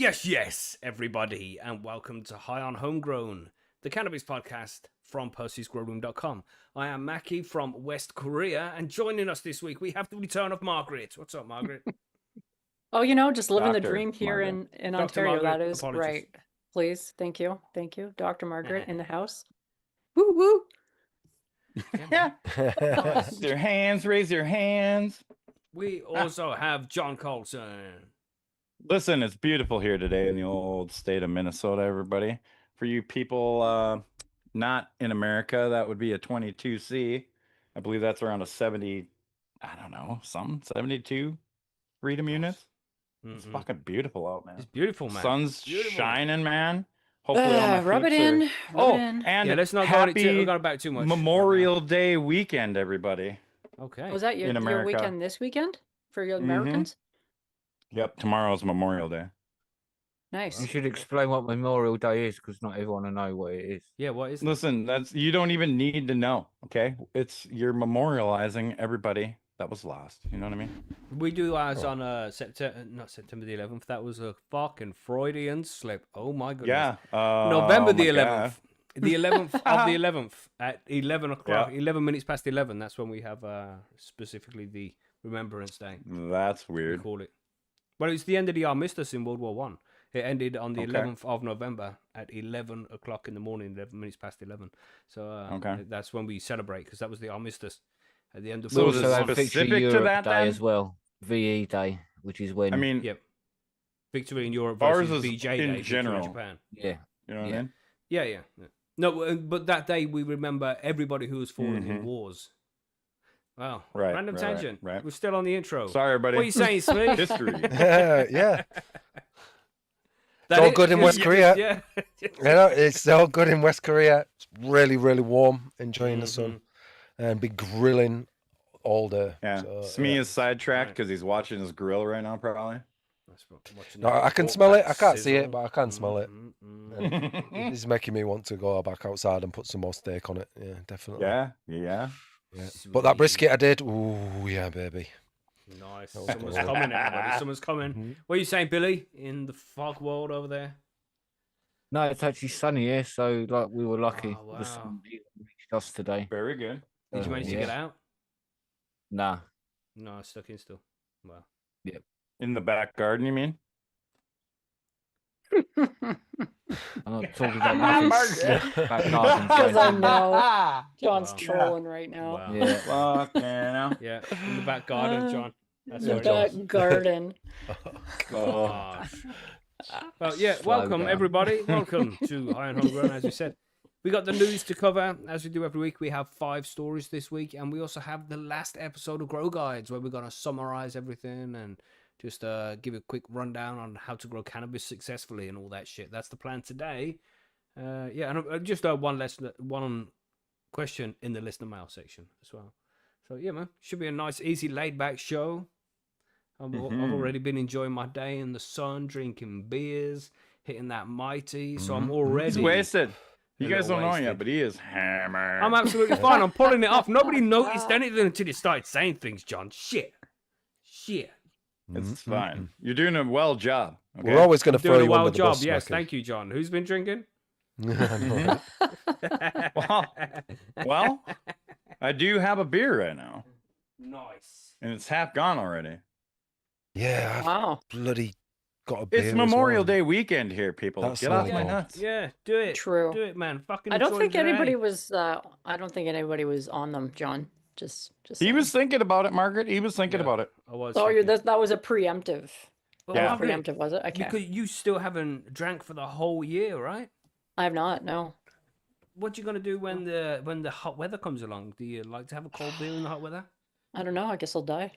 Yes, everybody, and welcome to High on Homegrown, the cannabis podcast from Percy'sGrowroom.com. I am Mackie from West Korea, and joining us this week, we have the return of Margaret. What's up, Margaret? Oh, just living the Dr. dream here Margaret. in Dr. Ontario. Margaret, That is apologies. right. Please, thank you, Dr. Margaret in the house. Woo woo. Yeah. Raise your hands, raise your hands. We also have John Colson. Listen, it's beautiful here today in the old state of Minnesota, everybody. For you people not in America, that would be a 22C. I believe that's around a 70, I don't know, 72 freedom units. It's fucking beautiful out, man. It's beautiful, man. Sun's beautiful. shining, man. Hopefully all my Rub it fruits in. are... Rub it in. And Yeah, let's not go happy about too much. Memorial Day weekend, everybody. Okay. Was that your America. weekend this weekend for your Americans? Yep, tomorrow's Memorial Day. Nice. You should explain what Memorial Day is, because not everyone will know what it is. Yeah, what is it? Listen, you don't even need to know, okay? You're memorializing everybody that was lost. You know what I mean? We do ours on not September the 11th. That was a fucking Freudian slip. Oh my goodness. Yeah. November the my 11th. God. The 11th of the 11th at 11 o'clock, Yeah. 11 minutes past 11. That's when we have specifically the Remembrance Day. That's We weird. call it. Well, it's the end of the armistice in World War One. It ended on the 11th of November at 11 o'clock in the morning, 11 minutes past 11. So that's when we celebrate, because that was the armistice at the end of So World is War it One. also have Victory specific to Europe that, Day then? as well, VE Day, which is when. I mean, Yep. Victory in Europe Ours versus is VJ in Day, victory general. Japan. yeah, you know what I Yeah. mean? Yeah. No, but that day we remember everybody who has fallen in wars. Wow. Right, Random right, tangent. right. We're still on the intro. Sorry, everybody. What are you saying, Smee? History. Yeah. It's all good in West Korea. Yeah. You know, it's all good in West Korea. It's really, really warm, enjoying the sun, and be grilling all day. Yeah. So, Smee yeah. is sidetracked because he's watching his grill right now, probably. No, I can smell it. I can't see it, but I can smell it. This is making me want to go back outside and put some more steak on it. Yeah, definitely. Yeah. But that brisket I did, ooh, yeah, baby. Nice. was Someone's good. coming, everybody. Someone's coming. What are you saying, Billy? In the fog world over there? no, it's actually sunny here, so like we were lucky. Oh, wow. The sun reached us today. Very good. Did you manage to yeah. get out? Nah, No, I stuck in still. Wow. In the back garden, you mean? I'm not talking about nothing. Back gardens, Because I guys. know John's Wow. trolling right now. Wow. Yeah. Fuck, man. Yeah, in the back garden, John. That's The what back garden. Gosh. Well, yeah, Slow welcome down. everybody. Welcome to High and Homegrown, as we said. We got the news to cover, as we do every week. We have 5 stories this week, and we also have the last episode of Grow Guides, where we're going to summarize everything and just give a quick rundown on how to grow cannabis successfully and all that shit. That's the plan today. And just one question in the listener mail section as well. So, yeah, man, should be a nice, easy, laid-back show. I've already been enjoying my day in the sun, drinking beers, hitting that mighty. So I'm already... He's wasted. You A guys little don't know yet, wasted. but he is hammered. I'm absolutely fine. I'm pulling it off. Nobody noticed anything until you started saying things, John. Shit. It's fine. You're doing a well job. Okay? We're always going to throw Doing a you under wild the job. bus. Yes, Mackie. thank you, John. Who's been drinking? Well, I do have a beer right now, Nice. and it's half gone already. Yeah, I've Wow. bloody got a beer. It's as Memorial well. Day weekend here, people. That's Get off only my cold. nuts. Yeah, do it. True. Do it, man. Fucking I don't enjoy think the day. anybody was. I don't think anybody was on them, John. Just. He saying. was thinking about it, Margaret. He was thinking Yeah. about it. I was. Oh, thinking. that was a preemptive. Well, Yeah. Margaret, Preemptive, was it? Okay. You still haven't drank for the whole year, right? I have not. No. What you gonna do when the hot weather comes along? Do you like to have a cold beer in the hot weather? I don't know. I guess I'll die.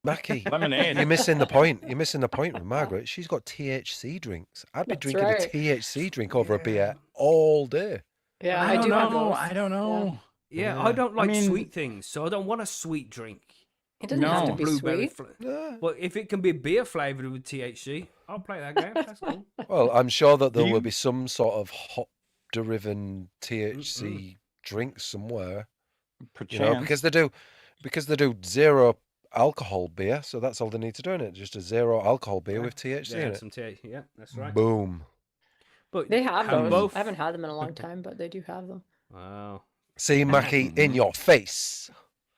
Mackie, Lemonade. you're missing the point. You're missing the point with Margaret. She's got THC drinks. I'd be That's drinking right. a THC drink over a beer all day. Yeah, I I, don't do have know. those. I don't know. Yeah, Yeah. I don't like mean- sweet things, so I don't want a sweet drink. It doesn't have to No. be Blueberry sweet. Yeah. Well, if it can be beer flavored with THC, I'll play that game. That's cool. Well, I'm sure that there Do will you- be some sort of hop-driven THC drink somewhere. You know, Perchance. because they do 0 alcohol beer, so that's all they need to do in it. Just a 0 alcohol beer with They THC in had it. some THC. Yeah, that's right. Boom. But They have those. both. I haven't had them in a long time, but they do have them. Wow. See, Mackie, in your face.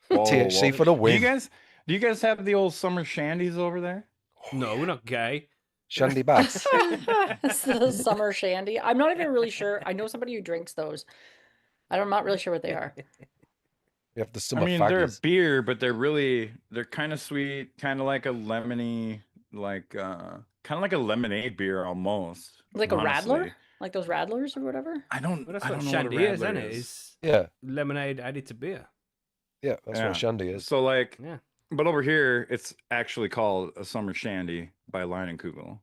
Whoa, THC whoa. for the win. Do you guys have the old summer shandies over there? No, we're not gay. Shandy Bass. It's the summer shandy. I'm not even really sure. I know somebody who drinks those. I'm not really sure what they are. We have the summer I mean, they're a faggies. beer, but they're kind of sweet, kind of like a lemony, like kind of like a lemonade beer almost. Like a honestly. Radler? Like those Radlers or whatever? I don't. Well, that's I what don't know shandy what a is, isn't Radler it? is. It's Yeah, lemonade added to beer. yeah, that's Yeah. what Shandy is. So like, Yeah. but over here it's actually called a summer shandy by Leinenkugel.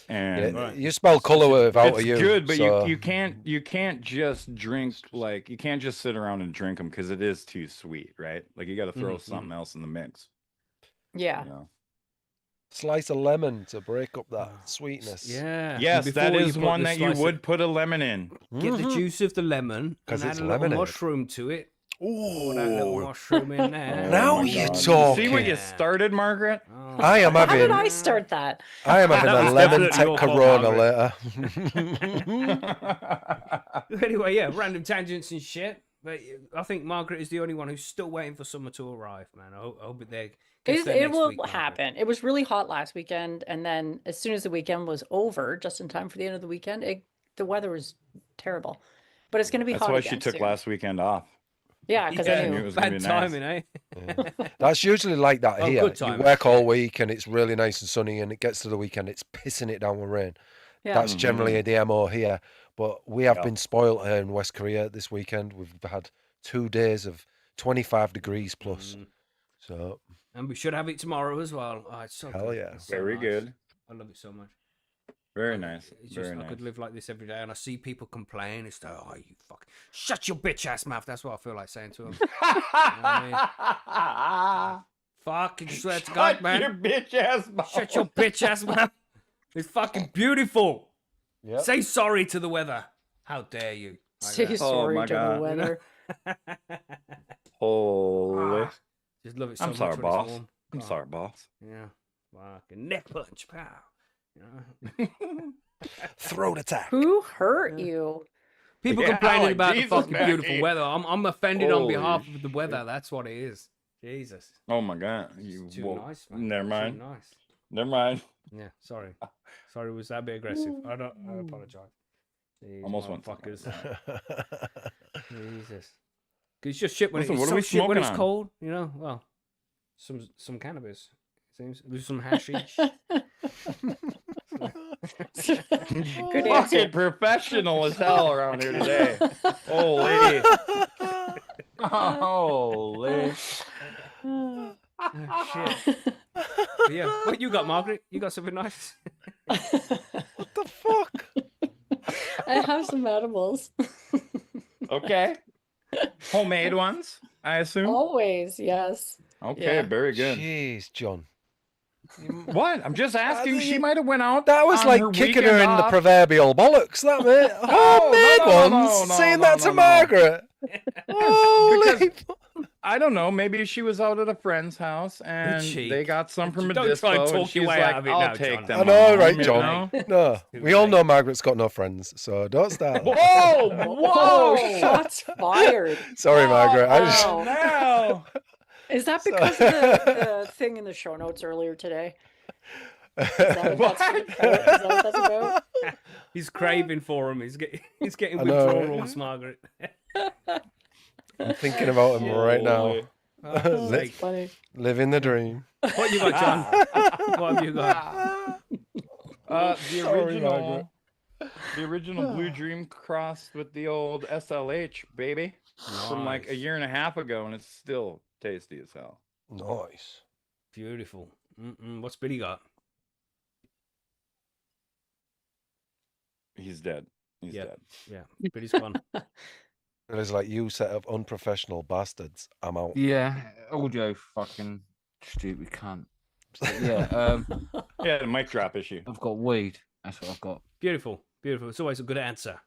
And Yeah, Right. you spell colour without it's a U. good, but so... you can't just drink, like, you can't just sit around and drink them because it is too sweet, right? Like you got to throw Mhm. something else in the mix. Yeah. You know? Slice of lemon to break up that sweetness. Yeah. and Yes, that before you is put one the that you slice of- would put a lemon in. Get the Mhm. juice of the lemon 'Cause and it's add a little lemonade. mushroom to it. Pour that little Ooh. mushroom in there. Now my you're God. talking. See what you Yeah. started, Margaret? Oh. I am How did having I start that? I am having That a was lemon definitely tech your fault, Corona Margaret. later. Anyway, yeah, random tangents and shit. But I think Margaret is the only one who's still waiting for summer to arrive, man. I hope it gets there It next will week, Margaret. happen. It was really hot last weekend, and then as soon as the weekend was over, just in time for the end of the weekend, the weather was terrible. But it's going to be That's hot why again she took soon. last weekend off. Yeah, because Yeah, I knew knew. it was gonna bad be nice. timing, eh? Yeah. That's usually like that Oh, here. good You timing. work all week and it's really nice and sunny, and it gets to the weekend, it's pissing it down with rain. Yeah. That's Mhm. generally the MO here. But we have Yeah. been spoiled here in West Korea this weekend. We've had 2 days of 25 degrees plus. Mm. So, And we should have it tomorrow as well. Oh, it's so Hell good. yeah. It's so Very nice. good. I love it so much. Very I- nice. It's just, Very I nice. could live like this every day, and I see people complain. It's like, oh, you fuck, shut your bitch ass mouth. That's what I feel like saying to them. Fucking swear to God, man. Your bitch ass mouth. Shut your bitch ass mouth. It's fucking beautiful. yeah. Say sorry to the weather. How dare you? Like Say that. sorry my to God. the weather. Holy. Ah, just love it so I'm much sorry, when it's boss. warm. I'm God. sorry, boss. Yeah. Fucking neck punch, pow. You know? Throat attack. Who hurt Yeah. you? People Yeah, complaining like, about Jesus, the fucking man. beautiful weather. I'm offended on Holy behalf of the shit. weather. That's what it is. Jesus. Oh my God. It's You too whoa. nice, man. Never Too mind. nice. Never mind. Yeah, sorry. Sorry, was that a bit aggressive? I apologize. These Almost went motherfuckers. Jesus. 'Cause it's just shit when Listen, it's what are so we shit when smoking it's on? cold, you know. Well, some cannabis. It seems there's some hashish. Good answer. Fucking professional as hell around here today. Holy. Holy. Oh, shit. But yeah, what you got, Margaret? You got something nice? What the fuck? I have some edibles. Okay. Homemade ones, I assume. Always, yes. Okay, yeah. very good. Jeez, John. What? I'm just asking. She think- might have went out. That was on like her kicking her weekend in the off. proverbial bollocks, that mate. no, Homemade no, ones. no, Saying no, that to no. Margaret. Holy. Because- I don't know. Maybe she was out at a friend's house and cheek. they got some from a Don't dispo. try and and talk your she's way like, out of it I'll now, take John. them. I know, home, right, you John? know? No, Too we all late. know Margaret's got no friends, so don't start. Whoa! Whoa, Whoa! shots fired. Sorry, Margaret. I just, wow. No. Is that So- because of the thing in the show notes earlier today? Is that what that's about? He's craving for him. He's getting I know, right? withdrawals, Margaret. I'm thinking about him right now. Oh, Li- sake. Funny. Living the dream. What you got, John? What have you got? The Sorry, original, the original Blue Dream crossed with the old SLH, baby, from like a Nice. year and a half ago, and it's still tasty as hell. Nice. Beautiful. What's Billy got? He's dead. He's Yeah. dead. Yeah, Billy's gone. It was like, you set of unprofessional bastards. I'm out. Yeah, audio fucking stupid cunt. But yeah, Yeah, the mic drop issue. I've got weed. That's what I've got. Beautiful. Beautiful. It's always a good answer.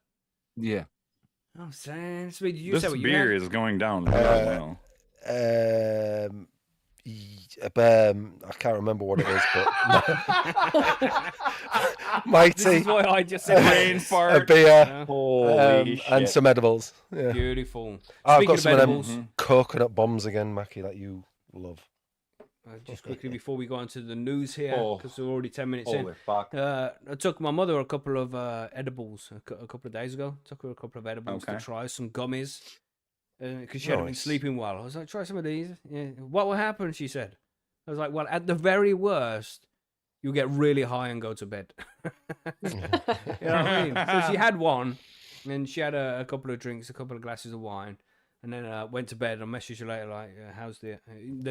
Yeah. I'm saying, Speed, did you This say what you beer had? is going down really well. I can't remember what it is, but This mighty, is why I just said Brain yes. fart. a beer, Yeah. Holy shit. and some edibles. Yeah. Beautiful. I've Speaking got of some of them edibles, coconut bombs again, Mackie, that you love. just quickly before we go into the news here, Oh. because we're already 10 minutes in. Holy fuck. I took my mother a couple of edibles a couple of days ago. Took her a couple of edibles to Okay. try, some gummies, because she hadn't been Nice. sleeping well. I was like, try some of these. Yeah. What will happen? She said. I was like, well, at the very worst, you'll get really high and go to bed. You know what I mean? So she had one, and she had a couple of drinks, a couple of glasses of wine, and then went to bed. I messaged her later, like, how's the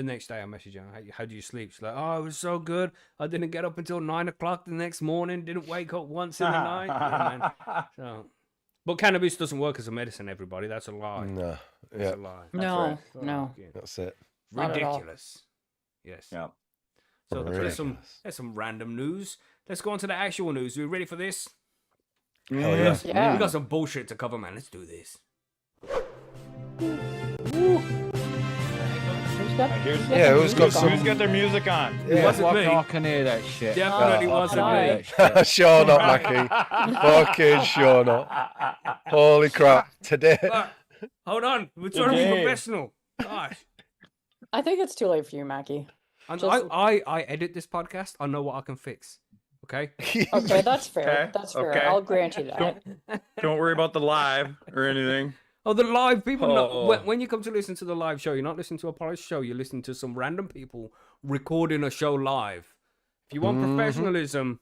next day I messaged her, how do you sleep? She's like, oh, it was so good. I didn't get up until 9 o'clock the next morning, didn't wake up once in the night. Yeah, man. So, but cannabis doesn't work as a medicine, everybody. That's a lie. No, That's yeah, a lie. No, right. no. Fucking that's it. Not at all. ridiculous. Yes. Yeah. So Ridiculous. there's some random news. Let's go on to the actual news. Are we ready for this? Hell yeah. Yeah. We got some bullshit to cover, man. Let's do this. Who's got some? Who's got their music on? Yeah. Wasn't Fuck, me. I can hear that shit. Definitely Oh, wasn't right. me. That shit. Sure not, Mackie. Fucking sure not. Holy crap! Today, Fuck. Hold on. We're trying to be Okay. professional. Gosh. I think it's too late for you, Mackie. And Just- I edit this podcast. I know what I can fix. Okay? Okay, that's fair. Okay, That's fair. okay. I'll grant you that. Don't worry about the live or anything. Oh, the live people. Oh. When you come to listen to the live show, you're not listening to a polished show. You're listening to some random people recording a show live. If you want professionalism,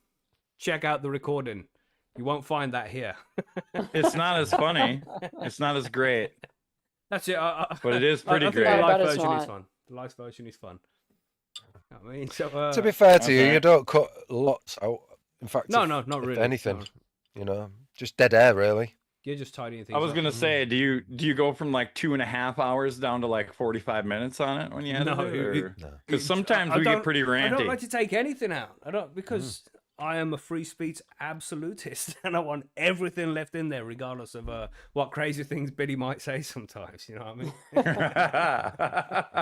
check out the recording. You won't find that here. It's not as funny. It's not as great. That's it. But it is pretty I think great. The I live bet it's version is not. fun. The live version is fun. I mean, so to be fair to you, Okay. you don't cut lots out. In fact, no, if- no, not if really. anything, No. you know, just dead air, really. You're just tidying things. I was up. gonna say, do you go from like 2.5 hours down to like 45 minutes on it when you edit No, it? No. Because sometimes I we don't- get pretty I don't ranty. like to take anything out. I don't because I am a free speech absolutist, and I want everything left in there, regardless of what crazy things Biddy might say sometimes. You know what I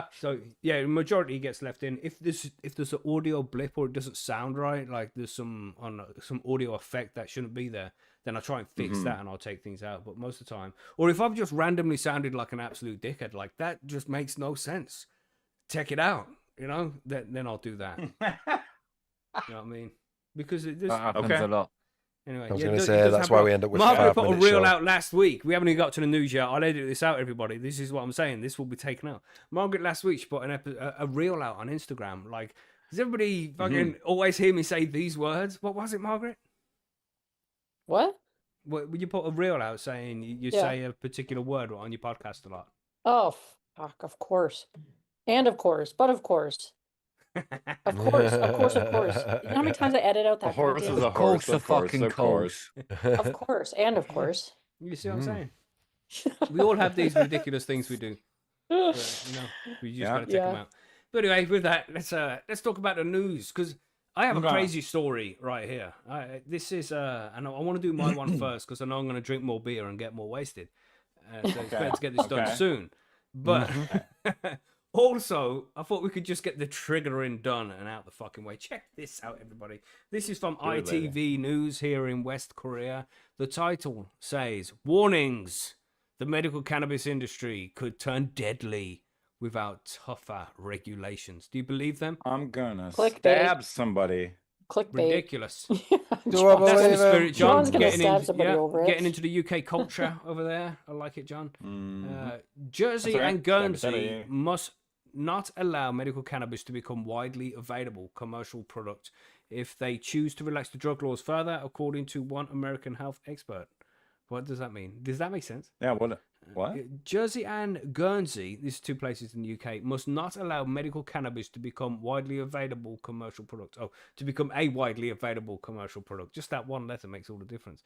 mean? So yeah, majority gets left in. If there's an audio blip or it doesn't sound right, like there's some audio effect that shouldn't be there, then I try and fix that and I'll take things out. But most of the time, or if I've just randomly sounded like an absolute dickhead, like that just makes no sense. Check it out, you know. Then I'll do that. You know what I mean? Because it just That happens Okay. a lot. anyway. I was yeah, going it to does- it say does that's happen. why we end up with Margaret put a 5-minute reel show. out last week. We haven't even got to the news yet. I'll edit this out, everybody. This is what I'm saying. This will be taken out. Margaret last week she put a reel out on Instagram. Like, does everybody fucking always hear me say these words? What was it, Margaret? What? Would you put a reel out saying you Yeah. say a particular word on your podcast a lot? Oh, fuck, of course. And of course, but of course. Of course, of course, of course. You know how many times I edit out A that horse goddamn- is a Of course, horse. the Of course, fucking of course. Of course, and of course. You see what I'm saying? We all have these ridiculous things we do. But, you know, we just Yeah. gotta take them Yeah. out. But anyway, with that, let's talk about the news because I have a Okay. crazy story right here. This is and I want to do my one first because I know I'm going to drink more beer and get more wasted. So it's better to get this done Okay. soon. But also, I thought we could just get the triggering done and out the fucking way. Check this out, everybody. This is from Do it, lady. ITV News here in West Korea. The title says, "Warnings: the medical cannabis industry could turn deadly without tougher regulations." Do you believe them? I'm gonna Clickbait. stab somebody. Clickbait. Ridiculous. Do I That's the believe spirit, him? John. John's gonna Getting stab in- somebody yeah, over it. Getting into the UK culture over there. I like it, John. Jersey That's all right. and Stab it, Guernsey stab it. must not allow medical cannabis to become widely available commercial product if they choose to relax the drug laws further, according to one American health expert. What does that mean? Does that make sense? Yeah. What? Jersey and Guernsey, these two places in the UK, must not allow medical cannabis to become widely available commercial product. Oh, to become a widely available commercial product. Just that one letter makes all the difference.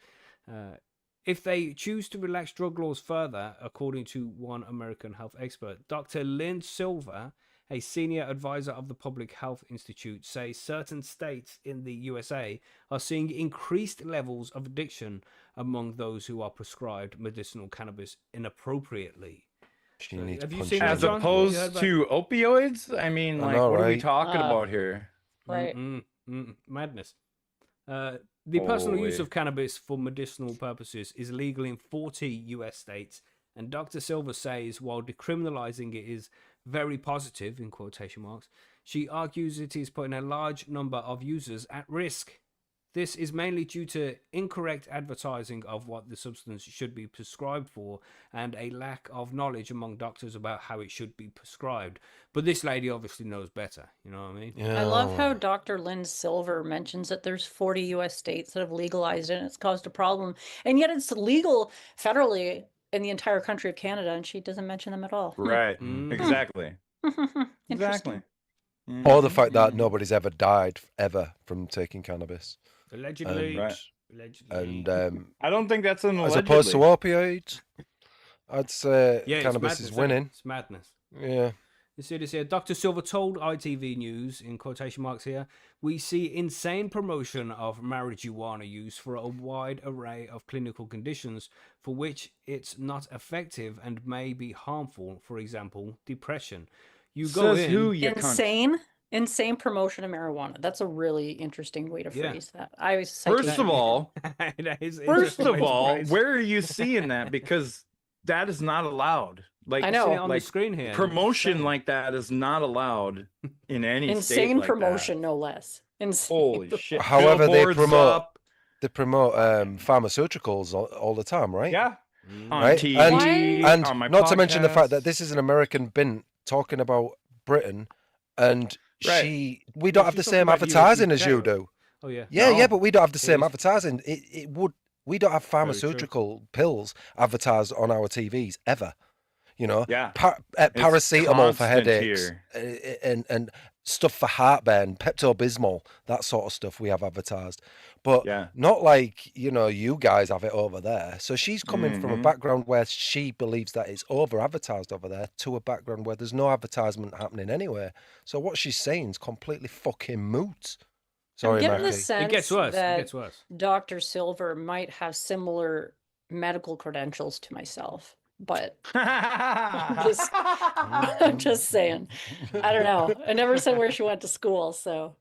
If they choose to relax drug laws further, according to one American health expert, Dr. Lynn Silver, a senior advisor of the Public Health Institute, says certain states in the USA are seeing increased levels of addiction among those who are prescribed medicinal cannabis inappropriately. She So, needs have you punching. seen that, As John? Have you heard opposed about- to opioids? I mean, I like, know, what are we right? talking about here? Right. Madness. The personal use Holy. of cannabis for medicinal purposes is legal in 40 US states, and Dr. Silver says while decriminalizing it is very positive, in quotation marks, she argues it is putting a large number of users at risk. This is mainly due to incorrect advertising of what the substance should be prescribed for and a lack of knowledge among doctors about how it should be prescribed. But this lady obviously knows better, you know what I mean? Yeah. I love how Dr. Lynn Silver mentions that there's 40 US states that have legalized it and it's caused a problem. And yet it's legal federally in the entire country of Canada, and she doesn't mention them at all. Right. Mm. Exactly. Interesting. Exactly. Or the fact that Mhm. nobody's ever died ever from taking cannabis. Allegedly. And, Right. Allegedly. and I don't think that's an as opposed to allegedly. opioids, I'd say Yeah, cannabis it's madness, is isn't it? winning. It's madness. Yeah. You see this here. Dr. Silver told ITV News, in quotation marks here, we see insane promotion of marijuana use for a wide array of clinical conditions for which it's not effective and may be harmful. For example, depression. You go Says in. who, you cunt. Insane promotion of marijuana. That's a really interesting way to Yeah. phrase that. I was First of all, That is first interesting way of to all, phrase. where are you seeing that? Because that is not allowed. Like, I I've seen it know. on like the screen here. promotion Insane. like that is not allowed in any state insane like promotion, that. no less. Insane. Holy shit! However, they Billboards promote up. pharmaceuticals all the time, right? Yeah, Mm. on Right? TV, And on my not to mention the fact that podcasts. this is an American bint talking about Britain, and Right. we don't have the she's talking same about advertising as UK, you right? do. Oh, yeah. Yeah, No. but we don't have the It same is. advertising. We don't have true. pharmaceutical pills advertised on our TVs ever. You know, Yeah. paracetamol for constant headaches and stuff for heartburn, Pepto Bismol, that sort of stuff we have advertised, but Yeah. not like you guys have it over there. So she's coming from a Mhm. background where she believes that it's over advertised over there to a background where there's no advertisement happening anywhere. So what she's saying is completely fucking moot. Sorry, I'm getting the Mackie. sense It gets worse. It that gets worse. Dr. Silver might have similar medical credentials to myself, but I'm just saying. I don't know. I never said where she went to school, so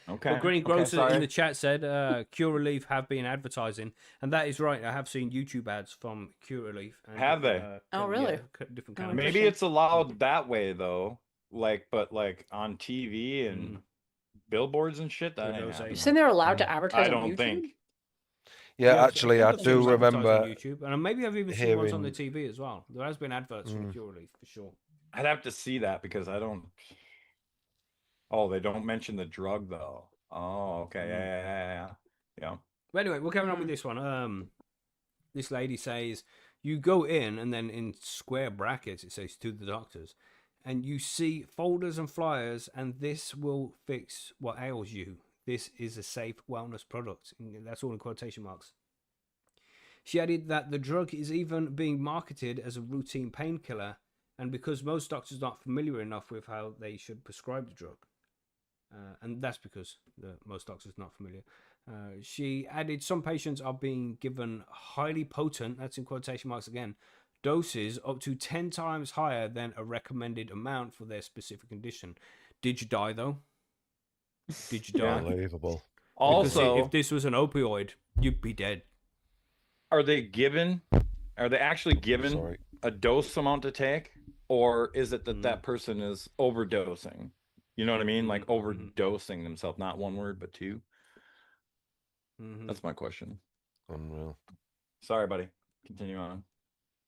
Okay. Well, Green okay, Grocer in sorry. the chat said Cure Relief have been advertising, and that is right. I have seen YouTube ads from Cure Relief. And Have they? Oh, really? Different Oh, kind of Maybe it's allowed that way though, but on TV and billboards and shit. That Good ain't those happening. you saying they're allowed to advertise I on don't YouTube? think. Yeah, actually, I I've seen do them advertised remember. on YouTube, and maybe I've even seen ones on the hearing- TV as well. There has been adverts from Cure Relief for sure. I'd have to see that because I don't. Oh, they don't mention the drug though. Oh, okay, yeah. But anyway, we're carrying on with this one. This lady says you go in, and then in square brackets it says to the doctors, and you see folders and flyers, and this will fix what ails you. This is a safe wellness product. And that's all in quotation marks. She added that the drug is even being marketed as a routine painkiller, and because most doctors are not familiar enough with how they should prescribe the drug. And that's because most doctors are not familiar. She added some patients are being given highly potent, that's in quotation marks again, doses up to 10 times higher than a recommended amount for their specific condition. Did you die though? Did you die? Unbelievable. Because Also, if this was an opioid, you'd be dead. are they actually given Sorry. a dose amount to take, or is it that person is overdosing? You know what I mean? Like overdosing themselves, not one word, but two. That's my question. Unreal. Sorry, buddy. Continue on.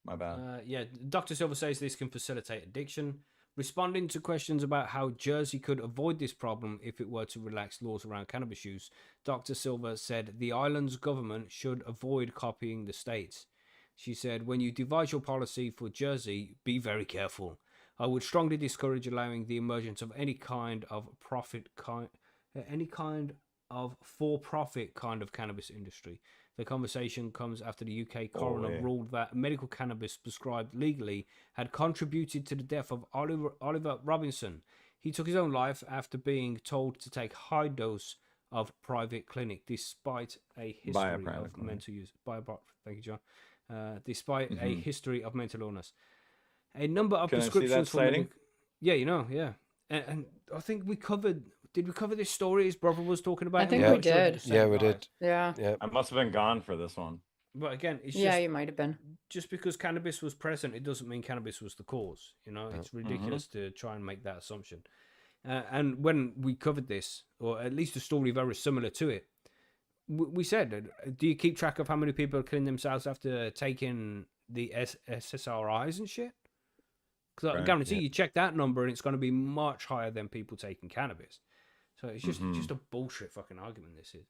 My bad. Yeah, Dr. Silver says this can facilitate addiction. Responding to questions about how Jersey could avoid this problem if it were to relax laws around cannabis use, Dr. Silver said the island's government should avoid copying the states. She said, when you devise your policy for Jersey, be very careful. I would strongly discourage allowing the emergence of any kind of for-profit kind of cannabis industry. The conversation comes after the UK coroner ruled that medical cannabis prescribed legally had contributed to the death of Oliver Robinson. He took his own life after being told to take high dose of private clinic despite a history of mental use. Thank you, John. Despite a history of mental illness. A number of Can I see that prescriptions for sighting? Yeah, yeah. And I think we covered. Did we cover this story his brother was talking about? I it? think I'm we not sure if it did. was the Yeah, same we guy. did. Yeah. Yeah. I must have been gone for this one. But again, it's Yeah, just you might have been. just because cannabis was present, it doesn't mean cannabis was the cause. You know, it's ridiculous to try and make that assumption. And when we covered this, or at least a story very similar to it, we said, do you keep track of how many people are killing themselves after taking the SSRIs and shit? Because I Right, guarantee yeah. you check that number and it's going to be much higher than people taking cannabis. So it's just a bullshit fucking argument, this is.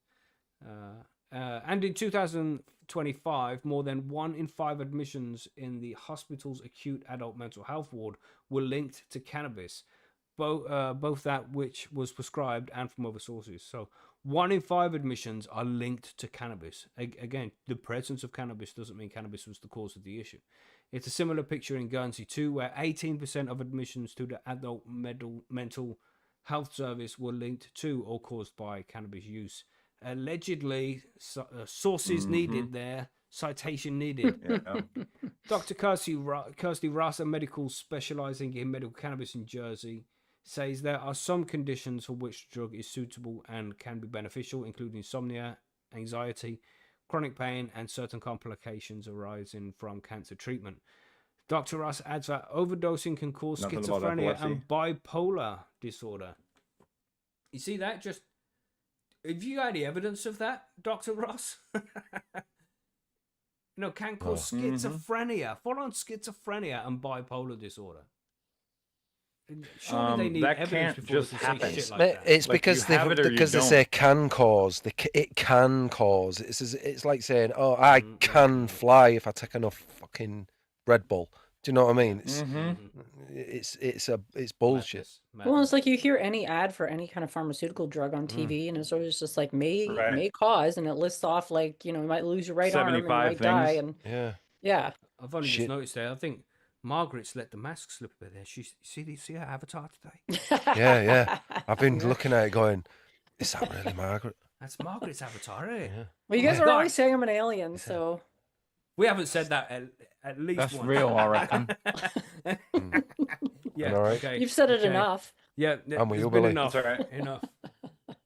And in 2025, more than 1 in 5 admissions in the hospital's acute adult mental health ward were linked to cannabis, both that which was prescribed and from other sources. So 1 in 5 admissions are linked to cannabis. Again, the presence of cannabis doesn't mean cannabis was the cause of the issue. It's a similar picture in Guernsey too, where 18% of admissions to the adult mental health service were linked to or caused by cannabis use. Allegedly, sources needed there, citation needed. Yeah. Dr. Kirsty Ross, a medical specializing in medical cannabis in Jersey, says there are some conditions for which the drug is suitable and can be beneficial, including insomnia, anxiety, chronic pain, and certain complications arising from cancer treatment. Dr. Ross adds that overdosing can cause Nothing about schizophrenia epilepsy. and bipolar disorder. You see that? Just have you got any evidence of that, Dr. Ross? No, can cause schizophrenia, full-on schizophrenia and bipolar disorder. Surely they need that evidence can't before just they can say happen. shit like Mate, that. it's Like, because you have it or you because they don't. say can cause. It can cause. It's like saying, oh, I can fly if I take enough fucking Red Bull. Do you know what I mean? It's bullshit. Well, it's like you hear any ad for any kind of pharmaceutical drug on TV, and it's always just like may cause, and it lists off like, you know, you might lose your right arm and you 75 might die, things. and Yeah. I've only Shit. just noticed there. I think Margaret's let the mask slip a bit there. She see her avatar today. Yeah. I've been looking at it going, is that really Margaret? That's Margaret's avatar, eh? Yeah. Well, you guys my are always God. saying I'm an alien, so We haven't said that at least That's once. real, I reckon. Yeah, All right. okay. you've said it okay. enough. Yeah, I'm with it's you, been Billy. enough. That's all right. Enough.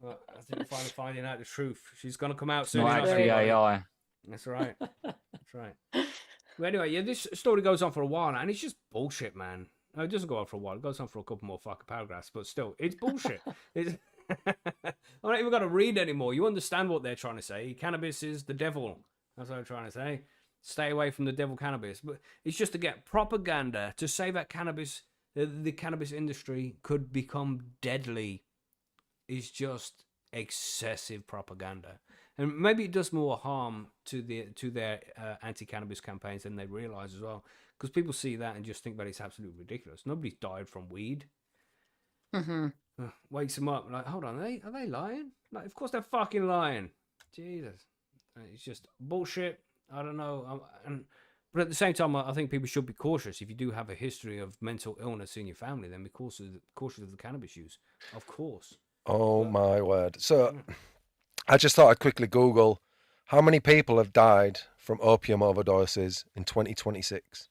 Well, I think we're finally finding out the truth. She's gonna come out It's soon. not enough, actually everybody. AI. That's right. That's right. Well, anyway, yeah, this story goes on for a while now, and it's just bullshit, man. No, it doesn't go on for a while. It goes on for a couple more fucking paragraphs, but still, it's bullshit. I'm not even going to read anymore. You understand what they're trying to say. Cannabis is the devil. That's what I'm trying to say. Stay away from the devil cannabis. But it's just to get propaganda to say that cannabis, the cannabis industry could become deadly is just excessive propaganda. And maybe it does more harm to their anti-cannabis campaigns than they realize as well. Because people see that and just think that it's absolutely ridiculous. Nobody's died from weed. Wakes them up like, hold on, are they lying? Like, of course they're fucking lying. Jesus, it's just bullshit. I don't know. But at the same time, I think people should be cautious. If you do have a history of mental illness in your family, then be cautious of the cannabis use, of course. Oh my word. So I just thought I'd quickly Google how many people have died from opium overdoses in 2026.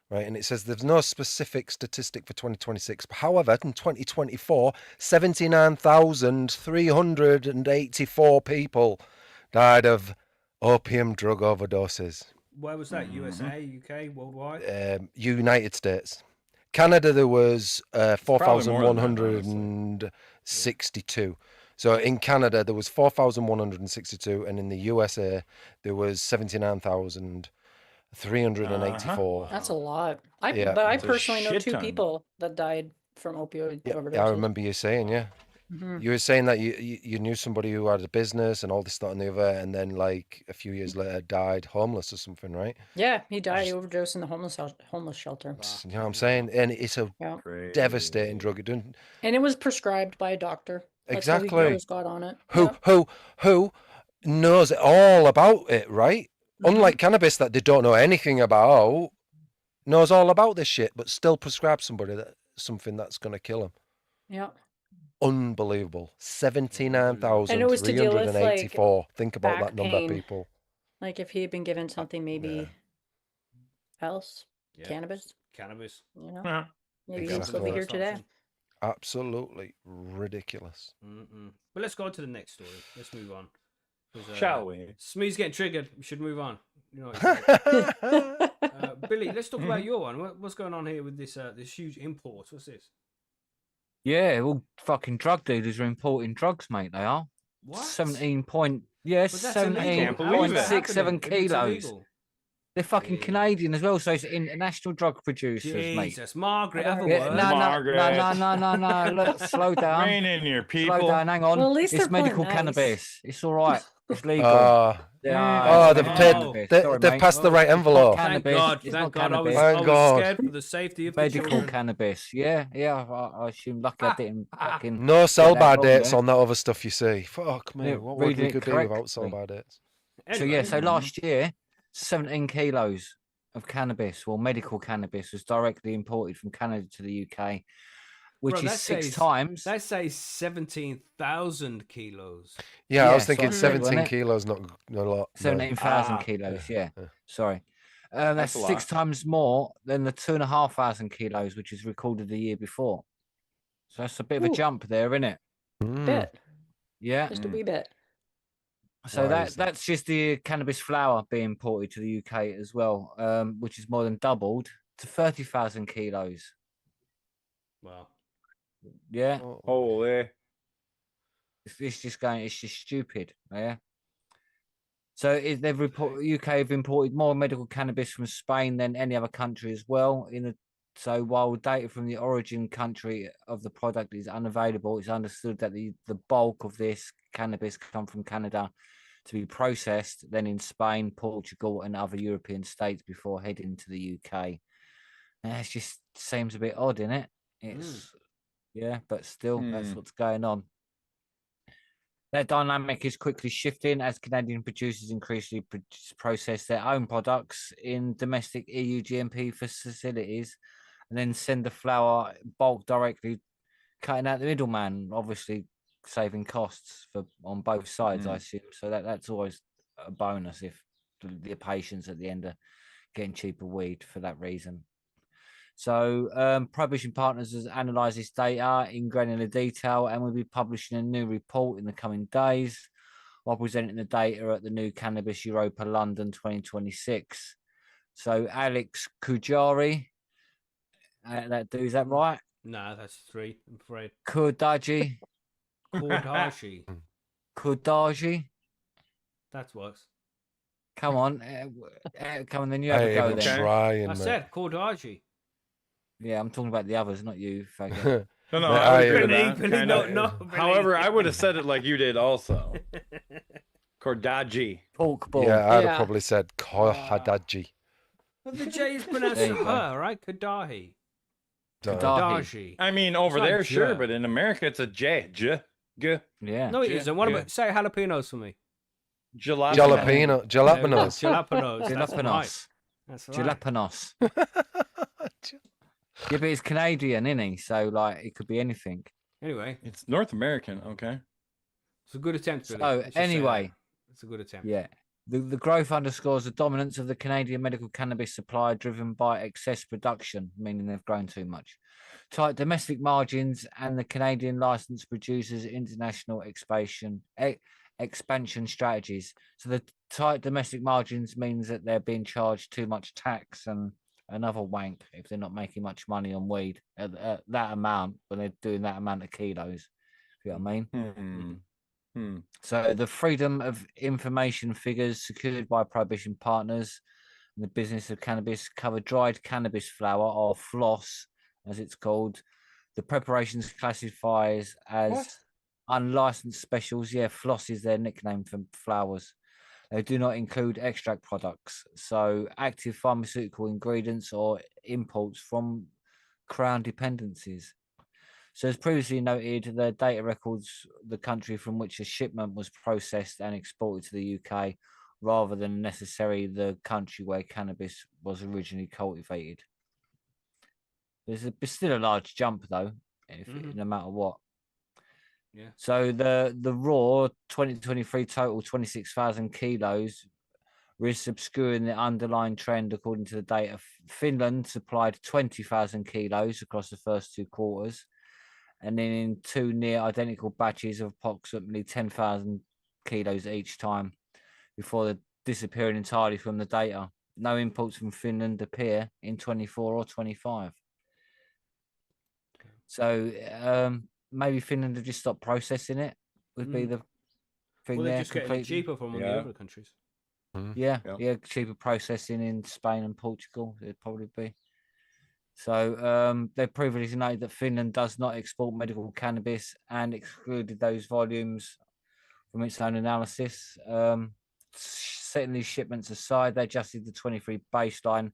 Right, and it says there's no specific statistic for 2026. However, in 2024, 79,384 people died of opium drug overdoses. Where was that? USA, UK, worldwide? United States. Canada, there was probably more than that, honestly. 4,162. So in Canada, there was 4,162, and in the USA, there was 79,384. That's a lot. But I That's a personally know shit 2 ton. people that died from opioid overdoses. Yeah, I remember you saying, you were saying that you knew somebody who had a business and all this, that, and the other, and then like a few years later died homeless or something, right? Yeah, he died. He overdosed in the homeless shelter. You know what I'm saying? And it's a Yeah. devastating drug. It doesn't And it was prescribed by a doctor. That's exactly. how he got on it. Who knows all about it, right? Unlike cannabis that they don't know anything about, knows all about this shit, but still prescribes somebody something that's going to kill them. Yeah. Unbelievable. And it was to deal with, like, 79,384. Think about back that number, pain. people. Like if he had been given something maybe else, cannabis. Cannabis. You know, Yeah. maybe Exactly. you'd still be here First today. option. Absolutely ridiculous. But let's go on to the next story. Let's move on. 'Cause, Shall we? Smee's getting triggered. We should move on. You know what he said. Billy, let's talk about your one. What's going on here with this this huge import? What's this? Yeah, all fucking drug dealers are importing drugs, mate. They are. What? 17 point. Yes, But that's illegal. Can't believe it. 17.67 If it's kilos. illegal? They're fucking Jeez. Canadian as well, so it's international drug producers, mate. Jesus, Margaret, have a Yeah, word. no. Look, slow down. Rein in your people. Slow down. Hang on. Well, at least it's they're playing medical nice. cannabis. It's all right. It's legal. Oh, they've Cannabis. Sorry, they've mate. passed the right envelope. Thank Cannabis. God, It's thank not God. I was, cannabis. Thank I was God. scared for the safety of the Medical children. cannabis. Yeah. I assume lucky I didn't fucking. No sell that by wrong dates there. on that other stuff you see. Fuck me. Yeah, What would reading we it could do without sell correctly. by dates? So Anyway, yeah, so last year, 17 kilos of cannabis, well, medical cannabis, was directly imported from Canada to the UK, which Bro, is that six says- times. that says 17,000 kilos. Yeah, I Yeah, was so thinking I said, wasn't 17 it? kilos, not a lot. No. 17,000 Ah, kilos. yeah, Yeah, yeah. sorry. That's a 6 lot. times more than the 2,500 kilos, which is recorded the year before. So that's a bit of a Ooh. jump there, isn't it? Mm. Bit, Yeah. just a wee bit. So Why is that? that's just the cannabis flower being imported to the UK as well, which is more than doubled to 30,000 kilos. Wow. Yeah, Oh, Holy. it's just going. It's just stupid. Yeah. So UK have imported more medical cannabis from Spain than any other country as well. So while data from the origin country of the product is unavailable, it's understood that the bulk of this cannabis come from Canada to be processed, then in Spain, Portugal, and other European states before heading to the UK. And it just seems a bit odd, innit? It's yeah, but still, that's what's going on. That dynamic is quickly shifting as Canadian producers increasingly process their own products in domestic EU GMP facilities and then send the flour bulk directly, cutting out the middleman, obviously saving costs on both sides, I assume. So that's always a bonus if the patients at the end are getting cheaper weed for that reason. So Prohibition Partners has analysed this data in granular detail and will be publishing a new report in the coming days while presenting the data at the new Cannabis Europa London 2026. So Alex Kujari, is that right? Nah, that's 3, I'm afraid. Kudaji, Kodashi. That works. come on, then you have I a ain't go even then. trying, I mate. said Kodashi. Yeah, I'm talking about the others, not you, faggot. No, Mate, I would I agree with Billy, that, Billy, kinda. no, However, I would have said it like you did also. Kordaji. Pork ball. Yeah, I'd Yeah. have probably said Kohadaji. Well, the J is pronounced There you go. her, right? Kadahi. Don't- Kadashi. I mean, over It's not there, sure, J. but in America, it's a J. J. G. Yeah. No, it Yeah, isn't. What yeah. about say jalapenos for me? Jalapeno. Jalapeno. Jalapenos. Jalapenos. That's right. Jalapenos. That's right. Jalapenos. Yeah, but he's Canadian, isn't he? So, like, it could be anything. Anyway, It's North American, okay. it's a good attempt, Billy. So, Let's just say anyway. that. It's a good attempt. Yeah. The growth underscores the dominance of the Canadian medical cannabis supply driven by excess production, meaning they've grown too much. Tight domestic margins and the Canadian licensed producers' international expansion strategies. So the tight domestic margins means that they're being charged too much tax and another wank if they're not making much money on weed at that amount when they're doing that amount of kilos. You know what I mean? So the freedom of information figures secured by Prohibition Partners and the business of cannabis cover dried cannabis flower, or floss, as it's called. The preparations classifies as unlicensed specials. Yeah, floss is their nickname for flowers. They do not include extract products, so active pharmaceutical ingredients or imports from Crown dependencies. So as previously noted, the data records the country from which a shipment was processed and exported to the UK, rather than necessarily the country where cannabis was originally cultivated. There's still a large jump though, no matter what. Yeah. So the raw 2023 total 26,000 kilos risks obscuring the underlying trend. According to the data, Finland supplied 20,000 kilos across the first 2 quarters, and then in 2 near identical batches of approximately 10,000 kilos each time, before disappearing entirely from the data. No imports from Finland appear in 24 or 25. So maybe Finland have just stopped processing it. Would be the thing Well, they're there. just getting it cheaper from the Yeah. other countries. Yeah, Yep. yeah, cheaper processing in Spain and Portugal. It'd probably be. So they previously noted that Finland does not export medical cannabis and excluded those volumes from its own analysis. Setting these shipments aside, they adjusted the 23 baseline,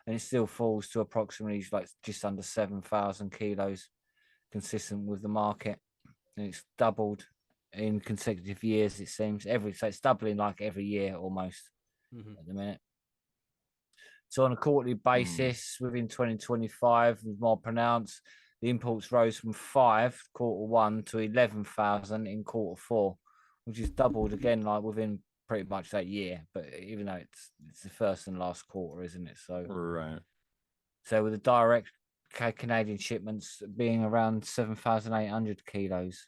and it still falls to approximately like just under 7,000 kilos, consistent with the market. And it's doubled in consecutive years, it seems. So it's doubling like every year almost at the minute. So on a quarterly basis, within 2025, was more pronounced. The imports rose from 5 quarter 1 to 11,000 in quarter 4, which is doubled again, like within pretty much that year. But even though it's the first and last quarter, isn't it? So Right. So with the direct Canadian shipments being around 7,800 kilos,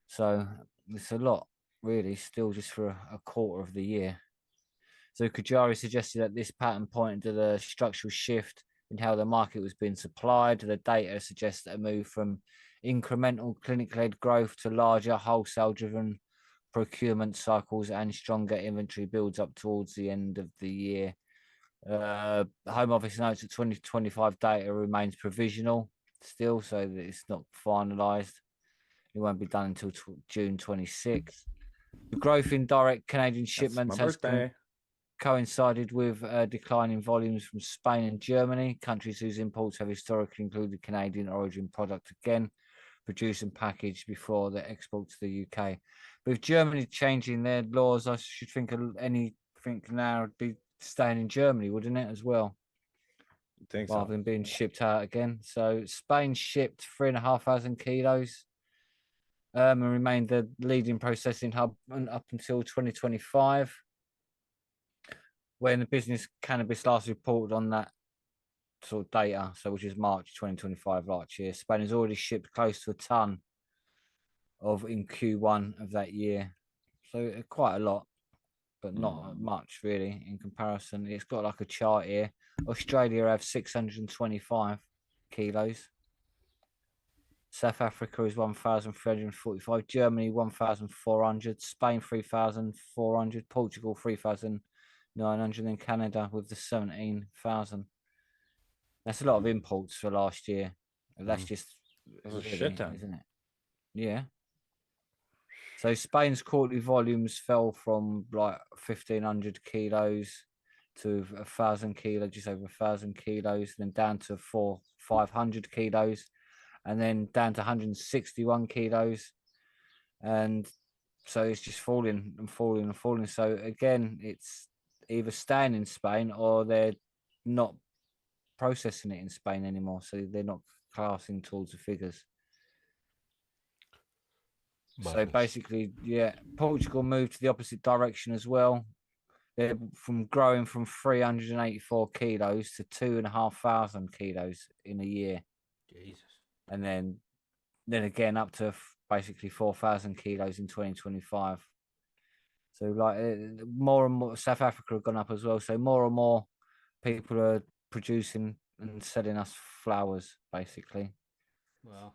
so it's a lot, really, still just for a quarter of the year. So Kajari suggested that this pattern pointed to the structural shift in how the market was being supplied. The data suggests a move from incremental clinic-led growth to larger wholesale-driven procurement cycles and stronger inventory builds up towards the end of the year. Home Office notes that 2025 data remains provisional still, so that it's not finalised. It won't be done until June 26th. The growth in direct Canadian shipments has coincided with a decline in volumes from Spain and Germany, countries whose imports have historically included Canadian origin product again, produced and packaged before the export to the UK. With Germany changing their laws, I should think anything now would be staying in Germany, wouldn't it, as well? I think rather so. than being shipped out again. So Spain shipped 3,500 kilos and remained the leading processing hub up until 2025, when the business Cannabis last reported on that sort of data, so which is March 2025 last year. Spain has already shipped close to a ton in Q1 of that year, so quite a lot, but not much really in comparison. It's got like a chart here. Australia have 625 kilos. South Africa is 1,345. Germany 1,400. Spain 3,400. Portugal 3,900. And Canada with the 17,000. That's a lot of imports for last year. That's just That's a really, shit ton. isn't it? Yeah. So Spain's quarterly volumes fell from like 1,500 kilos to 1,000 kilos, just over 1,000 kilos, then down to 500 kilos, and then down to 161 kilos. And so it's just falling and falling and falling. So again, it's either staying in Spain or they're not processing it in Spain anymore. So they're not classing towards the figures. So Madness. basically, yeah, Portugal moved to the opposite direction as well. They're growing from 384 kilos to 2,500 kilos in a year. Jesus. And then again up to basically 4,000 kilos in 2025. So like more and more, South Africa have gone up as well. So more and more people are producing and selling us flowers, basically. Wow.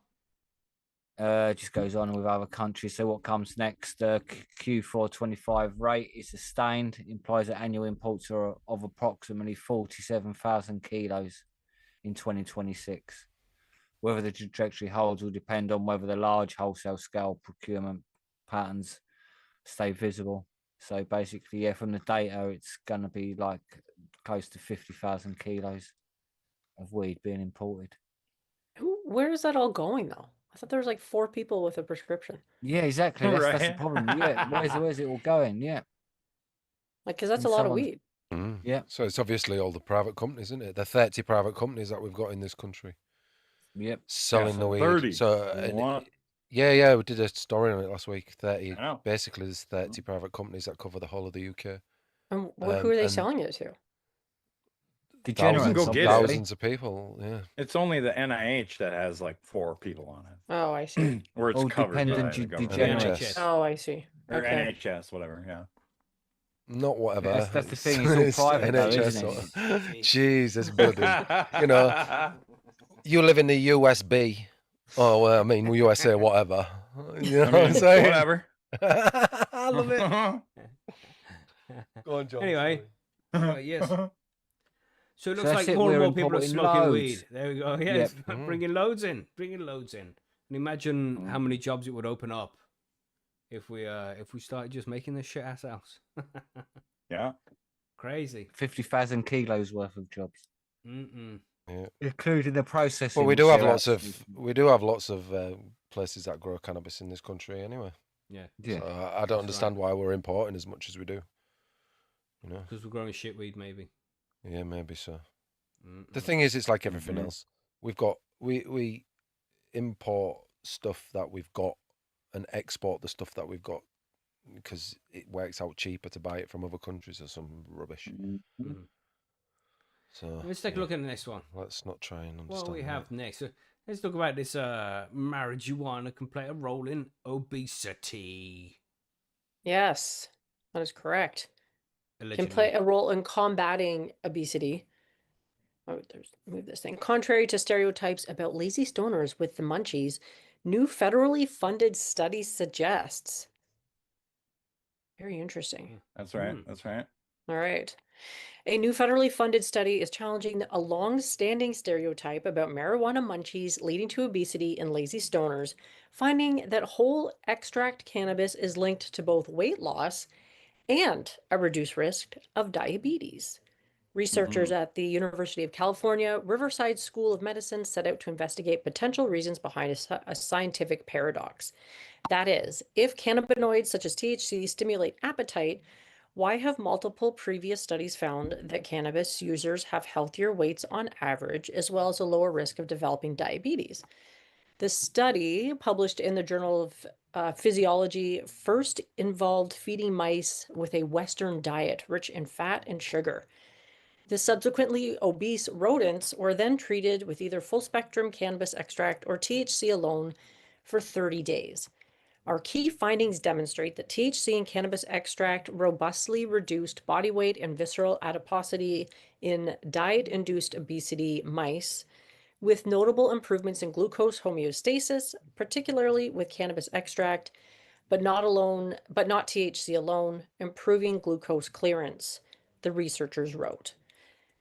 Just goes on with other countries. So what comes next? Q4 25 rate is sustained, implies that annual imports are of approximately 47,000 kilos in 2026. Whether the trajectory holds will depend on whether the large wholesale scale procurement patterns stay visible. So basically, yeah, from the data, it's going to be like close to 50,000 kilos of weed being imported. Where is that all going though? I thought there was like 4 people with a prescription. Yeah, exactly. That's the Right. problem. Yeah, where's it all going? Yeah, Like, because that's And a lot of someone's- weed. yeah, So it's obviously all the private companies, isn't it? The 30 private companies that we've got in this country yep. selling so the weed. 30. So What? yeah, we did a story on it last week. 30. I know. Basically, there's 30 private companies that cover the whole of the UK. And who are they and selling it to? Degenerates, go get it. obviously. thousands of people. Yeah. It's only the NIH that has like 4 people on Oh, I see. it, where it's All covered by dependent the government. degenerates. NHS. Oh, I see. Or Okay. NHS, whatever. Yeah. Not whatever. That's the thing, it's all private though, NHS isn't or- it? Jesus, bloody. You know, you live in the USB. Oh, well, I mean, USA, whatever. You know what I'm saying? Whatever. I love it. Go on, John. Anyway. Yes. So it looks that's like it, more and we're more people are importing smoking loads. weed. There we go. Yeah, Yep. it's bringing loads in. Bringing loads in. And imagine how many jobs it would open up if we started just making this shit ourselves. Yeah. Crazy. 50,000 kilos worth of jobs, Mm-mm. including the processing. Well, we which do have they're lots of places that grow cannabis in this country anyway. Yeah. Yeah. So I don't understand why we're importing as much as we do. You know? Because we're growing shit weed, maybe. Yeah, maybe so. Mm-mm. The thing is, it's like everything Mhm. else. We've got we import stuff that we've got and export the stuff that we've got because it works out cheaper to buy it from other countries or some rubbish. Mhm. So Let's take a yeah, look at the next one. let's not try and understand. What we that. have next. So let's talk about this marijuana can play a role in obesity. Yes, that is correct. Allegedly. Can play a role in combating obesity. Oh, move this thing. Contrary to stereotypes about lazy stoners with the munchies, new federally funded study suggests. Very interesting. That's right. Mm. That's right. All right. A new federally funded study is challenging a long-standing stereotype about marijuana munchies leading to obesity in lazy stoners, finding that whole extract cannabis is linked to both weight loss and a reduced risk of diabetes. Researchers at the University of California, Riverside School of Medicine set out to investigate potential reasons behind a scientific paradox. That is, if cannabinoids such as THC stimulate appetite, why have multiple previous studies found that cannabis users have healthier weights on average, as well as a lower risk of developing diabetes? The study, published in the Journal of Physiology, first involved feeding mice with a Western diet rich in fat and sugar. The subsequently obese rodents were then treated with either full spectrum cannabis extract or THC alone for 30 days. Our key findings demonstrate that THC and cannabis extract robustly reduced body weight and visceral adiposity in diet-induced obesity mice, with notable improvements in glucose homeostasis, particularly with cannabis extract, but not THC alone, improving glucose clearance, the researchers wrote.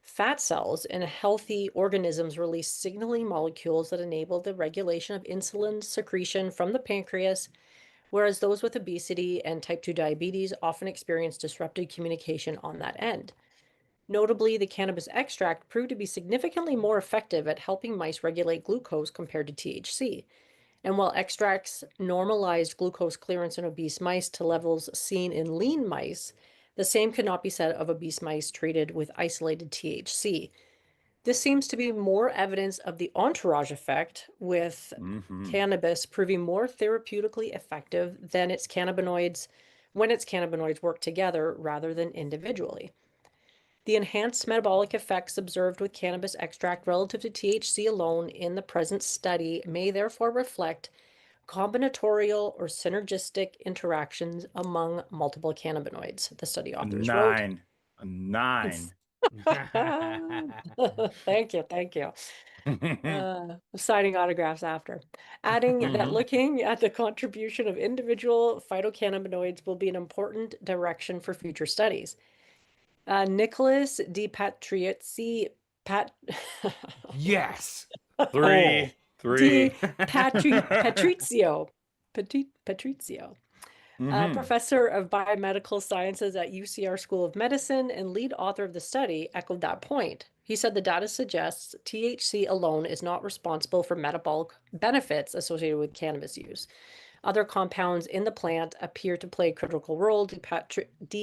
Fat cells in healthy organisms release signaling molecules that enable the regulation of insulin secretion from the pancreas, whereas those with obesity and type 2 diabetes often experience disrupted communication on that end. Notably, the cannabis extract proved to be significantly more effective at helping mice regulate glucose compared to THC. And while extracts normalized glucose clearance in obese mice to levels seen in lean mice, the same could not be said of obese mice treated with isolated THC. This seems to be more evidence of the entourage effect, with cannabis proving more therapeutically effective than its cannabinoids when its cannabinoids work together rather than individually. The enhanced metabolic effects observed with cannabis extract relative to THC alone in the present study may therefore reflect combinatorial or synergistic interactions among multiple cannabinoids, the study authors wrote. A 9. Thank you. Signing autographs after. Adding that looking at the contribution of individual phytocannabinoids will be an important direction for future studies. Nicholas Di Patrizi, Yes. 3. Di 3. Patrizio, Mhm. professor of biomedical sciences at UCR School of Medicine and lead author of the study, echoed that point. He said the data suggests THC alone is not responsible for metabolic benefits associated with cannabis use. Other compounds in the plant appear to play a critical role, Di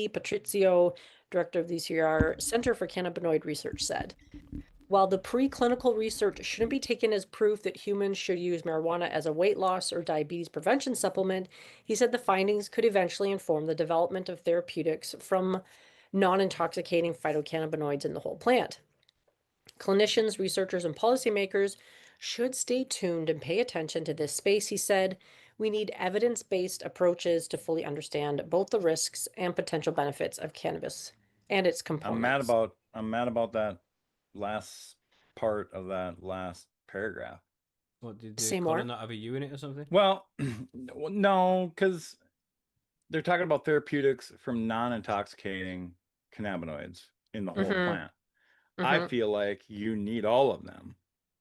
Patrizio, director of the UCR Center for Cannabinoid Research, said. While the preclinical research shouldn't be taken as proof that humans should use marijuana as a weight loss or diabetes prevention supplement, he said the findings could eventually inform the development of therapeutics from non-intoxicating phytocannabinoids in the whole plant. Clinicians, researchers, and policymakers should stay tuned and pay attention to this space, he said. We need evidence-based approaches to fully understand both the risks and potential benefits of cannabis and its components. I'm mad about that last part of that last paragraph. What did Say the more? color not have a U in it or something? Well, no, because they're talking about therapeutics from non-intoxicating cannabinoids in the whole Mhm. plant. I Mhm. feel like you need all of them.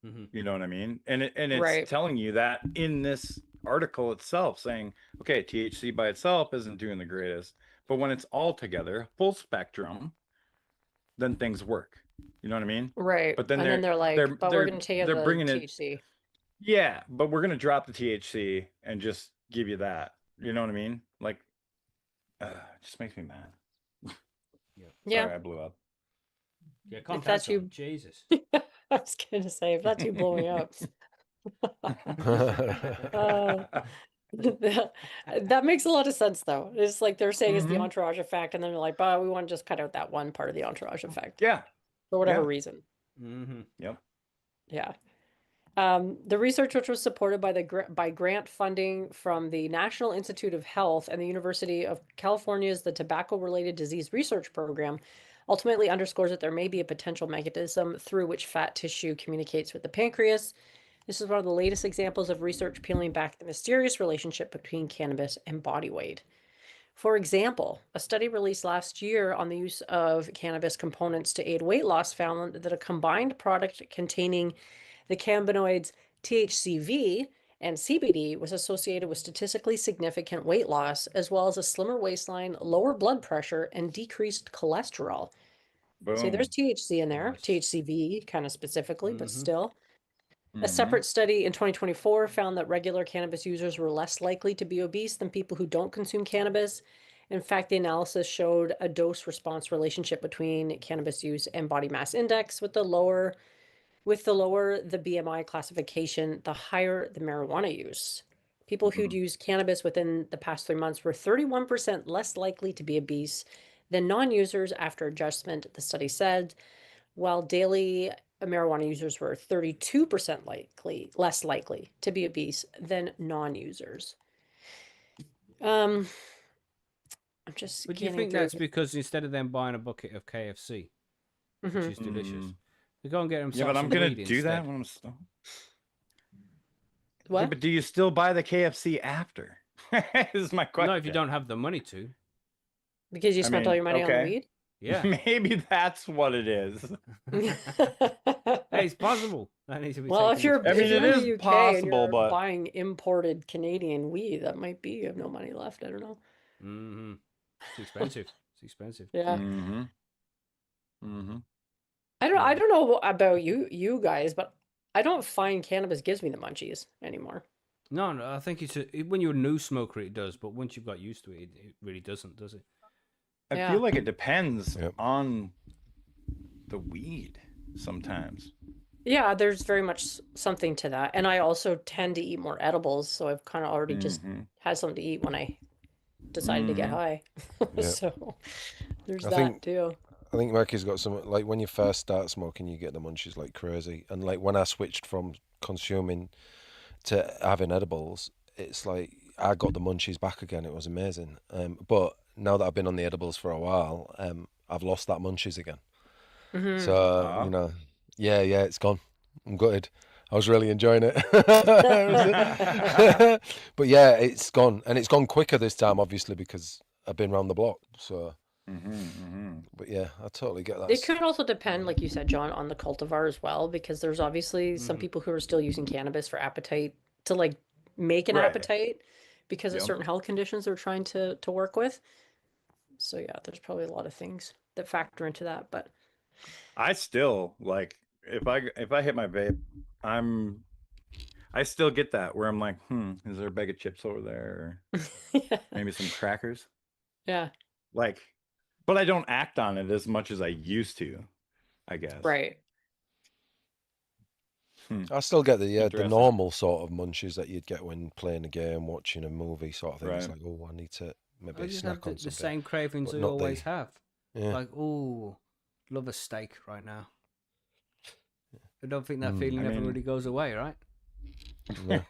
Mm-hmm. You know what I mean? And it's Right. telling you that in this article itself, saying, okay, THC by itself isn't doing the greatest, but when it's all together, full spectrum, then things work. You know what I mean? Right. But then And then they're like, but we're going to take out they're the bringing it. THC. Yeah, but we're gonna drop the THC and just give you that. You know what I mean? Like, it just makes me mad. Yeah. Sorry, I blew up. Yeah, calm If down, that's you- John. Jesus. I was going to say, if that's you blowing up. That makes a lot of sense, though. It's like they're saying it's the Mhm. entourage effect, and then they're like, but we want to just cut out that one part of the entourage effect Yeah. for whatever Yeah. reason. Mm-hmm. Yep. Yeah. The research, which was supported by by grant funding from the National Institute of Health and the University of California's the Tobacco-Related Disease Research Program, ultimately underscores that there may be a potential mechanism through which fat tissue communicates with the pancreas. This is one of the latest examples of research peeling back the mysterious relationship between cannabis and body weight. For example, a study released last year on the use of cannabis components to aid weight loss found that a combined product containing the cannabinoids THCV and CBD was associated with statistically significant weight loss, as well as a slimmer waistline, lower blood pressure, and decreased cholesterol. Boom. See, there's THC in there, Nice. THCV kind of specifically, but Mhm. still. A Mhm. separate study in 2024 found that regular cannabis users were less likely to be obese than people who don't consume cannabis. In fact, the analysis showed a dose response relationship between cannabis use and body mass index, with the lower the BMI classification, the higher the marijuana use. People who'd Mhm. used cannabis within the past 3 months were 31% less likely to be obese than non-users after adjustment, the study said, while daily marijuana users were 32% less likely to be obese than non-users. I'm just But do you scanning think through. that's because instead of them buying a bucket of KFC, which Mhm. is delicious, Mm. they go and get Yeah, themselves but I'm some gonna weed do that instead? when I'm still. What? Yeah, but do you still buy the KFC after? Is my question. No, if you don't have the money to. Because you I spent all mean, your money on the okay. weed? Yeah. Maybe that's what it is. Hey, it's possible. That needs to be Well, if taken you're into I mean, if you're it in is the UK possible, and you're but buying imported Canadian weed, that might be you have no money left. I don't know. Mm-hmm. It's expensive. It's expensive. Yeah. mm-hmm. Mm-hmm. I Yeah. don't know about you guys, but I don't find cannabis gives me the munchies anymore. No, I think when you're a new smoker, it does, but once you've got used to it, it really doesn't, does it? I Yeah. feel like it depends Yep. on the weed sometimes. Yeah, there's very much something to that. And I also tend to eat more edibles, so I've kind of already just Mhm. had something to eat when I decided to get Mhm. high. Yeah. So there's I that think- too. I think Mackie's got some, like when you first start smoking, you get the munchies like crazy. And like when I switched from consuming to having edibles, it's like I got the munchies back again. It was amazing. But now that I've been on the edibles for a while, I've lost that munchies again. Mhm. So, Ah. you know, yeah, it's gone. I'm gutted. I was really enjoying it. But yeah, it's gone. And it's gone quicker this time, obviously, because I've been round the block. So, but yeah, I totally get that. It could also depend, like you said, John, on the cultivar as well, because there's obviously some Mhm. people who are still using cannabis for appetite to like make an Right. appetite because of Yep. certain health conditions they're trying to work with. So yeah, there's probably a lot of things that factor into that, but I still like if I hit my vape, I still get that where I'm like, is there a bag of chips over there? yeah. Maybe some crackers. Yeah, Like, but I don't act on it as much as I used to, I guess. right. I still get the Interesting. normal sort of munchies that you'd get when playing a game, watching a movie, sort of thing. It's Right. like, oh, I need to I maybe just have snack on the something. same cravings but I not always the- have. Yeah. Like, oh, love a steak right now. I don't think that Mm. feeling I never mean- really goes away, right? No.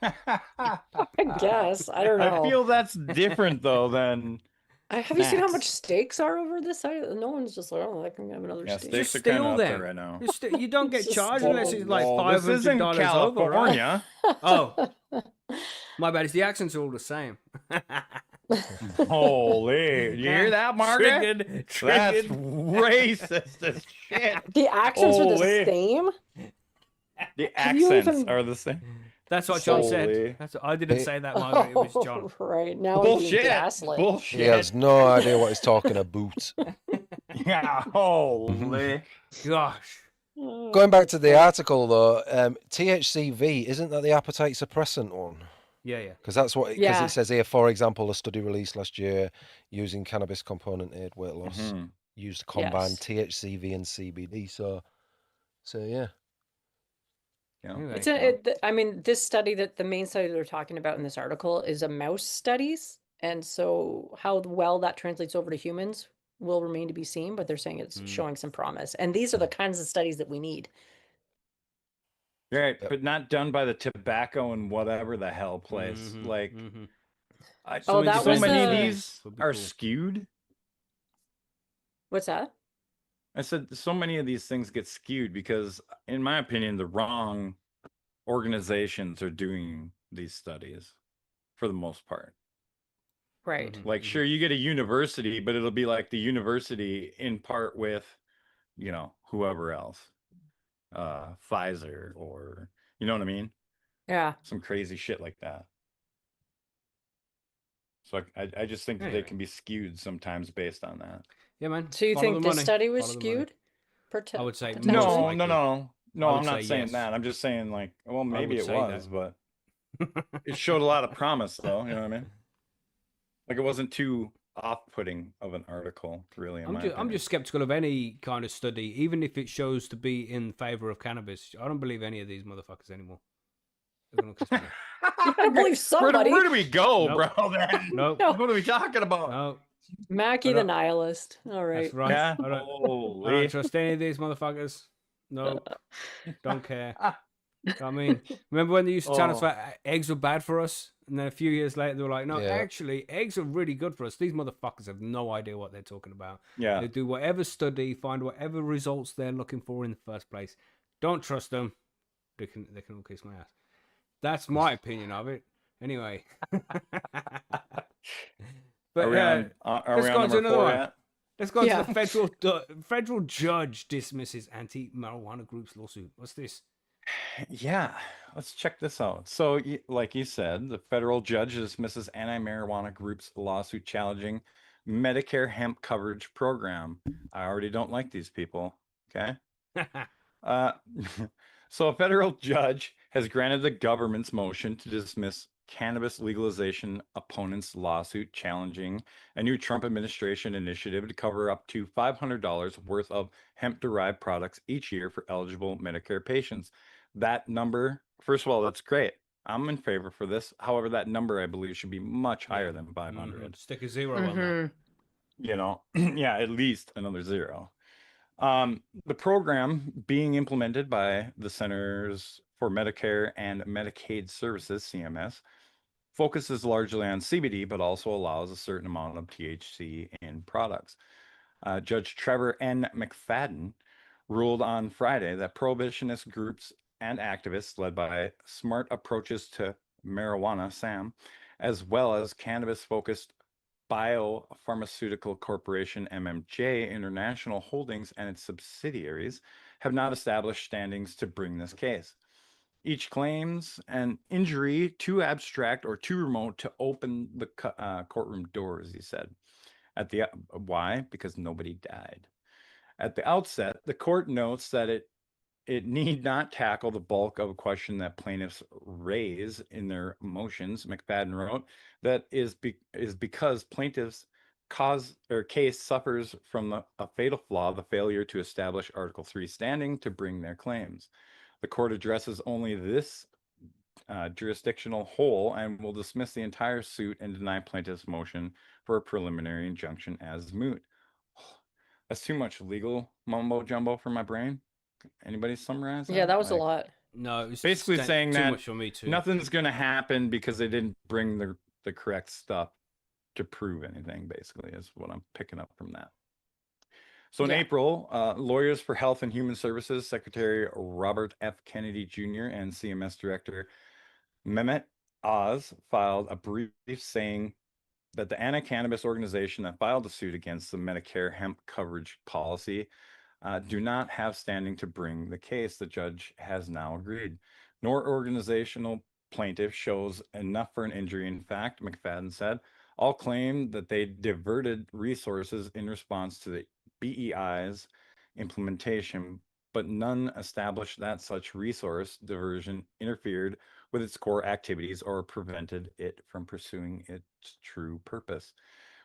I guess. I don't know. I feel that's different though than Have you seen how much snacks. steaks are over this side? No one's just like, oh, I can have another Yeah, steak. steaks Just are kind steal of up there them. right now. You don't get Just charged steal unless it's like Whoa, this isn't $500 over, right? California. Oh, my bad. It's the accents are all the same. Holy, you hear that, Margaret? Triggered. That's Triggered. racist as shit. The accents are the Holy. same. The Have you accents even- are the same. That's what John Holy. said. I didn't say that, Margaret. It was John. Right now, I'm being Bullshit. gaslit. Bullshit. He has no idea what he's talking about. Yeah, holy. Gosh. Going back to the article though, THCV, isn't that the appetite suppressant one? Yeah, yeah. Because that's what, because Yeah. it says here, for example, a study released last year using cannabis component aid weight loss Mhm. used to combine Yes. THCV and CBD. So yeah. Yeah. Anyway. I mean, this study that the main study they're talking about in this article is a mouse studies, and so how well that translates over to humans will remain to be seen. But they're saying it's Mm. showing some promise, and these are the kinds of studies that we need. Right, Yep. but not done by the tobacco and whatever the hell place. Mhm, Like, mhm. Oh, that so was many of the- these Would be are cool. skewed. What's that? I said so many of these things get skewed because, in my opinion, the wrong organizations are doing these studies for the most part. Right. Mhm, Like, mhm. sure, you get a university, but it'll be like the university in part with, whoever else, Pfizer or, you know what I mean? Yeah. Some crazy shit like that. So I just think that they Anyway. can be skewed sometimes based on that. Yeah, man. So you Follow think the this money. study was Follow the money. skewed? I would say potentially? most No, likely. no, I would I'm not say saying yes. that. I'm just saying like, well, maybe would it say that. was, but it showed a lot of promise though, you know what I mean? Like it wasn't too off-putting of an article, really, in my I'm opinion. just skeptical of any kind of study, even if it shows to be in favor of cannabis. I don't believe any of these motherfuckers anymore. They're gonna kiss me. You gotta believe somebody. Where do we go, Nope. bro? Then Nope. No. what are we talking about? No, Mackie I the don't- nihilist. All right. that's right. Yeah, I don't holy. trust any of these motherfuckers. No, don't care. I mean, remember when they used to tell us Oh. that eggs were bad for us, and then a few years later they were like, "No, Yeah. actually, eggs are really good for us." These motherfuckers have no idea what they're talking about. Yeah, They do whatever study, find whatever results they're looking for in the first place. Don't trust them. They can all kiss my ass. That's my opinion of it. Anyway. But are we on, are let's we go on on to number another 4 one. yet? Let's go Yeah. to the federal judge dismisses anti-marijuana group's lawsuit. What's this? Yeah, let's check this out. So, like you said, the federal judge dismisses anti-marijuana group's lawsuit challenging Medicare hemp coverage program. I already don't like these people. Okay. Uh, so a federal judge has granted the government's motion to dismiss cannabis legalization opponents' lawsuit challenging a new Trump administration initiative to cover up to $500 worth of hemp-derived products each year for eligible Medicare patients. That number, first of all, that's great. I'm in favor for this. However, that number I believe should be much higher than 500. Stick a zero on that. Mhm. You know, yeah, at least another zero. The program being implemented by the Centers for Medicare and Medicaid Services, CMS, focuses largely on CBD, but also allows a certain amount of THC in products. Judge Trevor N. McFadden ruled on Friday that prohibitionist groups and activists led by Smart Approaches to Marijuana, SAM, as well as cannabis-focused Biopharmaceutical Corporation MMJ International Holdings and its subsidiaries have not established standings to bring this case. Each claims an injury too abstract or too remote to open the courtroom doors, he said. Why? Because nobody died. At the outset, the court notes that it need not tackle the bulk of a question that plaintiffs raise in their motions. McFadden wrote that is because plaintiffs' case suffers from a fatal flaw, the failure to establish Article 3 standing to bring their claims. The court addresses only this jurisdictional hole and will dismiss the entire suit and deny plaintiffs' motion for a preliminary injunction as moot. That's too much legal mumbo jumbo for my brain. Anybody summarize that? Yeah, that was a Like, lot. No, it was basically saying too that much for me too. nothing's going to happen because they didn't bring the correct stuff to prove anything, basically, is what I'm picking up from that. So in Yeah. April, Lawyers for Health and Human Services Secretary Robert F. Kennedy Jr. and CMS Director Mehmet Oz filed a brief saying that the anti-cannabis organization that filed the suit against the Medicare hemp coverage policy do not have standing to bring the case. The judge has now agreed. Nor organizational plaintiff shows enough for an injury. In fact, McFadden said, all claim that they diverted resources in response to the BEI's implementation, but none established that such resource diversion interfered with its core activities or prevented it from pursuing its true purpose.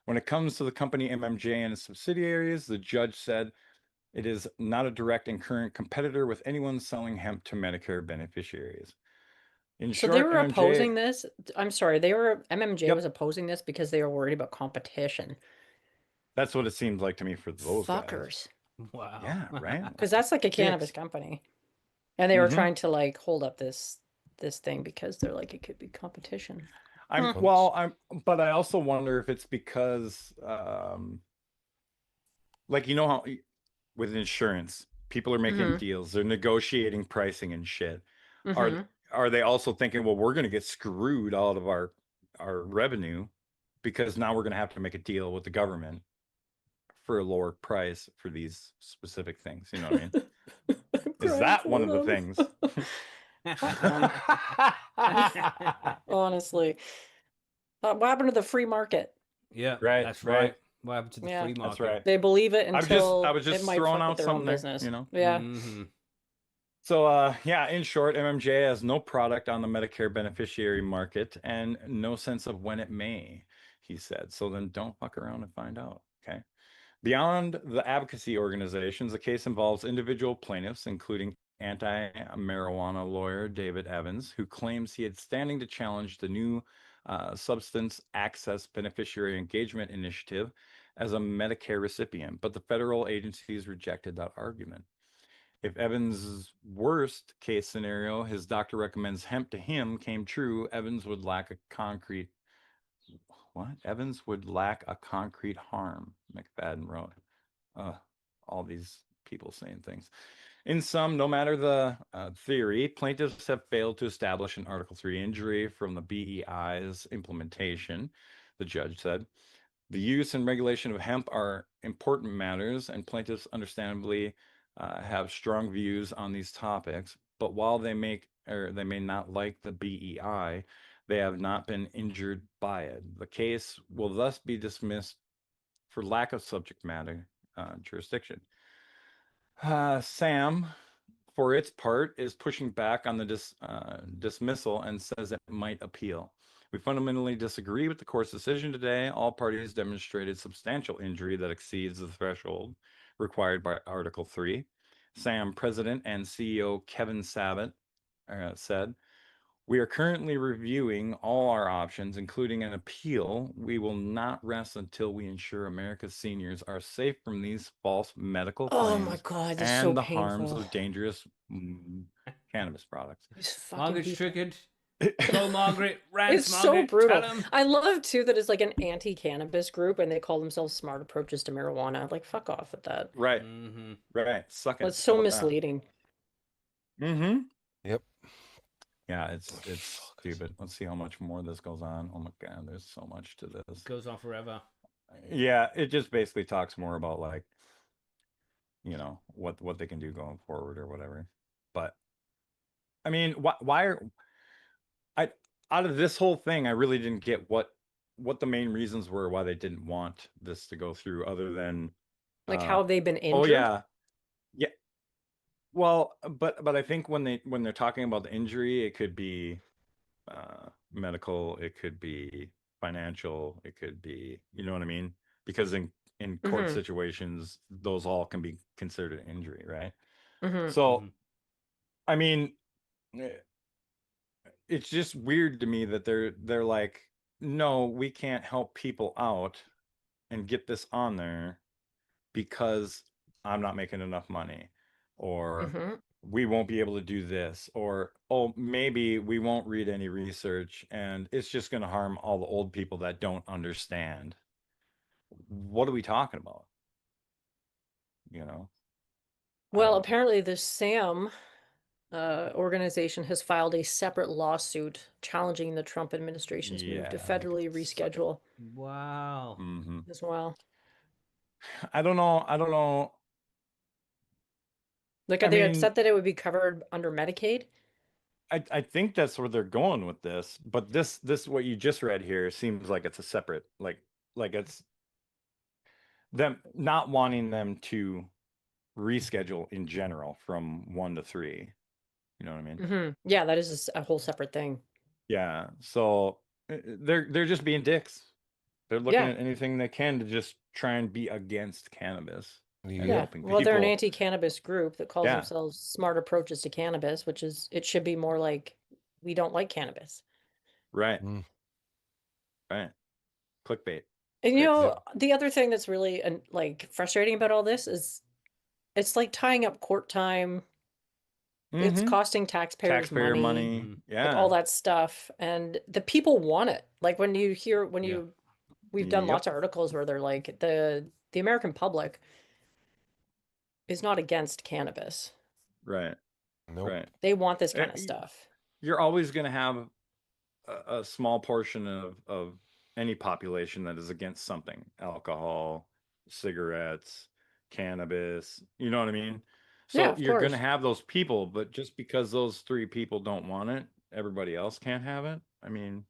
When it comes to the company MMJ and its subsidiaries, the judge said it is not a direct and current competitor with anyone selling hemp to Medicare beneficiaries. In So they short, were MMJ, opposing this. I'm sorry, MMJ Yep. was opposing this because they were worried about competition. That's what it seems like to me for those guys. Fuckers. Wow. Yeah, right. Because that's like a cannabis Dicks. company. And they were Mhm. trying to like hold up this thing because they're like it could be competition. But I also wonder if it's because like, you know how with insurance, people are making Mhm. deals, they're negotiating pricing and shit. Mhm. Are they also thinking, well, we're going to get screwed out of our revenue because now we're going to have to make a deal with the government for a lower price for these specific things, you know what I mean? Is that one of the things? Honestly. What happened to the free market? Yeah, Right, that's right. right. What happened to the Yeah. free market? That's right. They believe it I was until it just might throwing fuck with out their own something there, business. you know. Yeah. Mm-hmm. So, yeah, in short, MMJ has no product on the Medicare beneficiary market and no sense of when it may, he said. So then don't fuck around and find out, okay? Beyond the advocacy organizations, the case involves individual plaintiffs, including anti-marijuana lawyer David Evans, who claims he had standing to challenge the new Substance Access Beneficiary Engagement Initiative as a Medicare recipient, but the federal agencies rejected that argument. If Evans' worst case scenario, his doctor recommends hemp to him, came true, Evans would lack a concrete harm, McFadden wrote. All these people saying things. In sum, no matter the theory, plaintiffs have failed to establish an Article 3 injury from the BEI's implementation, the judge said. The use and regulation of hemp are important matters, and plaintiffs understandably have strong views on these topics. But while they may not like the BEI, they have not been injured by it. The case will thus be dismissed for lack of subject matter jurisdiction. Sam, for its part, is pushing back on the dismissal and says it might appeal. We fundamentally disagree with the court's decision today. All parties demonstrated substantial injury that exceeds the threshold required by Article 3. Sam, President and CEO Kevin Sabat said, we are currently reviewing all our options, including an appeal. We will not rest until we ensure America's seniors are safe from these false medical Oh my claims God, this is so and the harms painful. of dangerous cannabis products. These fucking Margaret's people. triggered. Go, Margaret. Rants, It's so Margaret. brutal. Tell 'em. I love too that it's like an anti-cannabis group and they call themselves Smart Approaches to Marijuana. Like, fuck off with that. Right, Mm-hmm. right. Suck it. That's so How about misleading. that? Mm-hmm. Yep. Yeah, it's stupid. Let's see how much more this goes on. Oh my God, there's so much to this. Goes on forever. Yeah, it just basically talks more about like, you know, what they can do going forward or whatever. But I mean, why are I out of this whole thing? I really didn't get what the main reasons were why they didn't want this to go through, other than Like, how have they been oh injured? yeah, yeah. Well, but I think when they're talking about the injury, it could be medical, it could be financial, it could be, you know what I mean? Because in court Mhm. situations, those all can be considered an injury, right? Mhm. So, Mhm. I mean, it's just weird to me that they're like, no, we can't help people out and get this on there because I'm not making enough money, or hmm we won't be able to do this, or oh, maybe we won't read any research and it's just going to harm all the old people that don't understand. What are we talking about? You know, I Well, don't know. apparently the SAM organization has filed a separate lawsuit challenging the Trump administration's move to Yeah, federally suck it. reschedule Wow. Mhm. as well. I don't know. I don't know. Like, I are they mean, upset that it would be covered under Medicaid? I think that's where they're going with this, but this what you just read here seems like it's a separate, like it's them not wanting them to reschedule in general from 1 to 3. You know what I mean? Yeah, that is a whole separate thing. Yeah. So they're just being dicks. They're looking Yeah. at anything they can to just try and be against cannabis and Yeah. helping Well, they're an people. anti-cannabis group that calls Yeah. themselves Smart Approaches to Cannabis, which is, it should be more like, we don't like cannabis. Right. Mm. Right. Clickbait. And Great Yep. the other thing that's really like frustrating about all this is it's like tying up court time. It's Mm-hmm. costing taxpayers Taxpayer money, money. Mhm. like all Yeah. that stuff. And the people want it. Like when you hear, Yeah. we've done Yep. lots of articles where they're like, the American public is not against cannabis. Right. Nope. Right. They want this Eh, kind of stuff. You're always going to have a small portion of any population that is against something: alcohol, cigarettes, cannabis. You know what I mean? Yeah, So of you're going to course. have those people, but just because those 3 people don't want it, everybody else can't have it. I mean,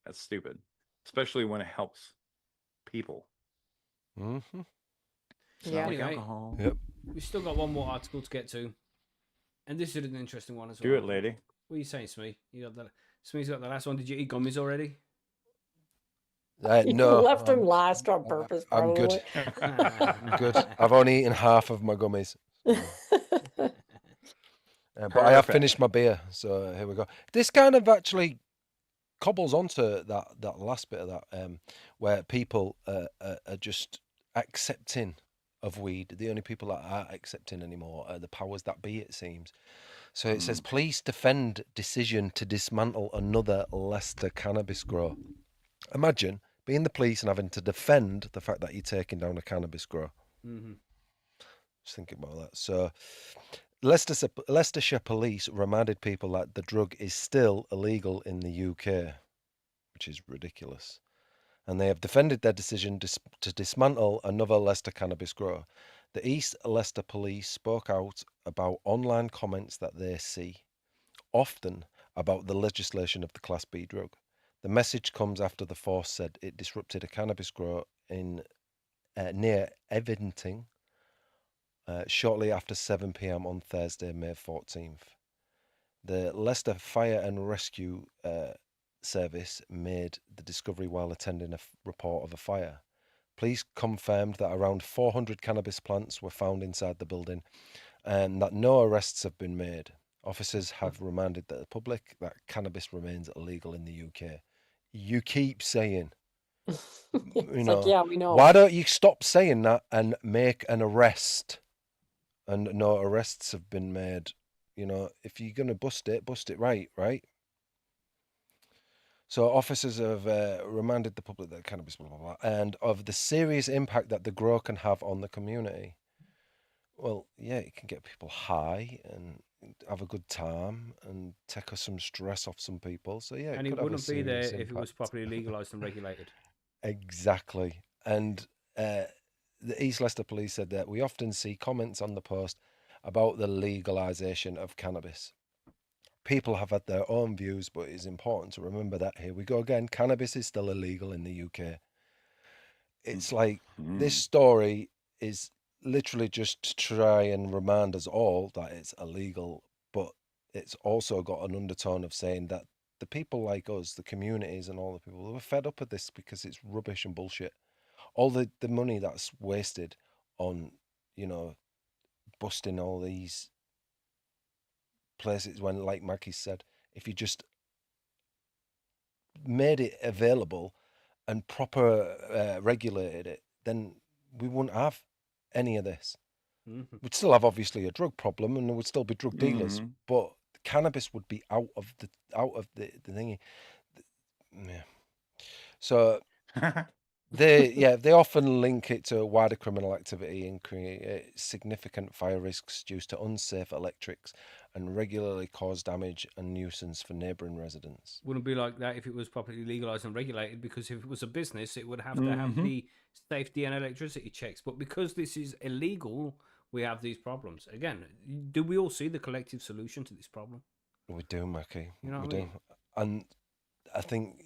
that's stupid, especially when it helps people. Mm-hmm. It's Yeah. not like Anyway, alcohol. Yep. we've still got one more article to get to, and this is an interesting one as well. Do it, lady. What are you saying, Smee? You got that? Smee's got the last one. Did you eat gummies already? You No, left him last on purpose, I'm good. probably. I'm good. I've only eaten half of my gummies. But I have finished my beer, so here we go. This kind of actually cobbles onto that last bit of that, where people are just accepting of weed. The only people that are accepting anymore are the powers that be, it seems. So it says, police defend decision to dismantle another Leicester cannabis grow. Imagine being the police and having to defend the fact that you're taking down a cannabis grow. Mm-hmm. Just thinking about that. So Leicestershire police reminded people that the drug is still illegal in the UK, which is ridiculous. And they have defended their decision to dismantle another Leicester cannabis grower. The East Leicester police spoke out about online comments that they see, often about the legislation of the Class B drug. The message comes after the force said it disrupted a cannabis grower in near Eventing shortly after 7 p.m. on Thursday, May 14th. The Leicester Fire and Rescue Service made the discovery while attending a report of a fire. Police confirmed that around 400 cannabis plants were found inside the building and that no arrests have been made. Officers have reminded the public that cannabis remains illegal in the UK. You keep saying, It's like, yeah, we know. why don't you stop saying that and make an arrest? And no arrests have been made. If you're going to bust it right? So officers have reminded the public that cannabis, blah, blah, blah, and of the serious impact that the grow can have on the community. Well, yeah, it can get people high and have a good time and take some stress off some people. So yeah, And it could have a wouldn't be there serious if it was impact. properly legalized and regulated. Exactly. And the East Leicester police said that we often see comments on the post about the legalization of cannabis. People have had their own views, but it's important to remember that here we go again. Cannabis is still illegal in the UK. It's like this story is literally just to try and remind us all that it's illegal, but it's also got an undertone of saying that the people like us, the communities and all the people who are fed up with this because it's rubbish and bullshit. All the money that's wasted on, busting all these places when, like Maggie said, if you just made it available and proper regulated it, then we wouldn't have any of this. Mhm. We'd still have obviously a drug problem, and there would still be drug dealers, Mhm. but cannabis would be out of the thingy. Yeah. So they often link it to wider criminal activity and create significant fire risks due to unsafe electrics and regularly cause damage and nuisance for neighbouring residents. Wouldn't be like that if it was properly legalized and regulated, because if it was a business, it would have to have Mhm. the safety and electricity checks. But because this is illegal, we have these problems. Again, do we all see the collective solution to this problem? We do, Mackie. You know we what I do. mean? And I think,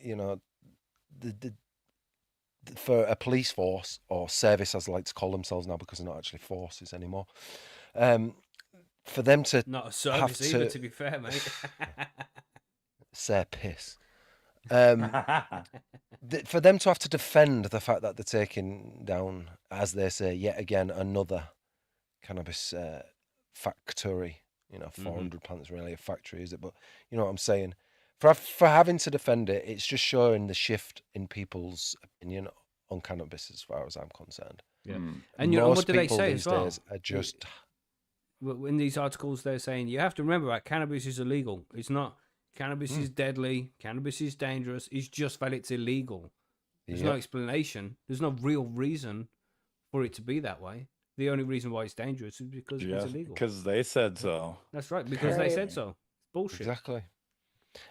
for a police force or service, as I like to call themselves now, because they're not actually forces anymore, for them to Not a service either, to be fair, mate. say piss, for them to have to defend the fact that they're taking down, as they say, yet again another cannabis factory. 400 plants really a factory, is it? But you know what I'm saying. For having to defend it, it's just showing the shift in people's opinion on cannabis, as far as I'm concerned. Yeah. Mm. And you know, Most what do they people say these as well? days are just In these articles, they're saying you have to remember that cannabis is illegal. It's not. Cannabis is deadly. Cannabis is dangerous. It's just that it's illegal. There's no Yep. explanation. There's no real reason for it to be that way. The only reason why it's dangerous is because it's illegal. because they said so. That's right, because they Right. said so. It's bullshit. Exactly.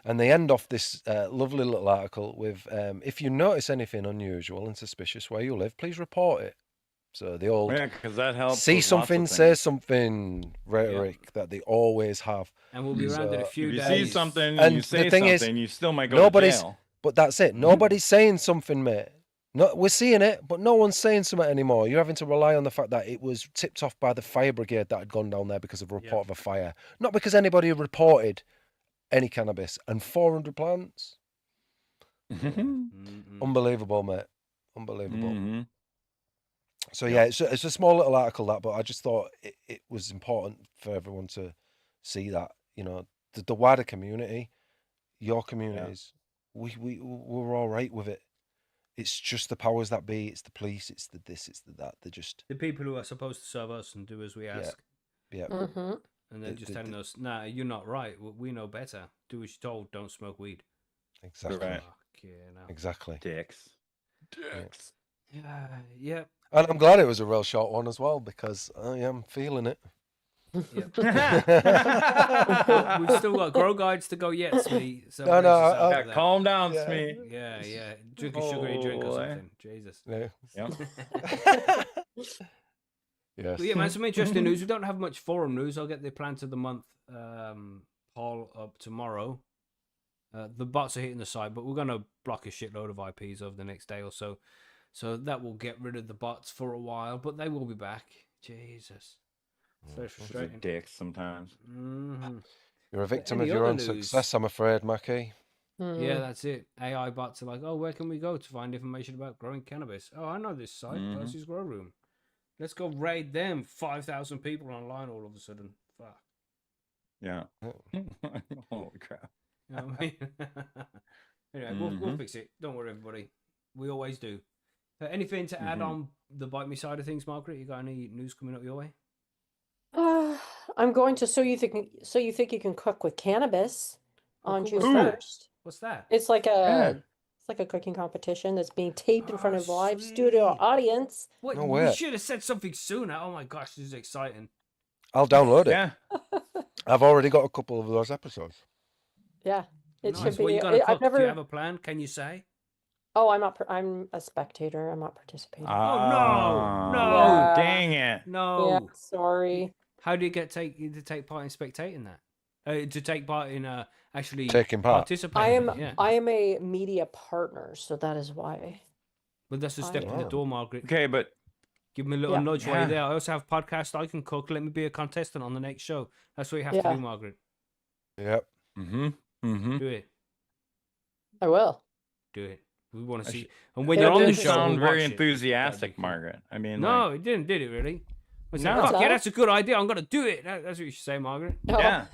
And they end off this lovely little article with, if you notice anything unusual and suspicious where you live, please report it. So the old Yeah, because that helps. see with lots of something, things. say something rhetoric that they always have. And we'll be around in a So, few If you days. see something, And you the say thing is, something, you still might go nobody's- to jail. But that's it. Nobody's saying something, mate. No, we're seeing it, but no one's saying something anymore. You're having to rely on the fact that it was tipped off by the fire brigade that had gone down there because of a report of a fire, not because anybody reported any cannabis. And 400 plants. Mm-mm. Unbelievable, mate. Unbelievable. Mhm. So yeah, it's a small little article that, but I just thought it was important for everyone to see that, the wider community, your communities, we're all right with it. It's just the powers that be. It's the police. It's the this. It's the that. They're just The people who are supposed to serve us and do as we ask. yeah. Mm-hmm. And they're The- just the- telling us, nah, you're not right. We know better. Do as you're told. Don't smoke weed. Exactly. Right. Fuck yeah, no. Exactly. Dicks. Yeah. And I'm glad it was a real short one as well, because I am feeling it. We've still got grow guides to go yet, Smee. So No, brace yourself I- for Yeah, that. calm down, Yeah. Smee. Yeah. Drink a sugary drink or Oh, something. Jesus. Yeah. Yep. Yes. But yeah, man, some interesting news. We don't have much forum news. I'll get the plant of the month poll up tomorrow. The bots are hitting the site, but we're going to block a shitload of IPs over the next day or so. So that will get rid of the bots for a while, but they will be back. Jesus. So They're frustrating. dicks sometimes. Mhm. You're a victim of Any your other own news? success, I'm afraid, Mackie. Yeah, that's it. AI bots are like, oh, where can we go to find information about growing cannabis? Oh, I know this site, Mhm. Percy's Grow Room. Let's go raid them. 5,000 people online all of a sudden. Fuck. Yeah. Holy crap. You know what I mean? Anyway, we'll fix it. Don't worry, everybody. We always do. Anything to add on the bite me side of things, Margaret? You got any news coming up your way? I'm going to so you think you can cook with cannabis Oh, on cool. June What's that? 1st. What's that? It's like Yeah. a cooking competition that's being taped in front Oh, of live studio sweet. audience. What? No we way. should have said something sooner. Oh my gosh, this is exciting. I'll download it. Yeah. I've already got a couple of those episodes. Yeah, it Nice. should be. What you gonna cook? I've never. Do you have a plan? Can you say? Oh, I'm a spectator. I'm not participating. no. Yeah. Dang it. No. Yeah, sorry. How do you get to take part in spectating that? To take part in actually Taking part. participating. Yeah. I am a media partner, so that is why. But that's a step in the Wow. door, Margaret. Okay, but Give me a little Yeah. nudge while you're Yeah. there. I also have podcasts I can cook. Let me be a contestant on the next show. That's what you have to Yeah. do, Margaret. Yep. mm-hmm. Do it. I will. Do it. We want to I see. should- And when It you're on the didn't show, sound we'll very watch it. enthusiastic, That'd be cool. Margaret. I mean, No, like, it didn't. Did it really? I said, No. fuck yeah, that's a good idea. I'm gonna do it. That's what you should say, Margaret. Oh. yeah.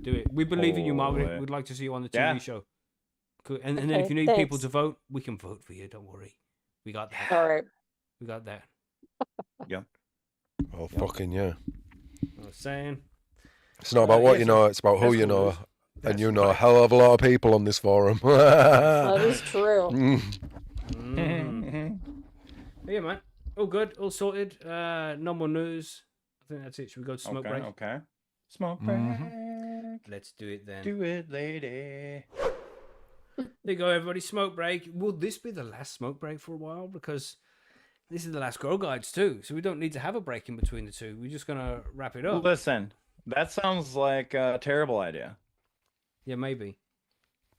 Do it. We believe in you, Margaret. Oh, We'd like to see you on the TV yeah. show. Cool. And then if Okay, you need people thanks. to vote, we can vote for you. Don't worry. We got that. All right. We got that. Oh, fucking yeah. I was saying. It's not about what yes, you know, it's about who that's you what it know. is. And That's you know a right. hell of a lot of people on this forum. That is true. Mhm. But yeah, man. All good. All sorted. No more news. I think that's it. Should we go to smoke break? Okay. Smoke break. Let's do it then. Do it, lady. There you go, everybody. Smoke break. Will this be the last smoke break for a while? Because this is the last Grow Guides too, so we don't need to have a break in between the two. We're just gonna wrap it up. Listen, that sounds like a terrible idea. Yeah, maybe.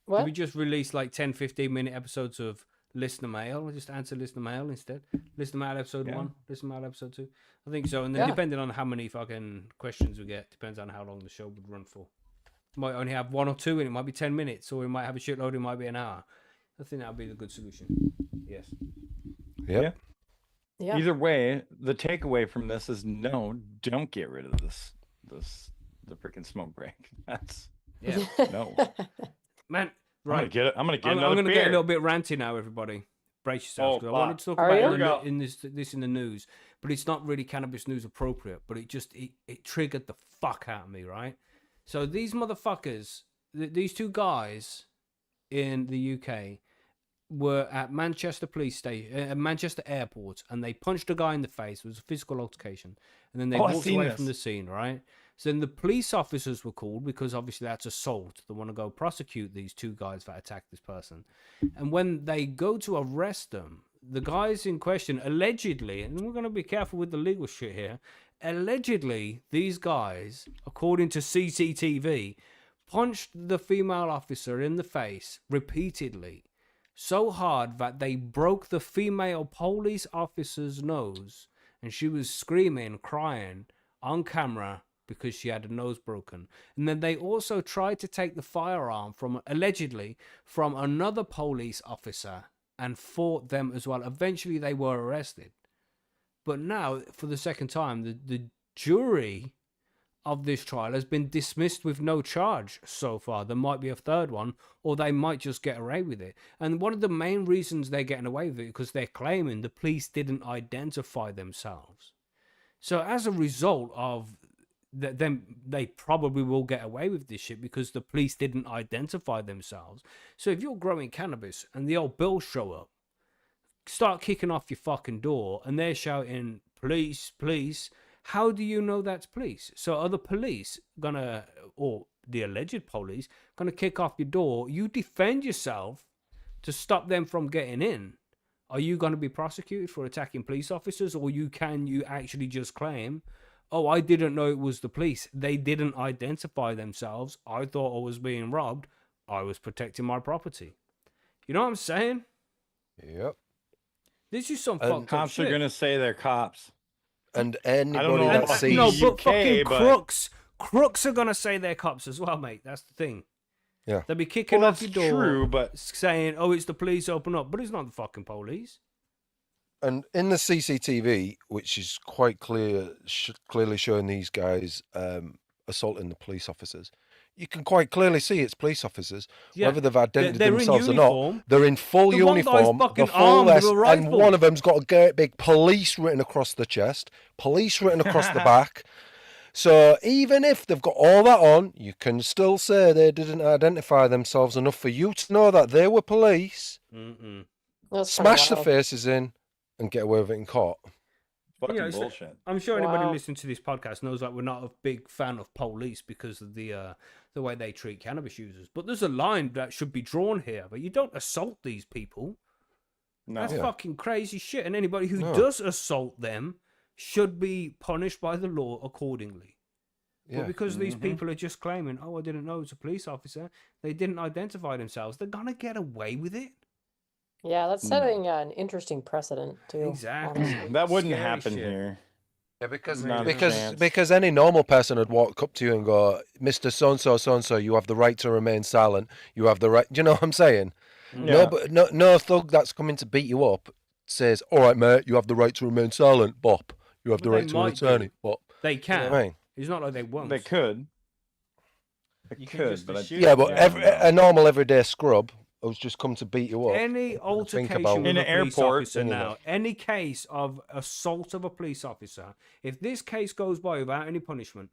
What? Did we just release like 10, 15-minute episodes of listener mail? Or just answer listener mail instead? Listener mail episode 1, listener mail episode 2. I think so. And then depending on how many fucking questions we get, depends on how long the show would run for. Might only have 1 or 2 and it might be 10 minutes, or we might have a shitload, it might be an hour. I think that would be the good solution. Yes. Yep. Yeah. Either way, the takeaway from this is no, don't get rid of the freaking smoke break. That's Yeah. no. Man, I'm right. gonna get I'm another going to beer. get a little bit ranty now, everybody. Brace yourselves. 'Cause I wanted to talk Are about you? it in this in the news, but it's not really cannabis news appropriate. But it triggered the fuck out of me, right? So these motherfuckers, these two guys in the UK, were at Manchester police station, Manchester airport, and they punched a guy in the face. It was a physical altercation, and then they I've walked seen away this. from the scene. Right. So then the police officers were called because obviously that's assault. They want to go prosecute these two guys that attacked this person. And when they go to arrest them, the guys in question allegedly, and we're going to be careful with the legal shit here, allegedly these guys, according to CCTV, punched the female officer in the face repeatedly, so hard that they broke the female police officer's nose, and she was screaming, crying on camera because she had a nose broken. And then they also tried to take the firearm from, allegedly, from another police officer and fought them as well. Eventually they were arrested. But now, for the second time, the jury of this trial has been dismissed with no charge so far. There might be a third one, or they might just get away with it. And one of the main reasons they're getting away with it is because they're claiming the police didn't identify themselves. So as a result of them, they probably will get away with this shit because the police didn't identify themselves. So if you're growing cannabis and the old bills show up, start kicking off your fucking door and they're shouting, police, police, how do you know that's police? So are the police gonna, or the alleged police, gonna kick off your door? You defend yourself to stop them from getting in. Are you gonna be prosecuted for attacking police officers, or you actually just claim, oh, I didn't know it was the police. They didn't identify themselves. I thought I was being robbed. I was protecting my property. You know what I'm saying? Yep. This is some And fucked up Cops shit. are gonna say they're cops. And I don't anybody know that about sees... No, but UK, fucking but- crooks are gonna say they're cops as well, mate. That's the thing. Yeah. They'll be kicking Well, off that's your door, true, but saying, "Oh, it's the police. Open up," but it's not the fucking police. And in the CCTV, which is quite clearly showing these guys assaulting the police officers, you can quite clearly see it's police officers. Yeah. Whether they've identified They're in themselves or uniform. not, they're in full The one guy's uniform, fucking the full armed with vest, a and rifle. one of them's got a great big police written across the chest, police written across the back. So even if they've got all that on, you can still say they didn't identify themselves enough for you to know that they were police, That's smash the wild. faces in, and get away with it in court. fucking it's- bullshit. I'm sure anybody Wow. listening to this podcast knows that we're not a big fan of police because of the way they treat cannabis users. But there's a line that should be drawn here. But you don't assault these people. No. That's Yeah. fucking crazy shit. And anybody who No. does assault them should be punished by the law accordingly. Yeah. But because these people are just claiming, oh, I didn't know it was a police officer, they didn't identify themselves, they're going to get away with it. Yeah, that's setting an interesting precedent too. Exactly. honestly. That wouldn't Scary happen shit. here. Yeah, because Not a because chance. because any normal person would walk up to you and go, "Mr. So and so, you have the right to remain silent. You have the right." Do you know what I'm saying? Yeah. No thug that's coming to beat you up says, "All right, mate, you have the right to remain silent, Bop. You have the Well, they right to an might do. attorney, Bop." They You know can. what I mean? It's not like they won't. They could. They You can could, just but assume- Yeah, but Yeah, a normal everyday scrub who's just come to beat you up. Any think altercation about with In a an police airport, officer thinking now, any case of assault of a police officer, if this case goes by without any punishment,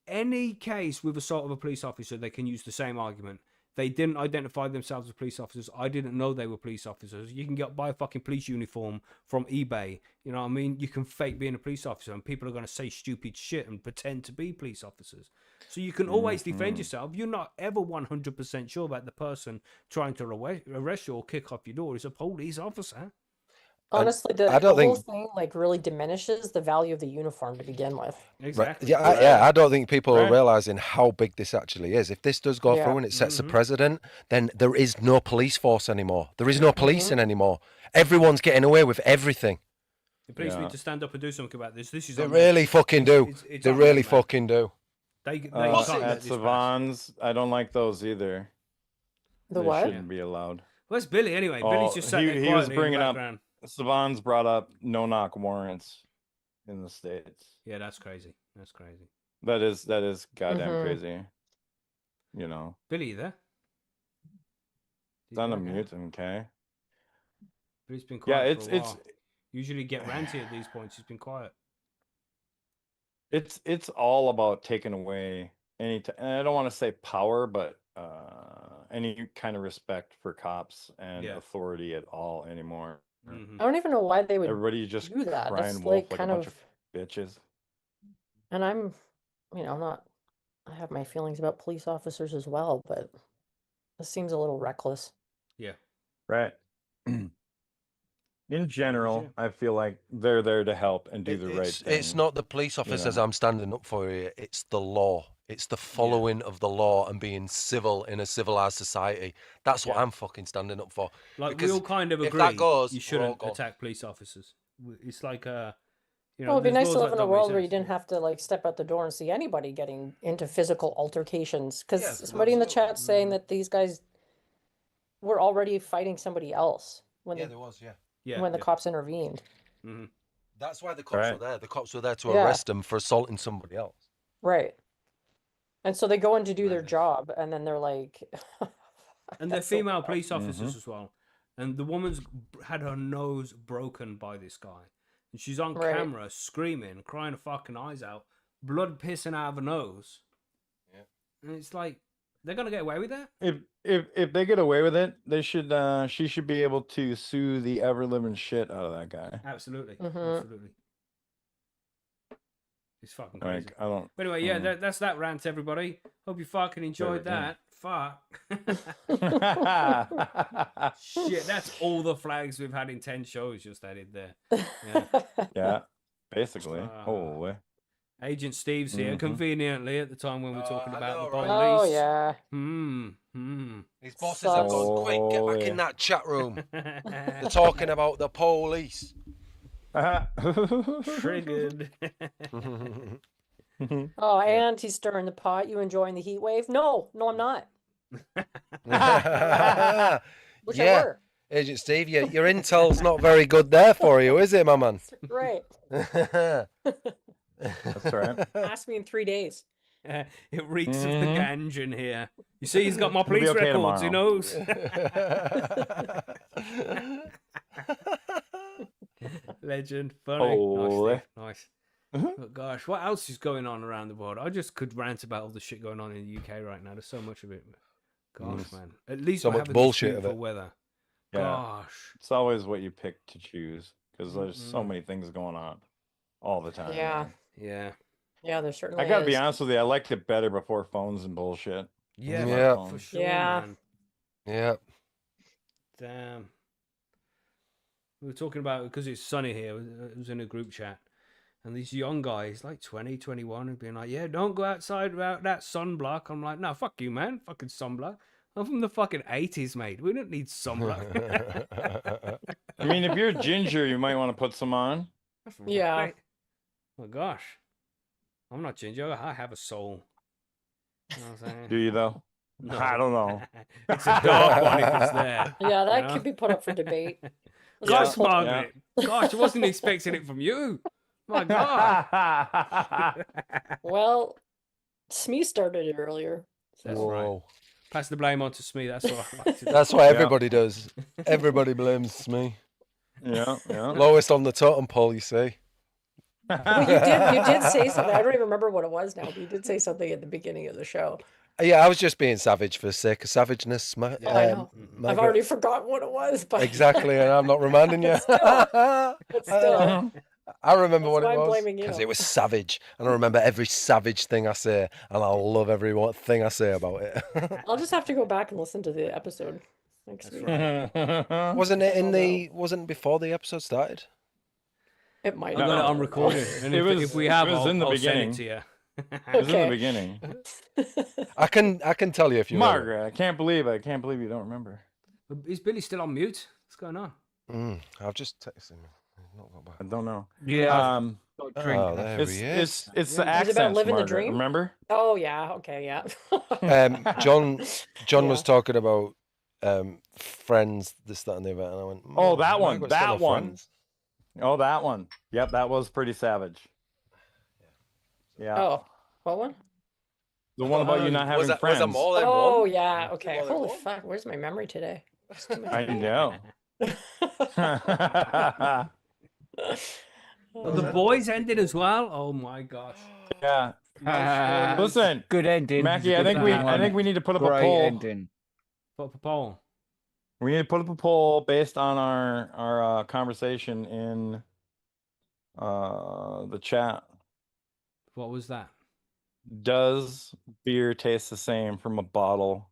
any case with assault of a police officer, they can use the same argument. They didn't identify themselves as police officers. I didn't know they were police officers. You can buy a fucking police uniform from eBay. You know what I mean? You can fake being a police officer, and people are going to say stupid shit and pretend to be police officers. So you can always defend yourself. You're not ever 100% sure about the person trying to arrest you or kick off your door is a police officer. Honestly, I the don't whole think- thing like really diminishes the value of the uniform to begin with. Exactly. Right. Yeah, I don't think people are Right. realizing how big this actually is. If this does go Yeah. through and it sets a precedent, then there is no police force anymore. There is no policing anymore. Everyone's getting away with everything. The police Yeah. need to stand up and do something about this. This is They on them. really fucking do. It's They on really them, man. fucking do. They can't What's let it? At this pass. Savans, I don't like those either. The They what? shouldn't be allowed. Where's Billy anyway? Oh, Billy's just sat there he was quietly in the bringing up- background. Savans brought up no-knock warrants in the States. Yeah, that's crazy. That's crazy. That is goddamn Mhm. crazy. You know, Billy, you there? it's on a Okay. mute, okay? Billy's been Yeah, quiet it's for a while. Usually get ranty at these points. He's been quiet. it's all about taking away any. And I don't want to say power, but any kind of respect for cops and Yeah. authority at all anymore. Mhm. I don't even know why they would Everybody just do that. crying That's wolf like like a kind bunch of, of bitches. and I'm, not. I have my feelings about police officers as well, but this seems a little reckless. Yeah. Right. In general, Yeah. I feel like they're there to help and do the right thing. It's not the police officers know. I'm standing up for here. It's the law. It's the following of the law and being civil in a civilized society. That's what Yeah. I'm fucking standing up for. Like we Because all kind of if agree that goes, you we're all shouldn't gone. attack police officers. It's like Well, it'd be there's nice laws to live that in a don't make world where you sense. didn't have to like step out the door and see anybody getting into physical altercations. Because Yeah, somebody in the absolutely. chat saying that these guys were already fighting somebody else when Yeah, the there was, yeah. Yeah. when the cops intervened. Mhm. That's why the cops Right. were there. The cops were there to Yeah. arrest them for assaulting somebody else. Right. And so they go in to do their Madness. job, and then they're like, And they're That's so female bad. police officers as well. And the woman's had her nose broken by this guy. And she's on Right. camera screaming, crying her fucking eyes out, blood pissing out of her nose. Yeah. And it's like, they're going to get away with that? If they get away with it, they should she should be able to sue the ever living shit out of that guy. Absolutely. Mhm. Absolutely. It's fucking crazy. Like I don't. But anyway, yeah, that's that rant, everybody. Hope you fucking enjoyed yeah. that. Fuck. Shit, that's all the flags we've had in 10 shows just added there. Yeah. Yeah, basically. Ah. Holy. Agent Steve's here, Mhm. convenently, at the time when we're Oh, talking I about know, the right? police. Oh yeah. His bosses have gone, quick, get back in that chat room. They're talking about the police. Triggered. Oh, and he's stirring the pot. You enjoying the heat wave? No, I'm not. Wish I Yeah, were. Agent Steve, your intel's not very good there for you, is it, my man? Right. That's right. Ask me in 3 days. It reeks of the Mhm. ganj in here. You see, he's got my It'll be police okay records. He tomorrow. knows. Legend, funny, Holy. nice, Steve. Nice. Mhm. But gosh, what else is going on around the world? I just could rant about all the shit going on in the UK right now. There's so much of it. Gosh, man. At least So we're much having bullshit this of beautiful it. weather. Yeah. Gosh. It's always what you pick to choose because there's so Mhm. many things going on all the time. Yeah. man. Yeah. Yeah, there certainly I gotta be is. honest with you. I liked it better before phones and bullshit. Yeah, Yeah. man, for sure, Yeah. man. Yeah. Damn. We were talking about, because it's sunny here, it was in a group chat. And these young guys, like 20, 21, have been like, yeah, don't go outside without that sunblock. I'm like, no, fuck you, man. Fucking sunblock. I'm from the fucking 80s, mate. We don't need sunblock. I mean, if you're ginger, you might want to put some on. That's Yeah. right. Oh, gosh. I'm not ginger. I have a soul. You know what I'm saying? Do you though? No. I don't know. It's a dark one if it's there. Yeah, that know? could be put up for debate. Let's Gosh, just pull- Margaret. Gosh, I wasn't expecting it from you. My God. Well, Smee started it earlier. That's Whoa. right. Pass the blame on to Smee. That's what I like to do. That's what everybody does. Everybody blames me. Yeah, yeah. Lowest on the totem pole, you see. Well, you did say something. I don't even remember what it was now, but you did say something at the beginning of the show. Yeah, I was just being savage for the sake of savageness. I know. I've already forgotten what it was, but Exactly, and I'm not reminding you. but still. I remember That's what why it I'm was blaming you. because it was savage, and I remember every savage thing I say, and I love every thing I say about it. I'll just have to go back and listen to the episode next week. Wasn't it in the? Wasn't before the episode started? It might. I got it on recording. And if we have, it was in the I'll beginning. send it to you. It was in the Okay. beginning. I can tell you if you want. Margaret, I can't believe you don't remember. Is Billy still on mute? What's going on? I've just texted him. Not got back. I don't know. Yeah. Oh, there he is. It's the about accents, living the Margaret, dream? remember? Oh yeah. Okay. Yeah. John Yeah. was talking about friends, this, that, and the other, and I went, Oh, that one, Margaret's still that on one. Friends?" Oh, that one. Yep, that was pretty savage. Yeah. Oh, what one? The one about you not having friends. Was that more than Oh one? yeah. Okay. More than Holy one? fuck! Where's my memory today? It's too much. I know. Oh, the boys ended as well. Oh my gosh. Yeah. Listen, Good ending. Mackie, I think we need to put up a Great poll. ending. Put up a poll. We need to put up a poll based on our conversation in the chat. What was that? Does beer taste the same from a bottle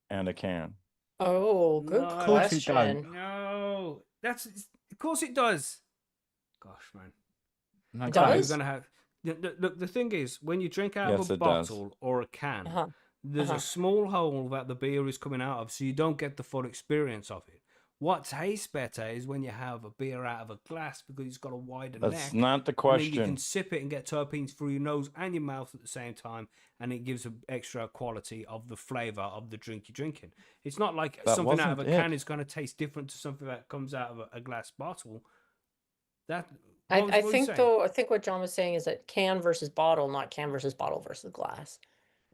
and a can? Oh, good No. Of course it question. No, of course it does. Gosh, man. No, It You're does? gonna have. Look, the thing is, when you drink out Yes, of a it does. bottle or a can, Uh-huh. there's a small hole that the beer is coming out of, so you don't get the full experience of it. What tastes better is when you have a beer out of a glass because it's got a wider That's neck. not the And then you question. can sip it and get terpenes through your nose and your mouth at the same time, and it gives an extra quality of the flavor of the drink you're drinking. It's not like That something out of a wasn't can it. is going to taste different to something that comes out of a glass bottle. I what you think saying? though, I think what John was saying is that can versus bottle, not can versus bottle versus glass.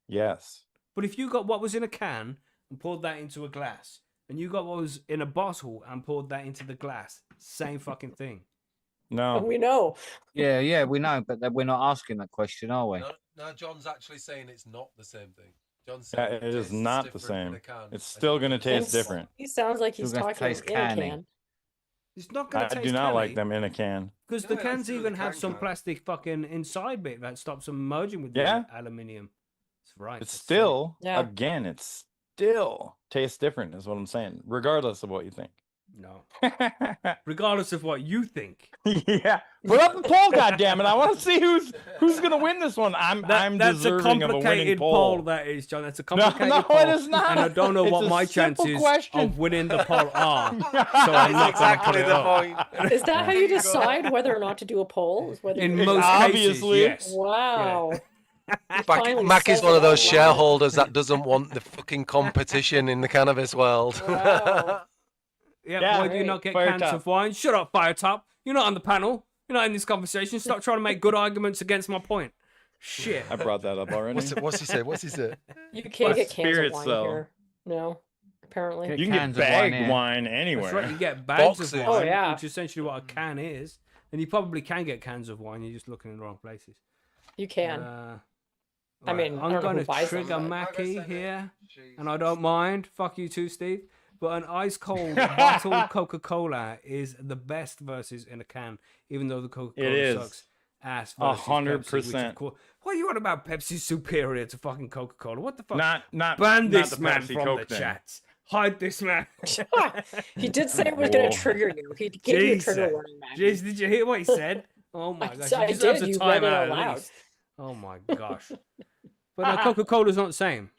Yes. But if you got what was in a can and poured that into a glass, and you got what was in a bottle and poured that into the glass, same fucking thing. No. We know. Yeah, we know, but we're not asking that question, are we? No, John's actually saying it's not the same thing. John's Yeah, saying it is tastes not the different in same. a can It's as still it gonna does taste in a different. He sounds like he's Still gonna talking taste in a canny. can. It's not going I to taste do not like canny, them in a can. because No, the yeah, cans it's still even the have can some can. plastic fucking inside bit that stops them merging with Yeah. the aluminium. It's right. It's that's still, Yeah. again, it's still tastes different, is what I'm saying, regardless of what you think. No. Regardless of what you think. Yeah, put up a poll, goddammit! I want to see who's gonna win this one. I'm That's a deserving of a winning complicated poll. that is, John. That's a No, complicated no, poll. it is not. And I don't know It's what a my simple chances question. of winning the poll are. So I'm not going to put it up. Is that how you decide whether or not to do a poll? Is whether In you- most Obviously. cases, yes. Wow. Finally Mac is says one it of those out loud. shareholders that doesn't want the fucking competition in the cannabis world. Wow. Yeah, why do you not get Fire cans top. of wine? Shut up, Firetop. You're not on the panel. You're not in this conversation. Stop trying to make good arguments against my point. Shit. I brought that up already. What's he say? What's he say? You can't get cans of spirits, wine though. here. No, apparently. Get You can cans get of wine bagged here. wine That's anywhere. right. You get bags Boxes. of Oh, wine, yeah. which is essentially what a can is. And you probably can get cans of wine. You're just looking in the wrong places. You can. I I mean, I I'm don't know going who to buys them, trigger but- Mackie here, and I don't mind. Fuck you too, Steve. But an ice cold bottled Coca-Cola is the best versus in a can, even though the It Coca-Cola is. sucks ass. Versus 100%. Pepsi, which of course, what are you on about? Pepsi's superior to fucking Coca-Cola? What the fuck? Not Ban not this the man Pepsi from Coke the thing. chats. Hide this man. He did say it was going Whoa. to trigger you. He gave you a trigger Jesus. warning, man. Jeez, did you hear what he said? Oh my gosh, I he deserves did. a You read it timeout out at loud. least. Oh my gosh. But no, Coca-Cola's not the same.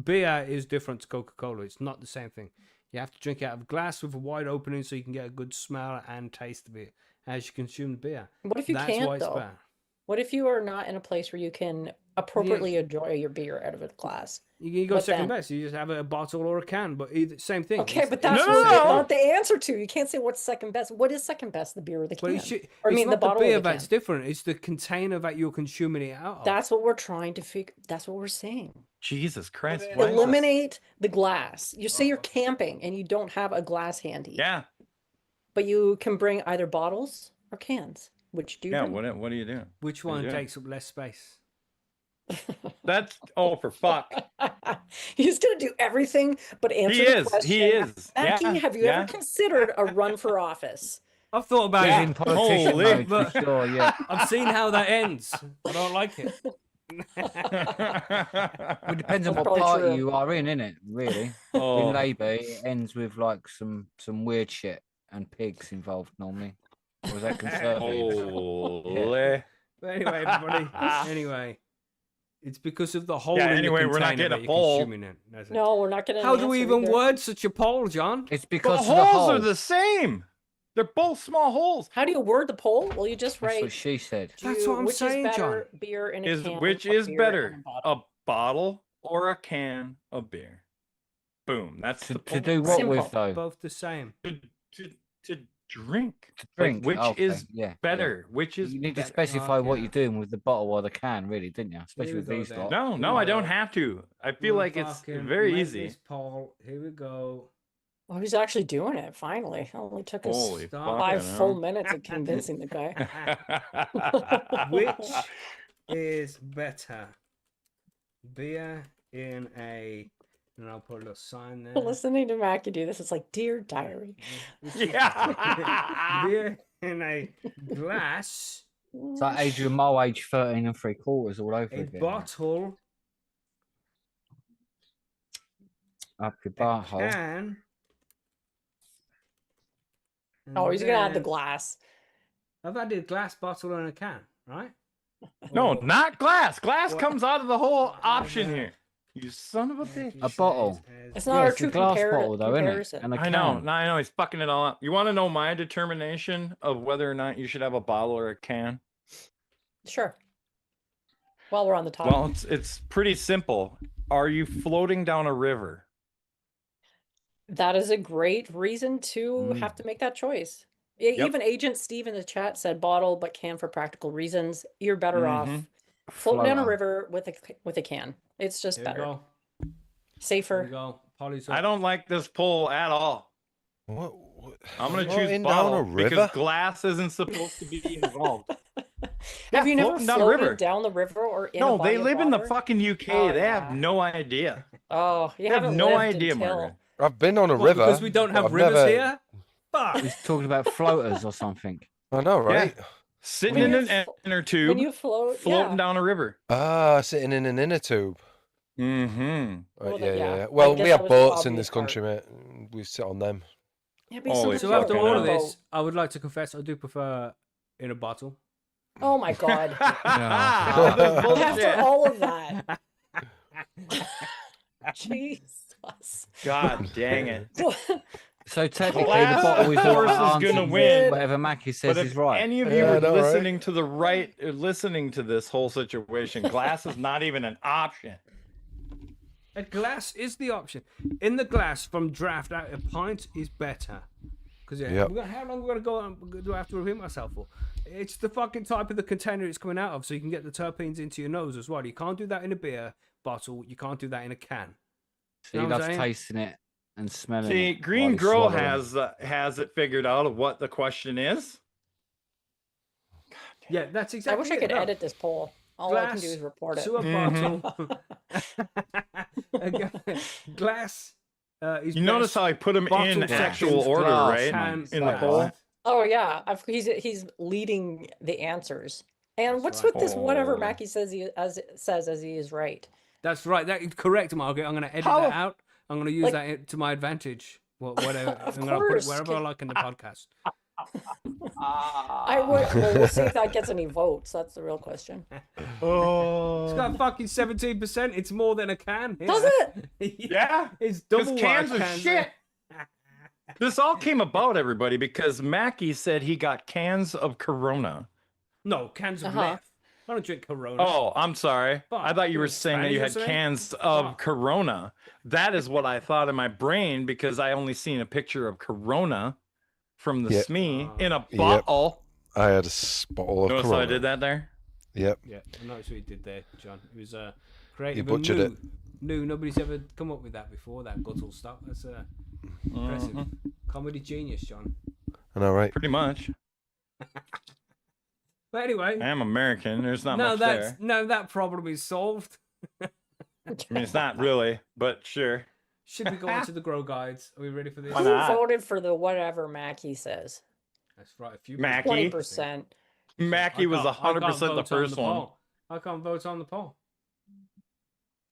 Beer is different to Coca-Cola. It's not the same thing. You have to drink it out of a glass with a wide opening so you can get a good smell and taste of it as you consume the beer. What if you That's can't, why it's though? better. What if you are not in a place where you can appropriately enjoy your beer out of a glass? You go But second then- best. You just have a bottle or a can, but either same thing. Okay, It's- but it's that's the No, what same no, I no. want the answer to. You can't say what's second best. What is second best? The beer or the But can? it should, Or I it's mean, the not the bottle or beer the that's can. different. It's the container that you're consuming it out of. That's what we're trying to figure. That's what we're saying. Jesus Christ. Why is this- Eliminate the glass. You say you're camping and you don't have a glass handy. Yeah. But you can bring either bottles or cans. Which do you Yeah. bring? What do you do? Which What are one you doing? takes up less space? That's for fuck. He's gonna do everything but answer He the is. question. He is. Mackie, Yeah, have you yeah. ever considered a run for office? I've thought about Yeah. it. In politician Holy- mode, for but- sure, yeah. I've seen how that ends. I don't like it. Well, it depends on That's what probably party true. you are in, innit? Really. Oh. In Labour, it ends with like some weird shit and pigs involved normally. Or is that Conservative? Holy. But anyway, everybody. Anyway, it's because of the hole Yeah, in anyway, the we're not container getting a that poll. you're consuming it. That's it. No, we're not gonna. How do we answer even either. word such a poll, John? It's The because of the holes hole. are the same. They're both small holes. How do you word the poll? Well, you just That's write. what she said. That's what I'm which saying, is better, John. beer in a can. Which or is beer better, in a bottle? a bottle or a can of beer? Boom. That's To the poll. do what Simple. with though? Both the same. To drink. To Like, drink. which Okay, is yeah, better? Which yeah. is You need to better? specify what yeah. you're doing with the bottle or the can, really, didn't you? Especially we with go these then. lot. No, Here no, we I don't go. have to. I feel We'll like it's fucking very make easy. This poll. Here we go. Oh, he's actually doing it. Finally, only took us Holy Stop. 5 fucking full hell. minutes of convincing the guy. Which is better? Beer in a, and I'll put a little sign there. Listening to Mackie do this, it's like Dear Diary. Which is Yeah. beer in a glass, It's like Adrian Mole, age 13 and 3/4 all over a again. bottle, Up your a butthole. can. Oh, and he's gonna add the then- glass. I've added a glass, bottle, and a can, right? No, Or- not glass. Glass What? comes out of the whole What option other- here. You son of a bitch. A bottle. It's Yeah, not our it's a true glass bottle though, isn't it? comparison. And a I know. can. No, I know. He's fucking it all up. You want to know my determination of whether or not you should have a bottle or a can? Sure. While we're on the topic. Well, it's pretty simple. Are you floating down a river? That is a great reason to have to make that choice. Yep. Even Agent Steve in the chat said bottle, but can for practical reasons. You're better off Mhm. floating down a Floater. river with a can. It's just Here we better, go. Here we safer. go. Polly's I up. don't like this poll at all. What? I'm gonna choose Floating down bottle a because river? glass isn't supposed to be involved. Have you never floating down a floated river. down the river or in a No, body they of live in the water? fucking UK. Oh, They have yeah. no idea. Oh, you They have haven't no lived idea, until... Margaret. I've been on a What, river. because we don't but have I've rivers never- here. Fuck. He's talking about floaters or something. I know, right? Sitting When in you an flo- inner When tube, you float, floating yeah. down a river. Ah, sitting in an inner tube. Mm-hmm. Right, Well, yeah, then, yeah, yeah. yeah. I Well, guess we that have was the boats in obvious this country, mate. We sit on them. Yeah, but Holy sometimes So you're after on all a of hell. this, I would like to confess I do prefer in a bottle. Oh my god. That's After bullshit. all of that. Jesus. God dang it. So technically, Glass, the bottle is of the course, right is answer. gonna win. Whatever Mackie says But is if right. any of you Yeah, are I know, right? listening to the right, listening to this whole situation, glass is not even an option. A glass is the option. In the glass from draft out, a pint is better. Because Yep. how long we gonna go? Do I have to repeat myself for? It's the fucking type of the container it's coming out of, so you can get the terpenes into your nose as well. You can't do that in a beer bottle. You can't do that in a can. So he know what I'm loves saying? tasting it and smelling See, it. Green while he's Girl swallowing. has it figured out of what the question is. Yeah, that's I exactly. wish I it, could no. edit this poll. All I can do Glass is report it. to a bottle. Glass. Is You notice best. how I put them Bottle in seconds, actual order, glass, right? Can In the glass. poll. Oh yeah, he's leading the answers. And That's what's right. with this? Whatever Oh. Mackie says he is right. That's right. That is correct, Margaret. I'm going to edit How- that out. I'm going to use Like- that to my advantage. Whatever. Of I'm going to put it course, wherever I 'cause- like in the podcast. I would. Well, we'll see if that gets any votes. That's the real question. Oh, It's got fucking 17%. It's more than a can. Does it? yeah. It's Because double cans what a are can's shit. This all came about, everybody, because Mackie said he got cans of Corona. No, cans of Uh-huh. left. I don't drink Corona. Oh, I'm sorry. Fuck, I thought you you were were saying that you Spanish had or something? cans of Fuck. Corona. That is what I thought in my brain because I only seen a picture of Corona from the Yep. SME in a Yep. bottle. I had a bottle of Notice how Corona. I did that there? Yep. Yeah, I noticed what you did there, John. It was creative. You butchered it. new. Nobody's ever come up with that before. That guttural stuff. That's impressive. Comedy genius, John. I know, right? Pretty much. But anyway, I am American. There's not much there. that problem is solved. I mean, it's not really, but sure. Should we go on to the grow guides? Are we ready for this? Why Who not? voted for the whatever Mackie says? That's right. A few Mackie? 20%. Mackie was 100% the first one. I can't vote on the poll.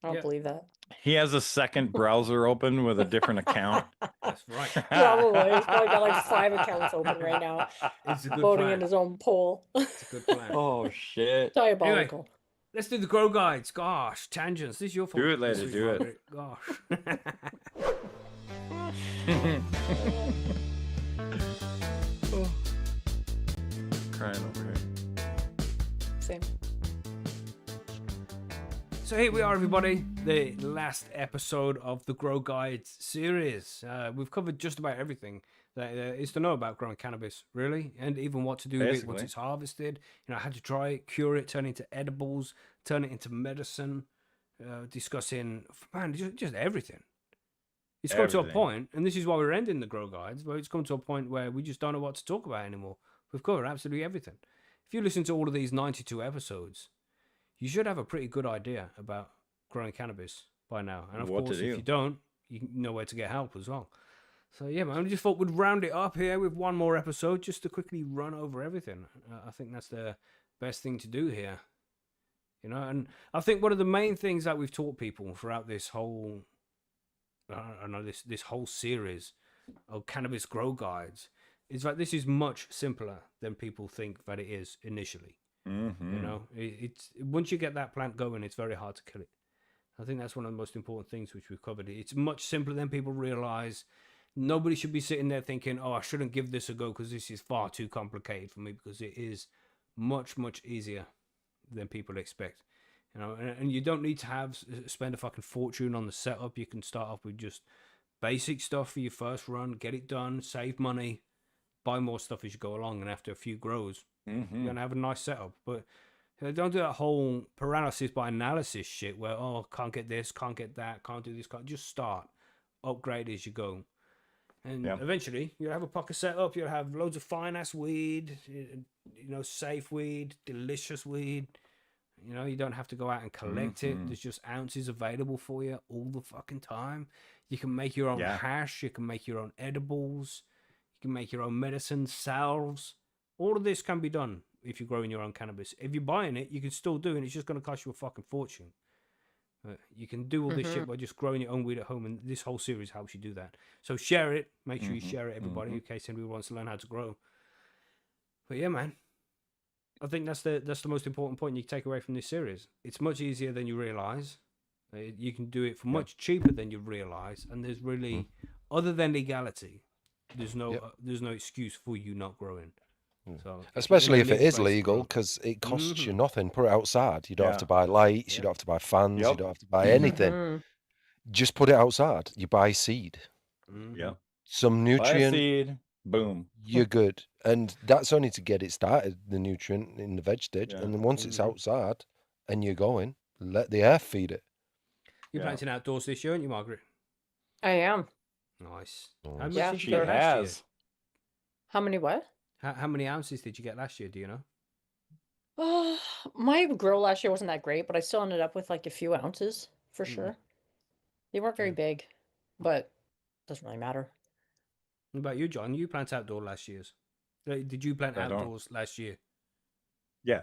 I don't Yeah. believe that. He has a second browser open with a different account. That's right. Probably. He's probably got like 5 accounts open right now, It's a good voting plan. in his own poll. It's a good plan. Oh, shit. Diabolical. Let's do the grow guides. Gosh, tangents. This is your fault. Do it, this lady, week, do it. Margaret. Gosh. Crying over here. Same. So here we are, everybody. The last episode of the Grow Guides series. We've covered just about everything that is to know about growing cannabis, really, and even what to do with it once Basically. it's harvested. You know, how to dry it, cure it, turn it into edibles, turn it into medicine. Discussing, man, just everything. It's come to a Everything. point, and this is why we're ending the Grow Guides, where it's come to a point where we just don't know what to talk about anymore. We've covered absolutely everything. If you listen to all of these 92 episodes, you should have a pretty good idea about growing cannabis by now. And of What to course, do. if you don't, you know where to get help as well. So yeah, man, I just thought we'd round it up here with one more episode just to quickly run over everything. I think that's the best thing to do here. You know, and I think one of the main things that we've taught people throughout this whole, this whole series of cannabis grow guides is that this is much simpler than people think that it is initially. Mm-hmm. You know, it's once you get that plant going, it's very hard to kill it. I think that's one of the most important things which we've covered. It's much simpler than people realize. Nobody should be sitting there thinking, "Oh, I shouldn't give this a go because this is far too complicated for me," because it is much, much easier than people expect. You know, and you don't need to spend a fucking fortune on the setup. You can start off with just basic stuff for your first run, get it done, save money, buy more stuff as you go along, and after a few grows, you're gonna have a nice setup. But don't do that whole paralysis by analysis shit where, oh, can't get this, can't get that, can't do this, can't. Just start, upgrade as you go, and eventually you'll have a pocket set up. You'll have loads of fine ass weed, you know, safe weed, delicious weed. You know, you don't have to go out and collect it. There's just ounces available for you all the fucking time. You can make your own hash. You can make your own edibles. You can make your own medicine, salves. All of this can be done if you're growing your own cannabis. If you're buying it, you can still do it. It's just going to cost you a fucking fortune. You can do all this shit by just growing your own weed at home, and this whole series helps you do that. So share it. Make sure you share it, everybody, in case anybody wants to learn how to grow. But yeah, man. I think that's the most important point you take away from this series. It's much easier than you realize. You can do it for much cheaper than you realize, and there's really, other than legality, there's no excuse for you not growing. So Especially if it is legal, because it costs you nothing. Put it outside. You don't have to buy lights. You don't have to buy fans. You don't have to buy anything. Just put it outside. You buy seed. Yeah. Some nutrient. Buy seed. Boom. You're good. And that's only to get it started, the nutrient in the veg stage. And then once it's outside and you're going, let the air feed it. You're planting outdoors this year, aren't you, Margaret? I am. Nice. Nice. How much Yeah, did you She get last year? has. How many what? How many ounces did you get last year? Do you know? Oh, my grow last year wasn't that great, but I still ended up with like a few ounces for sure. They weren't very big, but it doesn't really matter. What about you, John? You planted outdoor last year. Did you plant I don't. outdoors last year? Yeah.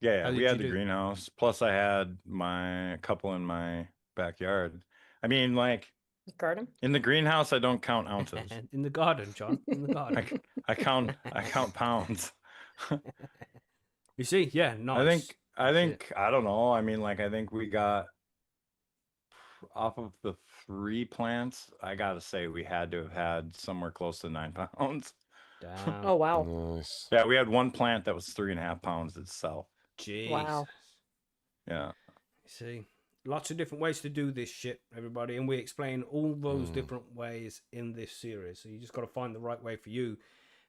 How We did had you the do? greenhouse. Plus, I had my couple in my backyard. I mean, like Garden? in the greenhouse, I don't count ounces. In the garden, John. In the garden. I count pounds. You see? Yeah, nice. I think I don't know. I mean, like I think we got off of the 3 plants. I gotta say we had to have had somewhere close to 9 pounds. Damn. Oh, wow. Nice. Yeah, we had 1 plant that was 3.5 pounds itself. Jesus. Wow. Yeah. You see, lots of different ways to do this shit, everybody, and we explain all those different ways in this series. So you just got to find the right way for you,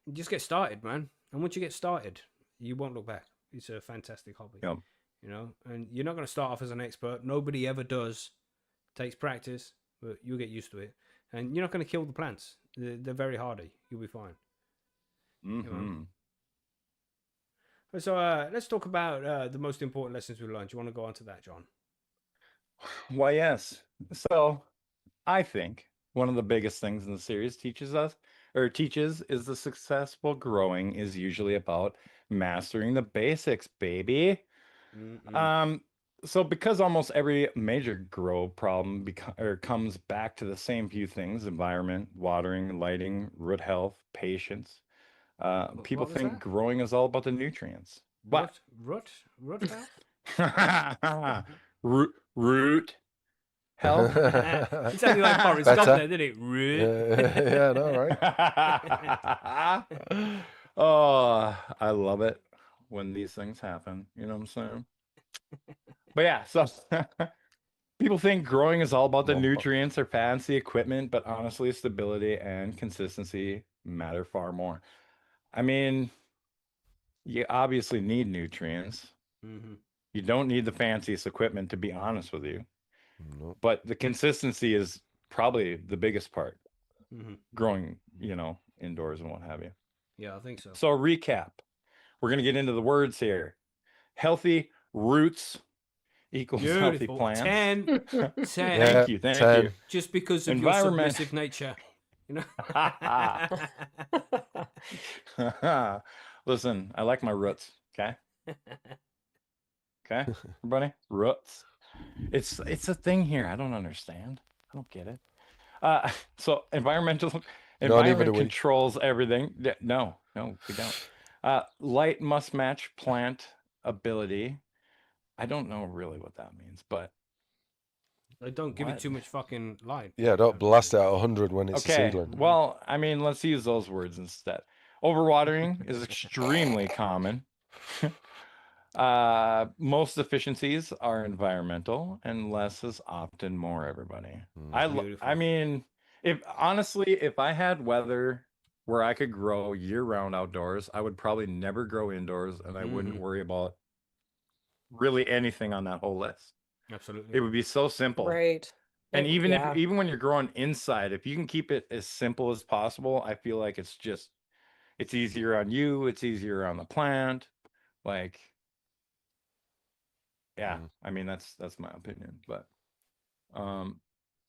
and just get started, man. And once you get started, you won't look back. It's a fantastic hobby. Yep. You know, and you're not going to start off as an expert. Nobody ever does. Takes practice, but you'll get used to it. And you're not going to kill the plants. They're very hardy. You'll be fine. Mm-hmm. So let's talk about the most important lessons we learned. Do you want to go on to that, John? Why, yes. So I think one of the biggest things in the series teaches is the successful growing is usually about mastering the basics, baby. So because almost every major grow problem comes back to the same few things: environment, watering, lighting, root health, patience. People what was think that? growing is all about the nutrients. What? Root health? Root health? It sounded like Forrest Gump Better. there, didn't it? Root. Yeah, no, right. Oh, I love it when these things happen. You know what I'm saying? But yeah, so people think growing is all about the Wombo. nutrients or fancy equipment, but honestly, stability and consistency matter far more. I mean, you obviously need nutrients. You don't need the fanciest equipment, to be honest with you. Nope. But the consistency is probably the biggest part. Growing, indoors and what have you. Yeah, I think so. So recap. We're going to get into the words here. Healthy roots equals healthy Beautiful. plants. 10. Yeah, Thank you. 10. Just because of Environment. your submissive nature. You know? Listen, I like my roots. Okay. Okay, everybody. Roots. It's a thing here. I don't understand. I don't get it. So environment controls everything. No, we don't. Light must match plant ability. I don't know really what that means, but They don't give it too much fucking light. Yeah, don't blast it at 100 when it's a okay. seedling. Well, I mean, let's use those words instead. Overwatering is extremely common. Most deficiencies are environmental, and less is often more. Everybody. I mean, if I had weather where I could grow year-round outdoors, I would probably never grow indoors, and I wouldn't worry about really anything on that whole list. Absolutely. It would be so simple. Right. And even when you're growing inside, if you can keep it as simple as possible, I feel like it's easier on you, it's easier on the plant. Like, yeah, I mean that's my opinion. But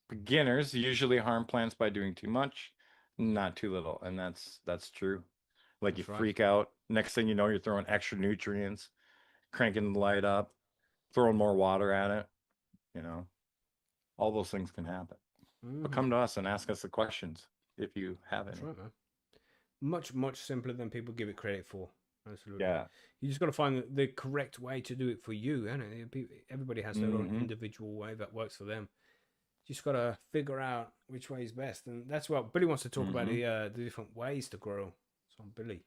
beginners usually harm plants by doing too much, not too little, and that's true. Like you freak out. Next thing you know, you're throwing extra nutrients, cranking the light up, throwing more water at it. All those things can happen. But come to us and ask us the questions if you have any. Right, man. Much simpler than people give it credit for. Absolutely. Yeah. You just got to find the correct way to do it for you. Everybody has their own individual way that works for them. You just got to figure out which way is best. And that's what Billy wants to talk about, the different ways to grow. So, Billy.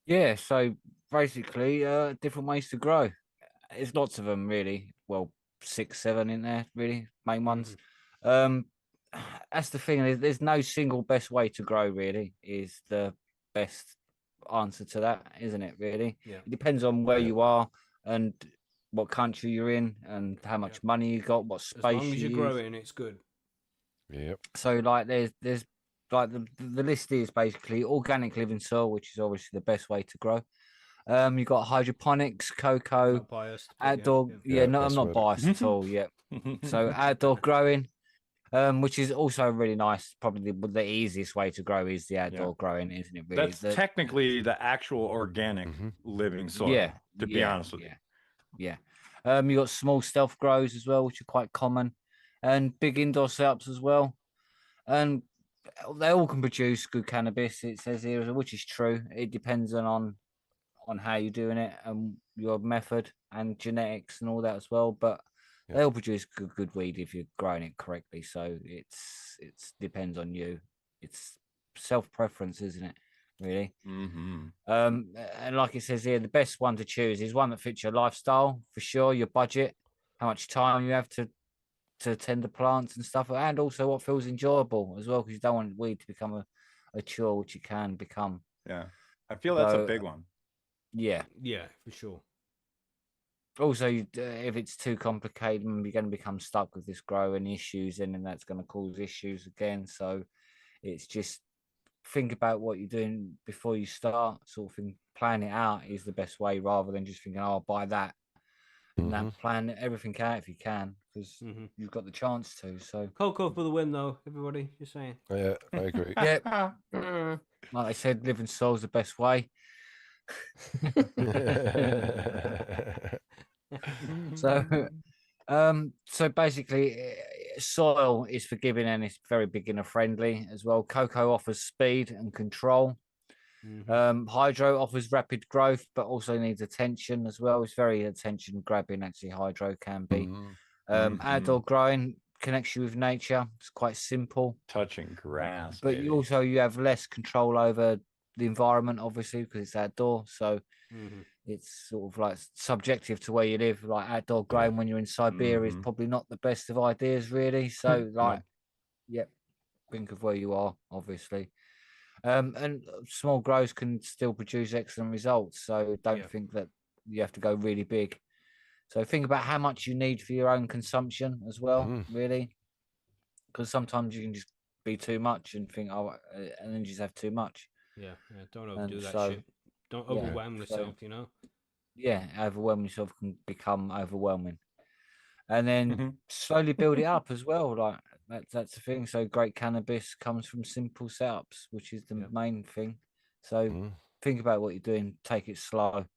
Yeah, so basically, different ways to grow. There's lots of them, really. Well, 6, 7 in there, really, main ones. That's the thing. There's no single best way to grow, really, is the best answer to that, isn't it, really? Yeah. It depends on where you are and what country you're in and how much money you got, what space as long as you're growing, it's good. Yep. So, like, there's like the list is basically organic living soil, which is obviously the best way to grow. You've got hydroponics, cocoa, Not biased, outdoor. No, I'm not biased at all. Yeah. So outdoor growing, which is also really nice. Probably the easiest way to grow is the outdoor growing, isn't it? Really, that's technically the actual organic living soil. Yeah. To be honest with you. Yeah. You got small stealth grows as well, which are quite common, and big indoor setups as well, and they all can produce good cannabis. It says here, which is true. It depends on how you're doing it and your method and genetics and all that as well. But they all produce good weed if you're growing it correctly. So it's depends on you. It's self preference, isn't it? Really. And like it says here, the best one to choose is one that fits your lifestyle for sure, your budget, how much time you have to tend the plants and stuff, and also what feels enjoyable as well, because you don't want weed to become a chore, which it can become. Yeah, I feel that's a big one. Yeah, for sure. Also, if it's too complicated, you're going to become stuck with this growing issues, and then that's going to cause issues again. So it's just think about what you're doing before you start, sort of thing. Plan it out is the best way, rather than just thinking, "Oh, I'll buy that." And Mhm. that plan everything out if you can, because Mm-hmm. you've got the chance to. So Coco for the win, though. Everybody, you're saying. Yeah, I agree. yeah, Mm. like I said, living soul's the best way. So, so basically, soil is forgiving and it's very beginner friendly as well. Cocoa offers speed and control. Mm-hmm. Hydro offers rapid growth, but also needs attention as well. It's very attention grabbing, actually. Hydro can be. Mhm. Outdoor growing connects you with nature. It's quite simple, Touching grass, but baby. you have less control over the environment, obviously, because it's outdoor. So Mm-hmm. it's sort of like subjective to where you live. Like outdoor growing when you're in Siberia is Mhm. probably not the best of ideas, really. So, like, Nope. yep, think of where you are, obviously. And small grows can still produce excellent results. So don't Yeah. think that you have to go really big. So think about how much you need for your own consumption as well, Mm. really, because sometimes you can just be too much and think, oh, and then you just have too much. Yeah. Don't overdo And that so, shit. Don't yeah, overwhelm so yourself. You know. yeah, overwhelming yourself can become overwhelming. And then Mhm. slowly build it up as well. Like that's the thing. So great cannabis comes from simple setups, which is the Yep. main thing. So Mm. think about what you're doing, take it slow.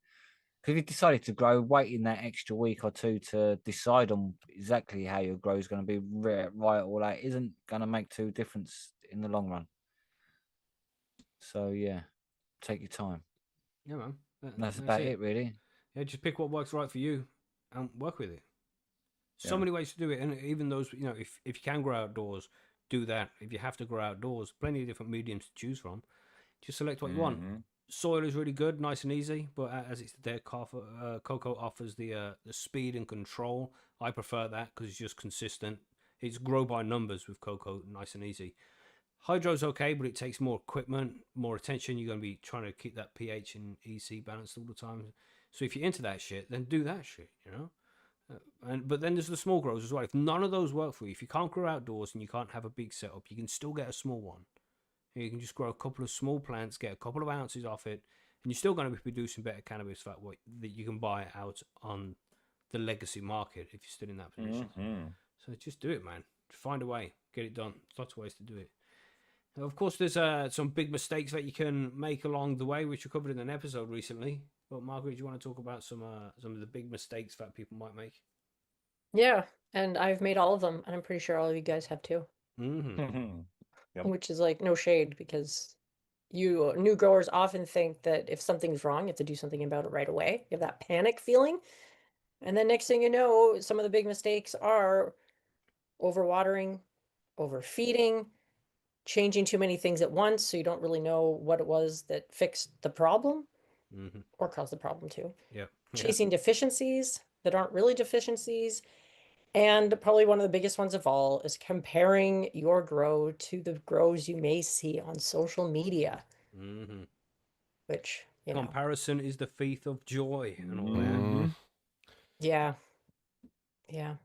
Because if you decided to grow, waiting that extra week or two to decide on exactly how your grow is going to be right or that isn't going to make too difference in the long run. So yeah, take your time. Yeah, man. And that's That's about it. it, really. Yeah, just pick what works right for you and work with it. So Yeah. many ways to do it, and even those, if you can grow outdoors, do that. If you have to grow outdoors, plenty of different mediums to choose from. Just select what you want. Mhm. Soil is really good, nice and easy, but as it's there, cocoa offers the speed and control. I prefer that because it's just consistent. It's grow by numbers with cocoa, nice and easy. Hydro's okay, but it takes more equipment, more attention. You're going to be trying to keep that pH and EC balanced all the time. So if you're into that shit, then do that shit, but then there's the small grows as well. If none of those work for you, if you can't grow outdoors and you can't have a big setup, you can still get a small one. You can just grow a couple of small plants, get a couple of ounces off it, and you're still going to be producing better cannabis that you can buy out on the legacy market if you're still in that position. Mhm. So just do it, man. Find a way, get it done. There's lots of ways to do it. Now, of course, there's some big mistakes that you can make along the way, which we covered in an episode recently. But Margaret, do you want to talk about some of the big mistakes that people might make? Yeah, and I've made all of them, and I'm pretty sure all of you guys have too. Mm-hmm. Mhm. Yep. Which is like no shade because you new growers often think that if something's wrong, you have to do something about it right away. You have that panic feeling. And then next thing you know, some of the big mistakes are overwatering, overfeeding, changing too many things at once so you don't really know what it was that fixed the problem Mm-hmm. or caused the problem too. Yep. Yeah. Chasing deficiencies that aren't really deficiencies. And probably one of the biggest ones of all is comparing your grow to the grows you may see on social media, Mm-hmm. which, Comparison is the thief of joy and all that. Mhm. yeah, yeah.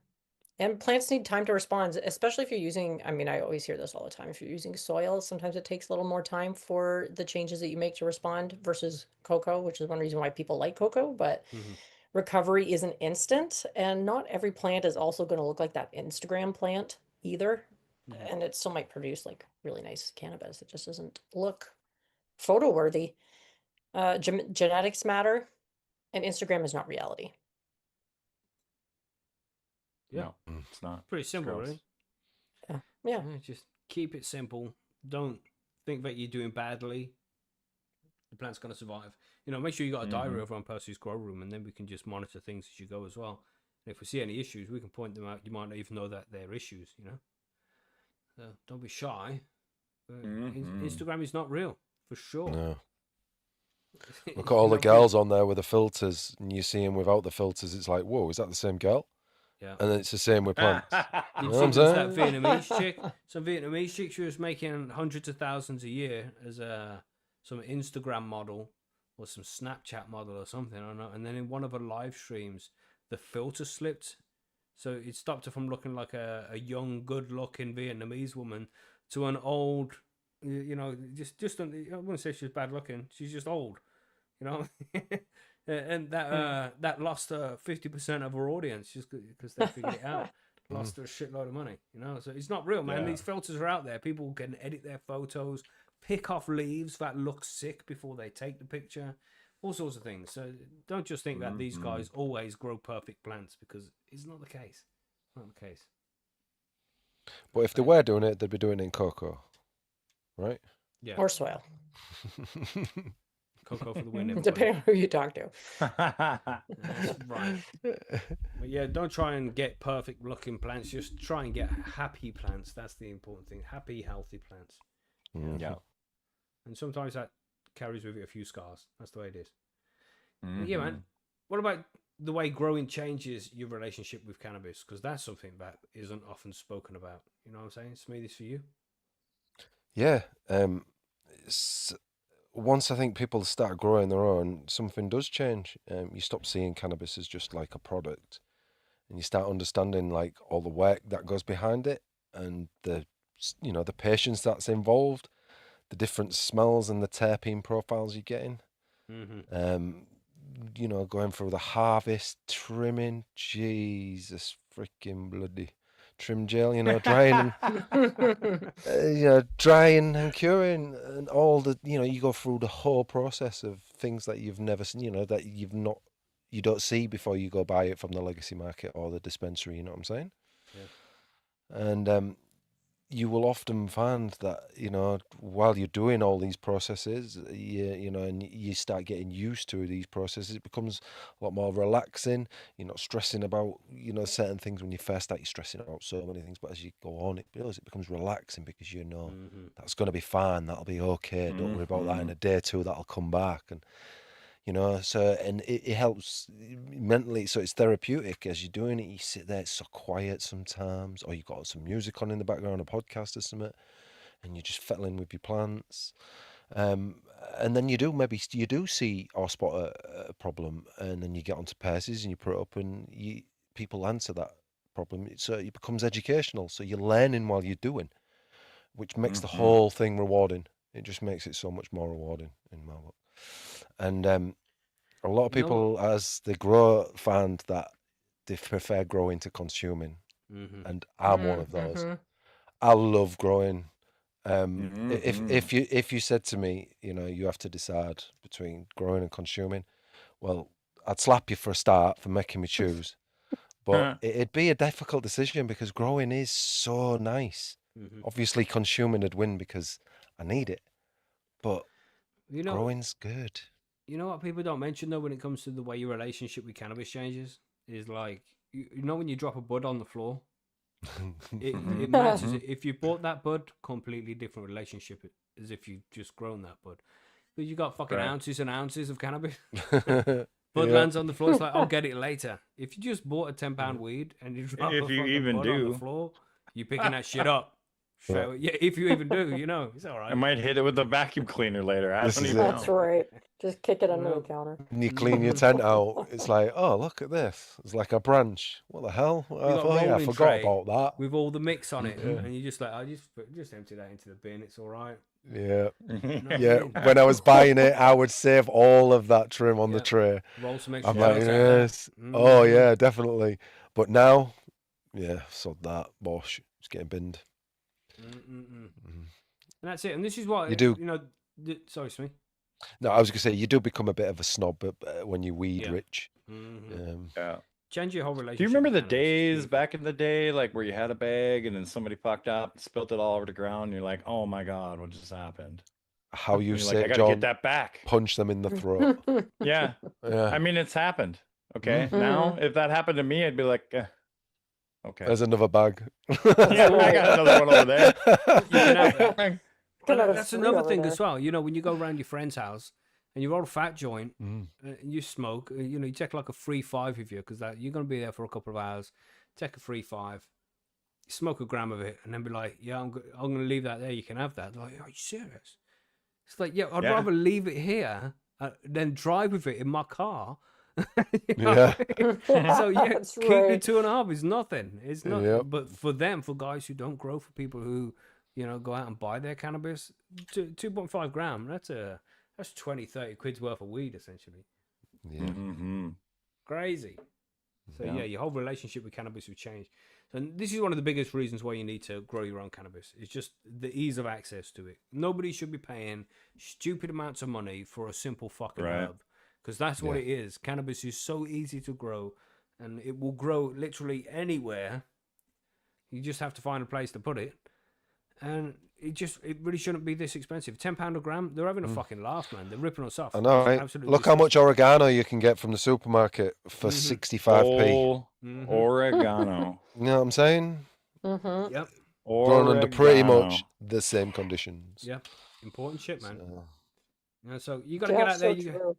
And plants need time to respond, especially if you're using, I mean, I always hear this all the time. If you're using soil, sometimes it takes a little more time for the changes that you make to respond versus cocoa, which is one reason why people like cocoa. But Mm-hmm. recovery isn't instant, and not every plant is also going to look like that Instagram plant either. Mm-hmm. And it still might produce like really nice cannabis. It just doesn't look photo worthy. Genetics matter, and Instagram is not reality. Yeah. No, it's not. Pretty It's simple, gross. really. Yeah. Yeah. Yeah, just keep it simple. Don't think that you're doing badly. The plant's going to survive. Make sure you got a diary Mhm. over on Percy's Grow Room, and then we can just monitor things as you go as well. And if we see any issues, we can point them out. You might not even know that they're issues. So don't be shy. Mhm. Instagram is not real, for sure. No. It's Look at all the not girls on there with the filters, and you see them without the filters. It's like, whoa, is that the same girl? Yeah. And then it's the same with plants. You know see, what I'm there's that saying? Vietnamese chick. Some Vietnamese chick, she was making hundreds of thousands a year as some Instagram model or some Snapchat model or something. I don't know. And then in one of her live streams, the filter slipped. So it stopped her from looking like a young, good-looking Vietnamese woman to an old, just I wouldn't say she's bad looking. She's just old, you know. And that lost her 50% of her audience just because they figured it out. Lost her a shitload of money, you know. So it's not real, man. Yeah. These filters are out there. People can edit their photos, pick off leaves that look sick before they take the picture, all sorts of things. So don't just think that these guys always grow perfect plants, because it's not the case. Not the case. But if they were doing it, they'd be doing it in cocoa, right? Yeah. Or soil, Cocoa for the win. Everybody. depending on who you talk to. That's right. But yeah, don't try and get perfect looking plants. Just try and get happy plants. That's the important thing. Happy, healthy plants. Yeah. And sometimes that carries with it a few scars. That's the way it is. Mhm. Yeah, man. What about the way growing changes your relationship with cannabis? Because that's something that isn't often spoken about. You know what I'm saying? Smithy's for you. Yeah. Once I think people start growing their own, something does change. You stop seeing cannabis as just like a product, and you start understanding like all the work that goes behind it, and the patience that's involved, the different smells and the terpene profiles you're getting. Going through the harvest, trimming, Jesus freaking bloody trim gel, drying and drying and curing, and all the you go through the whole process of things that you've never seen, that you don't see before you go buy it from the legacy market or the dispensary. You know what I'm saying? Yeah. And you will often find that while you're doing all these processes, and you start getting used to these processes, it becomes a lot more relaxing. You're not stressing about certain things. When you first start, you're stressing about so many things, but as you go on, it becomes relaxing, because that's going to be fine, that'll be okay, don't worry about that. In a day or two, that'll come back. And and it helps mentally, so it's therapeutic as you're doing it. You sit there, it's so quiet sometimes, or you've got some music on in the background, a podcast or something, and you're just fettling with your plants. And then you do see or spot a problem, and then you get onto Percy's and you put it up, and people answer that problem. So it becomes educational, so you're learning while you're doing, which makes the whole thing rewarding. It just makes it so much more rewarding in my book. And a lot of people, as they grow, find that they prefer growing to consuming, and I'm one of those. I love growing. If you said to me, you have to decide between growing and consuming, well, I'd slap you for a start for making me choose. But it'd be a difficult decision, because growing is so nice. Obviously, consuming would win because I need it, but growing's good. You know what people don't mention though when it comes to the way your relationship with cannabis changes is like when you drop a bud on the floor, it matches it. If you bought that bud, completely different relationship as if you just grown that bud. But you got fucking ounces and ounces of cannabis. Bud lands on the floor. It's like, I'll get it later. If you just bought a £10 weed and you drop a fucking bud on the floor, you're picking that shit up. So, yeah, if you even do, it's all right. I might hit it with a vacuum cleaner later. I don't even know. That's right. Just kick it under the counter. When you clean your tent out, it's like, oh, look at this. It's like a branch. What the hell? Oh, yeah, I forgot about that. With all the mix on it. And you just like, I just empty that into the bin. It's all right. Yeah. When I was buying it, I would save all of that trim on the tray. Roll some extra. I'm like, yes. Oh, yeah, definitely. But now, sod that. Bosh. It's getting binned. And that's it. And this is what you do. Sorry, Smee. No, I was gonna say you do become a bit of a snob when you weed rich. Change your whole relationship. Do you remember the days back in the day, like where you had a bag and then somebody fucked up and spilt it all over the ground, and you're like, "Oh my god, what just happened?" How you say, like, I gotta John? get that back. Punch them in the throat. Yeah. I mean, it's happened. Okay. Now, if that happened to me, I'd be like, okay. There's another bag. Yeah, I got another one over there. You can have that. That's another thing as well. When you go around your friend's house and you roll a fat joint and you smoke, you take like a 3-5 with you, because you're going to be there for a couple of hours. Take a 3-5, smoke a gram of it, and then be like, yeah, I'm going to leave that there. You can have that. They're like, are you serious? It's like, I'd rather leave it here than drive with it in my car You know Yeah. what I mean? So yeah, That's keeping right. 2.5 is nothing. It's not. Yep. But for them, for guys who don't grow, for people who go out and buy their cannabis, 2.5 gram. That's 20, 30 quid's worth of weed essentially. Yeah. Mm-hmm. Crazy. So Yeah. yeah, your whole relationship with cannabis will change. And this is one of the biggest reasons why you need to grow your own cannabis. It's just the ease of access to it. Nobody should be paying stupid amounts of money for a simple fucking Right. herb, because that's what Yeah. it is. Cannabis is so easy to grow, and it will grow literally anywhere. You just have to find a place to put it, and it really shouldn't be this expensive. £10 a gram. They're having a fucking laugh, man. They're ripping us off. I know, It's right? absolutely Look how much disgusting. oregano you can get from the supermarket for Mhm. 65p. Oh, Mhm. oregano. You know what I'm saying? Mm-hmm. Yep. Grown under pretty Oregano. much the same conditions. Yep. Important shit, man. So, So you got to get Yeah, out there. so You true.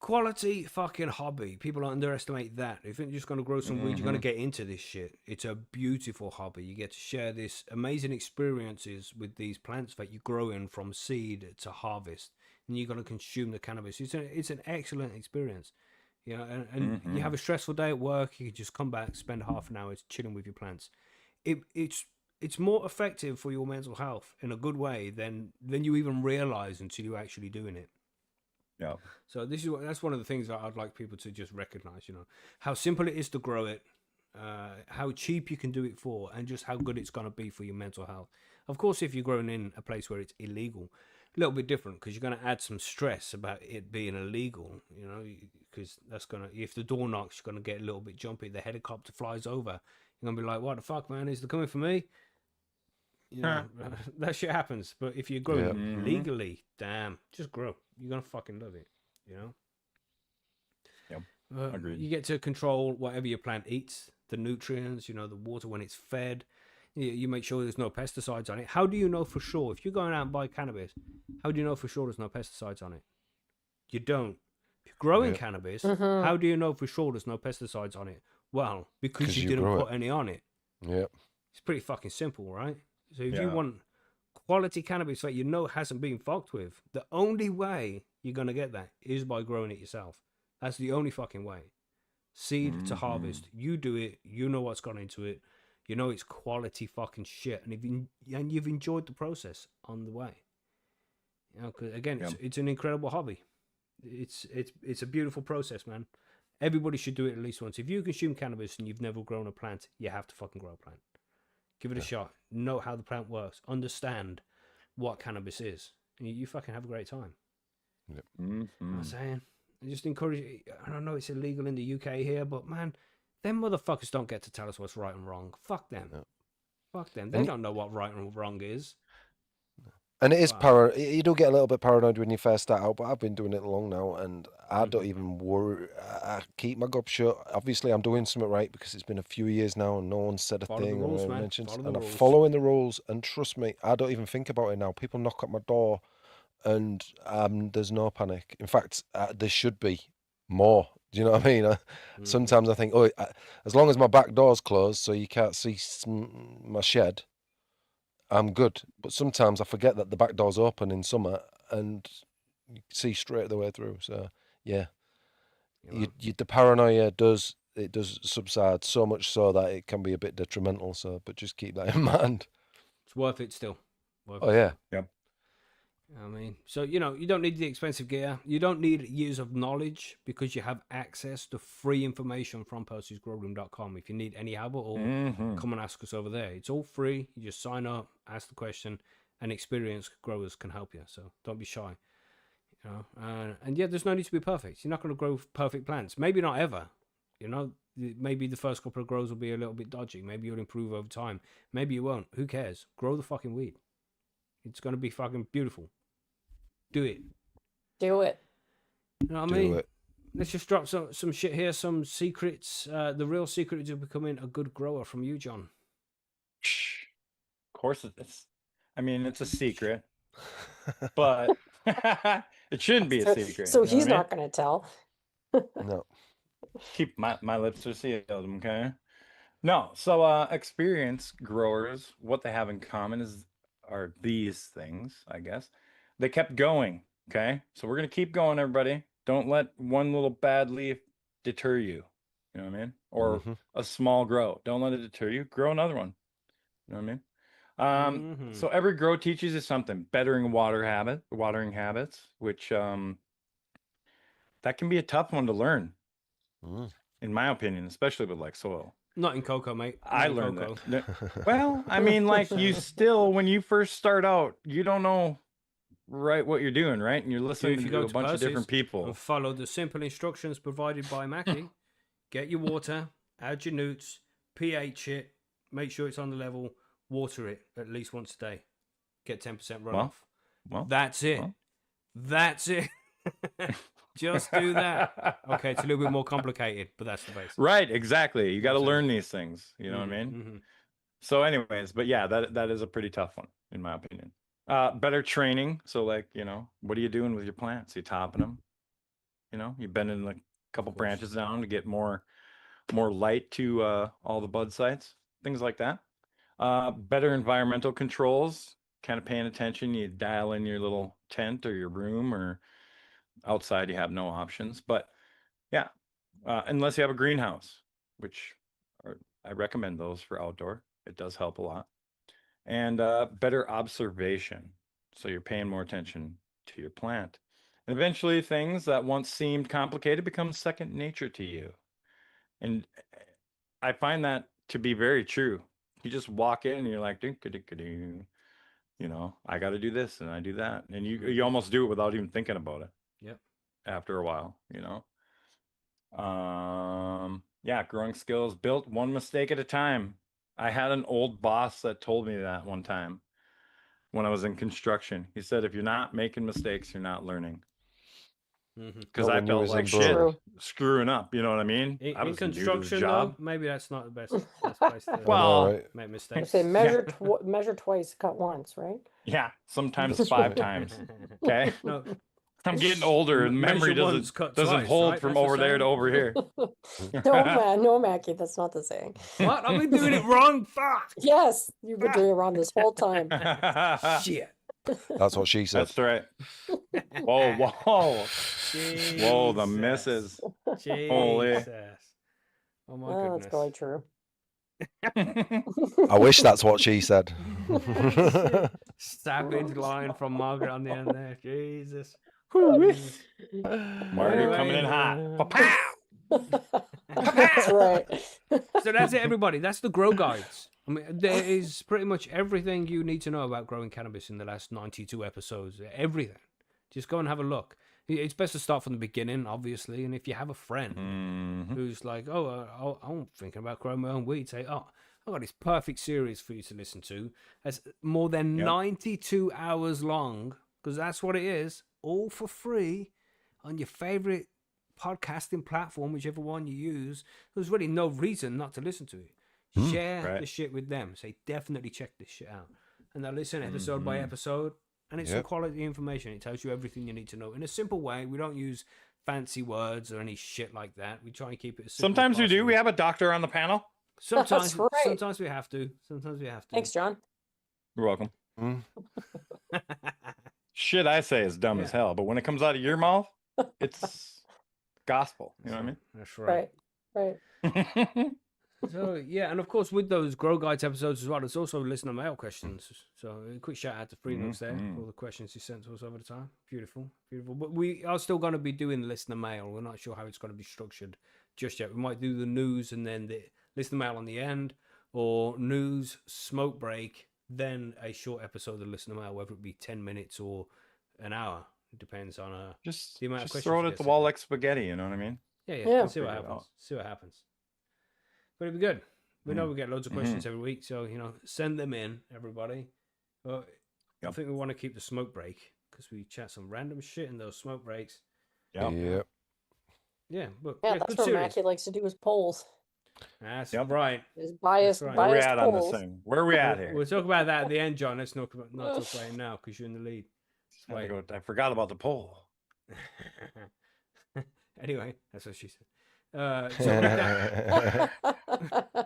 Quality fucking hobby. People underestimate that. If you're just going to grow some weed, you're going to get into this shit. It's a beautiful hobby. You get to share this amazing experiences with these plants that you grow in from seed to harvest, and you're going to consume the cannabis. It's an excellent experience. And you have a stressful day at work. You can just come back, spend half an hour chilling with your plants. It's more effective for your mental health in a good way than you even realize until you're actually doing it. Yeah. So that's one of the things that I'd like people to just recognize, how simple it is to grow it, how cheap you can do it for, and just how good it's going to be for your mental health. Of course, if you're growing in a place where it's illegal, a little bit different, because you're going to add some stress about it being illegal, because that's going to, if the door knocks, you're going to get a little bit jumpy. The helicopter flies over. You're going to be like, what the fuck, man? Is they coming for me? That shit happens. But if you're growing Yeah. it legally, damn, just grow. You're gonna fucking love it. Yep. Agreed. You get to control whatever your plant eats, the nutrients, the water when it's fed. You make sure there's no pesticides on it. How do you know for sure? If you're going out and buy cannabis, how do you know for sure there's no pesticides on it? You don't. If you're growing cannabis, how do you know for sure there's no pesticides on it? Well, because you didn't grew put any on it. yeah. It's pretty fucking simple, right? So if Yeah. you want quality cannabis that hasn't been fucked with, the only way you're going to get that is by growing it yourself. That's the only fucking way. Seed to harvest. You do it. You know what's gone into it. You know it's quality fucking shit. And you've enjoyed the process on the way. 'Cause again, it's an incredible hobby. It's a beautiful process, man. Everybody should do it at least once. If you consume cannabis and you've never grown a plant, you have to fucking grow a plant. Give it a shot. Know how the plant works. Understand what cannabis is. And you fucking have a great time. Yep. You know what I'm saying? I just encourage. I don't know it's illegal in the UK here, but man, them motherfuckers don't get to tell us what's right and wrong. Fuck them. No. Fuck them. They don't know what right and wrong is. And it is Wow. you do get a little bit paranoid when you first start out, but I've been doing it long now, and I don't even worry. I keep my gob shut. Obviously, I'm doing something right because it's been a few years now, and no one said a Follow the thing rules, or man. mentioned, Follow the and I'm rules. following the rules. And trust me, I don't even think about it now. People knock at my door, and there's no panic. In fact, there should be more. Do you know what I mean? Sometimes I think, as long as my back door's closed, so you can't see my shed, I'm good. But sometimes I forget that the back door's open in summer and you see straight the way through. So yeah, the paranoia does subside, so much so that it can be a bit detrimental. So, but just keep that in mind. It's worth it still. Oh yeah. Yep. I mean, so you don't need the expensive gear. You don't need years of knowledge because you have access to free information from Percy'sGrowroom.com. If you need any help at all, come and ask us over there. It's all free. You just sign up, ask the question, and experienced growers can help you. So don't be shy. And yeah, there's no need to be perfect. You're not going to grow perfect plants. Maybe not ever. Maybe the first couple of grows will be a little bit dodgy. Maybe you'll improve over time. Maybe you won't. Who cares? Grow the fucking weed. It's going to be fucking beautiful. Do it. Do it. You know what I Do mean? it. Let's just drop some shit here, some secrets. The real secret to becoming a good grower from you, John. Of course it's. I mean, it's a secret, but it shouldn't be a secret. So you know he's what I mean? not going to tell. No. Keep my lips are sealed. Okay. No. So experienced growers, what they have in common are these things. I guess they kept going. Okay. So we're gonna keep going, everybody. Don't let one little bad leaf deter you. You know what I mean? Or Mhm. a small grow. Don't let it deter you. Grow another one. You know what I mean? Mhm. So every grow teaches you something. Bettering watering habits, which that can be a tough one to learn, Mm. in my opinion, especially with like soil. Not in cocoa, mate. I Not in learned cocoa. that. Well, I mean, like you still, when you first start out, you don't know right what you're doing, right? And you're So listening if you to go a to bunch of Percy's different people. and follow the simple instructions provided by Mackie, get your water, add your newts, pH it, make sure it's on the level, water it at least once a day. Get 10% runoff. Well, That's it. well. That's it. Just do that. Okay, it's a little bit more complicated, but that's the basics. Right, exactly. You got to Absolutely. learn these things. You know what I mean? Mm-hmm. So, anyways, but yeah, that is a pretty tough one, in my opinion. Better training. So, like, what are you doing with your plants? You topping them? You bending a couple branches down to get more light to all the bud sites, things like that. Better environmental controls. Kind of paying attention. You dial in your little tent or your room, or outside you have no options. But yeah, unless you have a greenhouse, which I recommend those for outdoor. It does help a lot. And better observation. So you're paying more attention to your plant. And eventually things that once seemed complicated become second nature to you. And I find that to be very true. You just walk in and you're like, "Dink-a-dink-a-doo." I got to do this and I do that. And you almost do it without even thinking about it. Yep. After a while, yeah, growing skills built one mistake at a time. I had an old boss that told me that one time when I was in construction. He said, if you're not making mistakes, you're not learning. Because Not I when you felt was in like shit Bro. screwing up. You know what I mean? I In was new to the construction, though, job. maybe that's not the best place to Well, right? make I mistakes. say measure measure twice, cut once, right? yeah, sometimes That's 5 right. times. Okay. No, I'm getting older and memory measure once, cut doesn't twice, hold right? from That's the over there to saying? over here. No, Mackie, that's not the saying. What? I've been doing it wrong. Fuck. Yes, you've been doing it wrong this whole time. Shit. That's what she said. That's right. Whoa, whoa. Whoa, the misses. Holy. Jesus. Oh my Oh, that's probably goodness. true. I wish that's what she said. Savage line from Margaret on the end there. Jesus. Margaret Anyway. coming in hot. Pa-pow! That's right. So that's it, everybody. That's the grow guides. I mean, there is pretty much everything you need to know about growing cannabis in the last 92 episodes. Everything. Just go and have a look. It's best to start from the beginning, obviously. And if you have a friend who's like, oh, I'm thinking about growing my own weed, say, oh, I've got this perfect series for you to listen to. That's more than 92 hours long, because that's what it is, all for free on your favorite podcasting platform, whichever one you use. There's really no reason not to listen to it. Share the shit with them. Say, definitely check this shit out. And they'll listen episode by episode. And it's some quality information. It tells you everything you need to know in a simple way. We don't use fancy words or any shit like that. We try and keep it as simple Sometimes as we do. possible. We have a doctor on the panel. Sometimes, That's right. sometimes we have to. Sometimes we have to. Thanks, John. You're welcome. Mm. Shit I say is dumb as hell, but when it comes out of your mouth, it's gospel. You know what That's right. Right. I mean? So yeah, and of course with those Grow Guides episodes as well, there's also listener mail questions. So a quick shout out to Freenox there for all the questions you sent to us over the time. Beautiful, beautiful. But we are still going to be doing listener mail. We're not sure how it's going to be structured just yet. We might do the news and then the listener mail on the end, or news, smoke break, then a short episode of listener mail, whether it be 10 minutes or an hour. It depends on just the amount of questions throw it we at get the sent wall in. like spaghetti. You know what I mean? Yeah. Yeah. See what Figure it happens. out. See what happens. But it'll be good. We know we get loads of questions every week, so send them in, everybody. But I think we want to keep the smoke break because we chat some random shit in those smoke breaks. Yep. Yep. Yeah, but Yeah, good that's what series. Mackie likes to do his polls. That's right. His biased, right. Where are we biased at on this polls. thing? Where are we at here? We'll talk about that at the end, John. Let's not talk about it now because you're in the lead. I forgot about the poll. Anyway, that's what she said. So with that,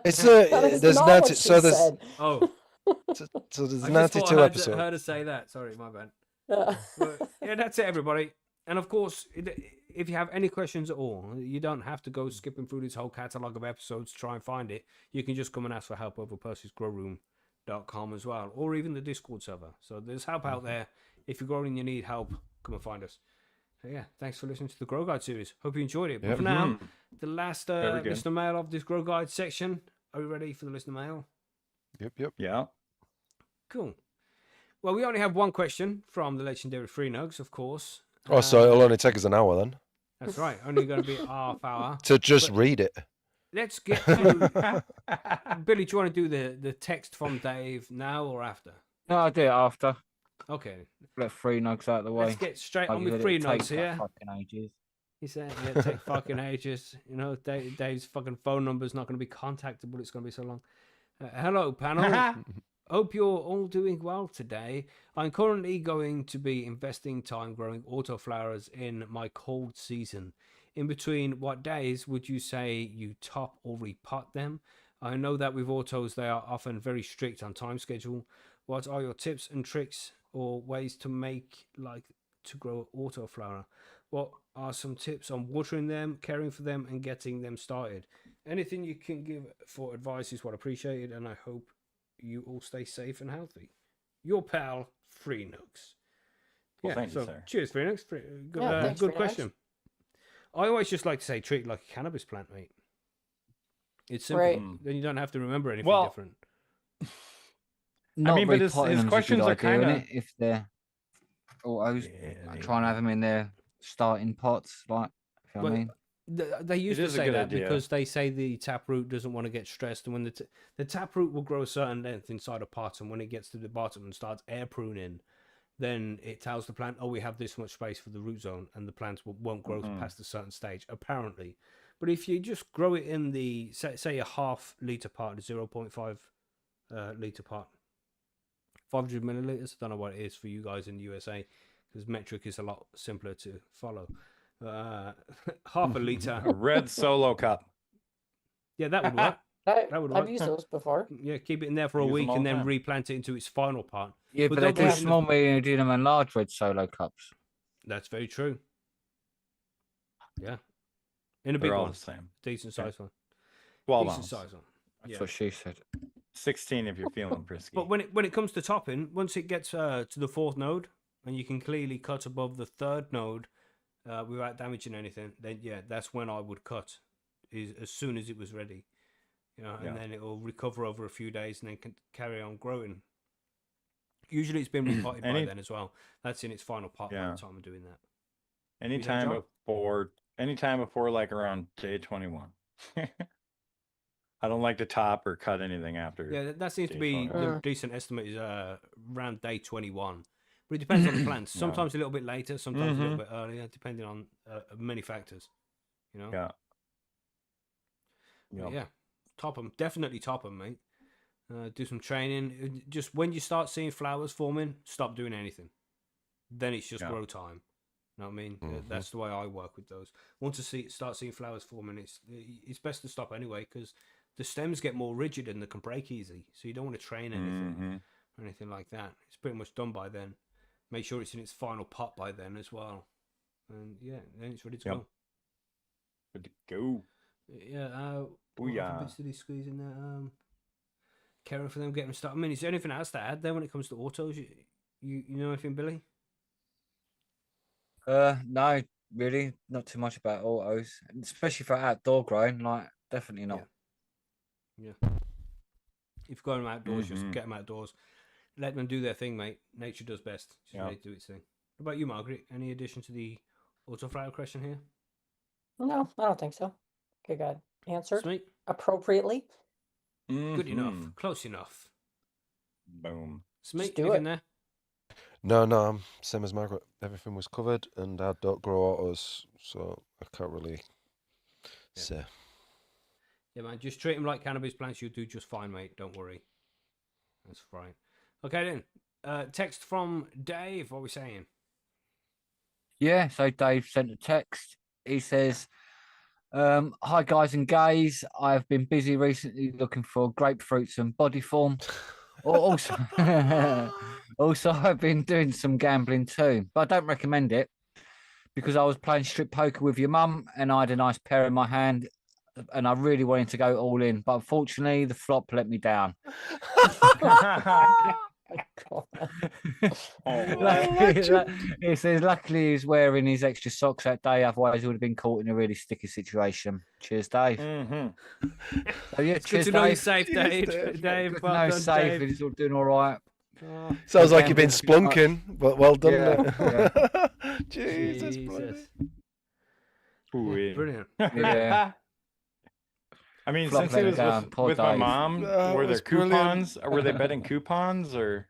It's That is there's not 90, what she so there's said. so there's I just 92 thought episodes. her to say that. Sorry, my bad. Yeah. But, yeah, that's it, everybody. And of course, if you have any questions at all, you don't have to go skipping through this whole catalog of episodes to try and find it. You can just come and ask for help over Percy'sGrowRoom.com as well, or even the Discord server. So there's help out there. If you're growing and you need help, come and find us. So yeah, thanks for listening to the Grow Guide series. Hope you enjoyed it. But Yep. for now, the last Very good. listener mail of this Grow Guide section. Are we ready for the listener mail? Yep. Yeah. Cool. Well, we only have one question from the legendary Free Nugs, of course. Oh, so it'll only take us an hour then That's right. Only going to be half hour. to just But- read it. Let's get to Billy. Do you want to do the text from Dave now or after? No, I'll do it after. Okay. Let 3 nugs out of the way. Let's get straight Like on you with said, Free it'll take Nugs here. fucking ages. He said, "Yeah, take fucking ages. You know, Dave's fucking phone number's not going to be contactable. It's going to be so long." Hello, panel. Hope you're all doing well today. I'm currently going to be investing time growing autoflowers in my cold season. In between, what days would you say you top or repot them? I know that with autos, they are often very strict on time schedule. What are your tips and tricks or ways to grow autoflower? What are some tips on watering them, caring for them, and getting them started? Anything you can give for advice is what appreciated, and I hope you all stay safe and healthy. Your pal, Free Nugs. Well, thank you, sir. Cheers, Free Nugs. Good, Yeah, thanks, good Free Nugs. question. I always just like to say treat it like a cannabis plant, mate. It's simple. Right. Then you don't have to remember anything Well, different. Not mean, but his repotting them's a questions good are idea, kinda- innit? If they're autos, try and have them in their starting pots, like, if you know what I But- mean. They used It to is a say good that idea. because they say the taproot doesn't want to get stressed, and when the taproot will grow a certain length inside a pot, and when it gets to the bottom and starts air pruning, then it tells the plant, "Oh, we have this much space for the root zone," and the plants won't grow past a certain stage, apparently. But if you just grow it in the say a half-liter pot, a 0.5 liter pot, 500 milliliters. I don't know what it is for you guys in the USA because metric is a lot simpler to follow. Half a liter. A red solo cup. Yeah, that would work. That would I've work. used those before. Yeah, keep it in there for a Use them week all and the then time. replant it into its final part. Yeah, But but they'll they do do it in the- small, medium, medium, and large red solo cups. That's very true. Yeah. In a big They're all one. the same. Decent size one. 12 Decent ounce. size one. That's Yeah. what she said. 16 if you're feeling frisky. But when it comes to topping, once it gets to the fourth node, and you can clearly cut above the third node without damaging anything, then yeah, that's when I would cut. Is as soon as it was ready, you know, and Yeah. then it will recover over a few days and then can carry on growing. Usually, it's been repotted by Any- then as well. That's in its final pot by Yeah. the time of doing that. anytime John? before like around day 21. I don't like to top or cut anything after. Yeah, that seems to day be 21. the decent estimate is around day 21. But it depends on the plants. Yeah. Sometimes a little bit later, sometimes a little Mhm. bit earlier, depending on many factors. You know. Yeah. But Yep. yeah, top them. Definitely top them, mate. Do some training. Just when you start seeing flowers forming, stop doing anything. Then it's just Yeah. grow time. You know what I mean? Mhm. That's the way I work with those. Once I start seeing flowers forming, it's best to stop anyway because the stems get more rigid and they can break easy. So you don't want to train anything Mhm. or anything like that. It's pretty much done by then. Make sure it's in its final pot by then as well. And yeah, then it's ready to Yep. go. Good to go. Yeah. What Booyah. other bits did he squeeze in there? Caring for them, getting them started. I mean, is there anything else to add there when it comes to autos? You know anything, Billy? No, really, not too much about autos, especially for outdoor growing. Like, definitely not. Yeah. If you're going outdoors, just Mhm. get them outdoors. Let them do their thing, mate. Nature does best. Just Yeah. let it do its thing. What about you, Margaret? Any addition to the autoflower question here? No, I don't think so. Okay, got answered Sweet. appropriately. Good Mhm. enough. Close enough. Boom. Smeet, do anything it. there? No, I'm same as Margaret. Everything was covered, and I don't grow autos, so I can't really say. Yeah, man. Just treat them like cannabis plants. You'll do just fine, mate. Don't worry. That's fine. Okay, then. Text from Dave. What are we saying? Yeah, so Dave sent a text. He says, hi guys and gays. I've been busy recently looking for grapefruits and body form. Also, also I've been doing some gambling too, but I don't recommend it because I was playing strip poker with your mum and I had a nice pair in my hand and I really wanted to go all in. But unfortunately, the flop let me down. God. It says luckily he's wearing his extra socks that day, otherwise he would have been caught in a really sticky situation. Cheers, Dave. Mhm. So yeah, It's good cheers, to know you're Dave. safe, Cheers, Dave. Dave. Dave, Good to well know done, safe Dave. and he's all doing all right. Oh, Sounds like Again, you've been thank you very much. splunking, but well done. Yeah, mate. Jesus, bloody. Jesus. Ooh, Yeah, brilliant. Yeah. I mean, Flop since he let me was down. Poor with my Dave. mom, That were there was brilliant. coupons? Were they betting coupons or?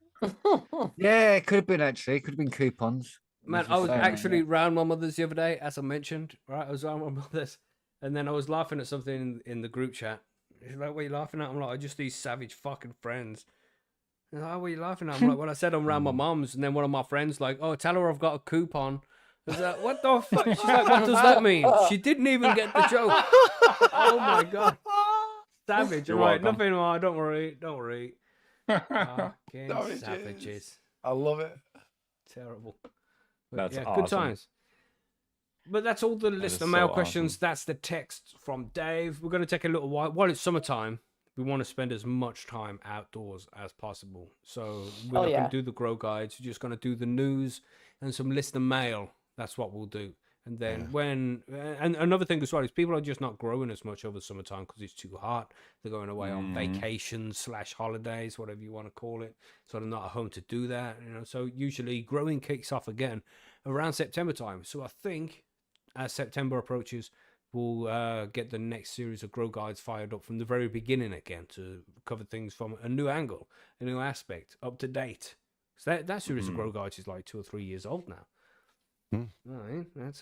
Yeah, it could have been actually. It could have been coupons. Man, As I you was say, actually round my mother's the other day, as I mentioned, right? I was around my mother's, and then I was laughing at something in the group chat. She's like, "What are you laughing at?" I'm like, "I just these savage fucking friends." She's like, "Oh, what are you laughing at?" I'm like, "Well, I said I'm round my mum's," and then one of my friends like, "Oh, tell her I've got a coupon." I was like, "What the fuck?" She's like, "What does that mean?" She didn't even get the joke. Oh my god, savage! You're I'm like, welcome. nothing more. Don't worry, don't worry. Fucking Savages. savages. I love it. Terrible. But That's yeah, awesome. good times. But that's all the is listener so mail questions. awesome. That's the text from Dave. We're going to take a little while. While it's summertime, we want to spend as much time outdoors as possible. So we're not going to do the grow guides. We're just going to do the news and some listener mail. That's what we'll do. And then and another thing as well is people are just not growing as much over summertime because it's too hot. They're going away on vacations / holidays, whatever you want to call it. So they're not at home to do that. So usually growing kicks off again around September time. So I think as September approaches, we'll get the next series of grow guides fired up from the very beginning again to cover things from a new angle, a new aspect, up to date. So that series of grow guides is like 2 or 3 years old now. That's it's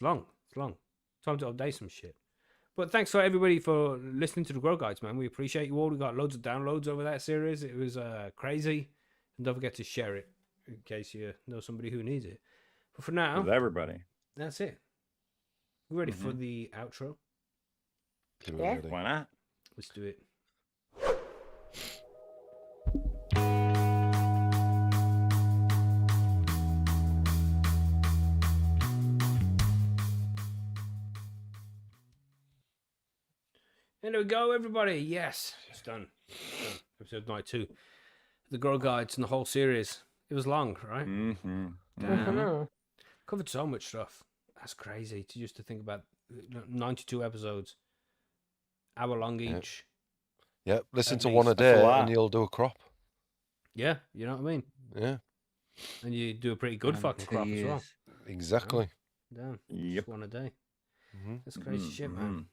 long. It's long. Time to update some shit. But thanks for everybody for listening to the grow guides, man. We appreciate you all. We got loads of downloads over that series. It was crazy, and don't forget to share it in case you know somebody who needs it. But for now, With everybody. that's it. We ready for the outro? Yeah. Why not? Let's do it. And there we go, everybody. Yes, it's done. Episode 92. The Grow Guides and the whole series. It was long, right? Mm-hmm. Mhm. Covered so much stuff. That's crazy to just to think about 92 episodes. Hour long each. Yep. Listen At to one a least. That's a day lot. and you'll do a crop. Yeah, you know what I mean? Yeah. And you do a pretty good fucking 2 crop as well. years. Exactly. Damn. Yep. Just one a day. Mm-hmm. That's crazy shit, Mhm. man.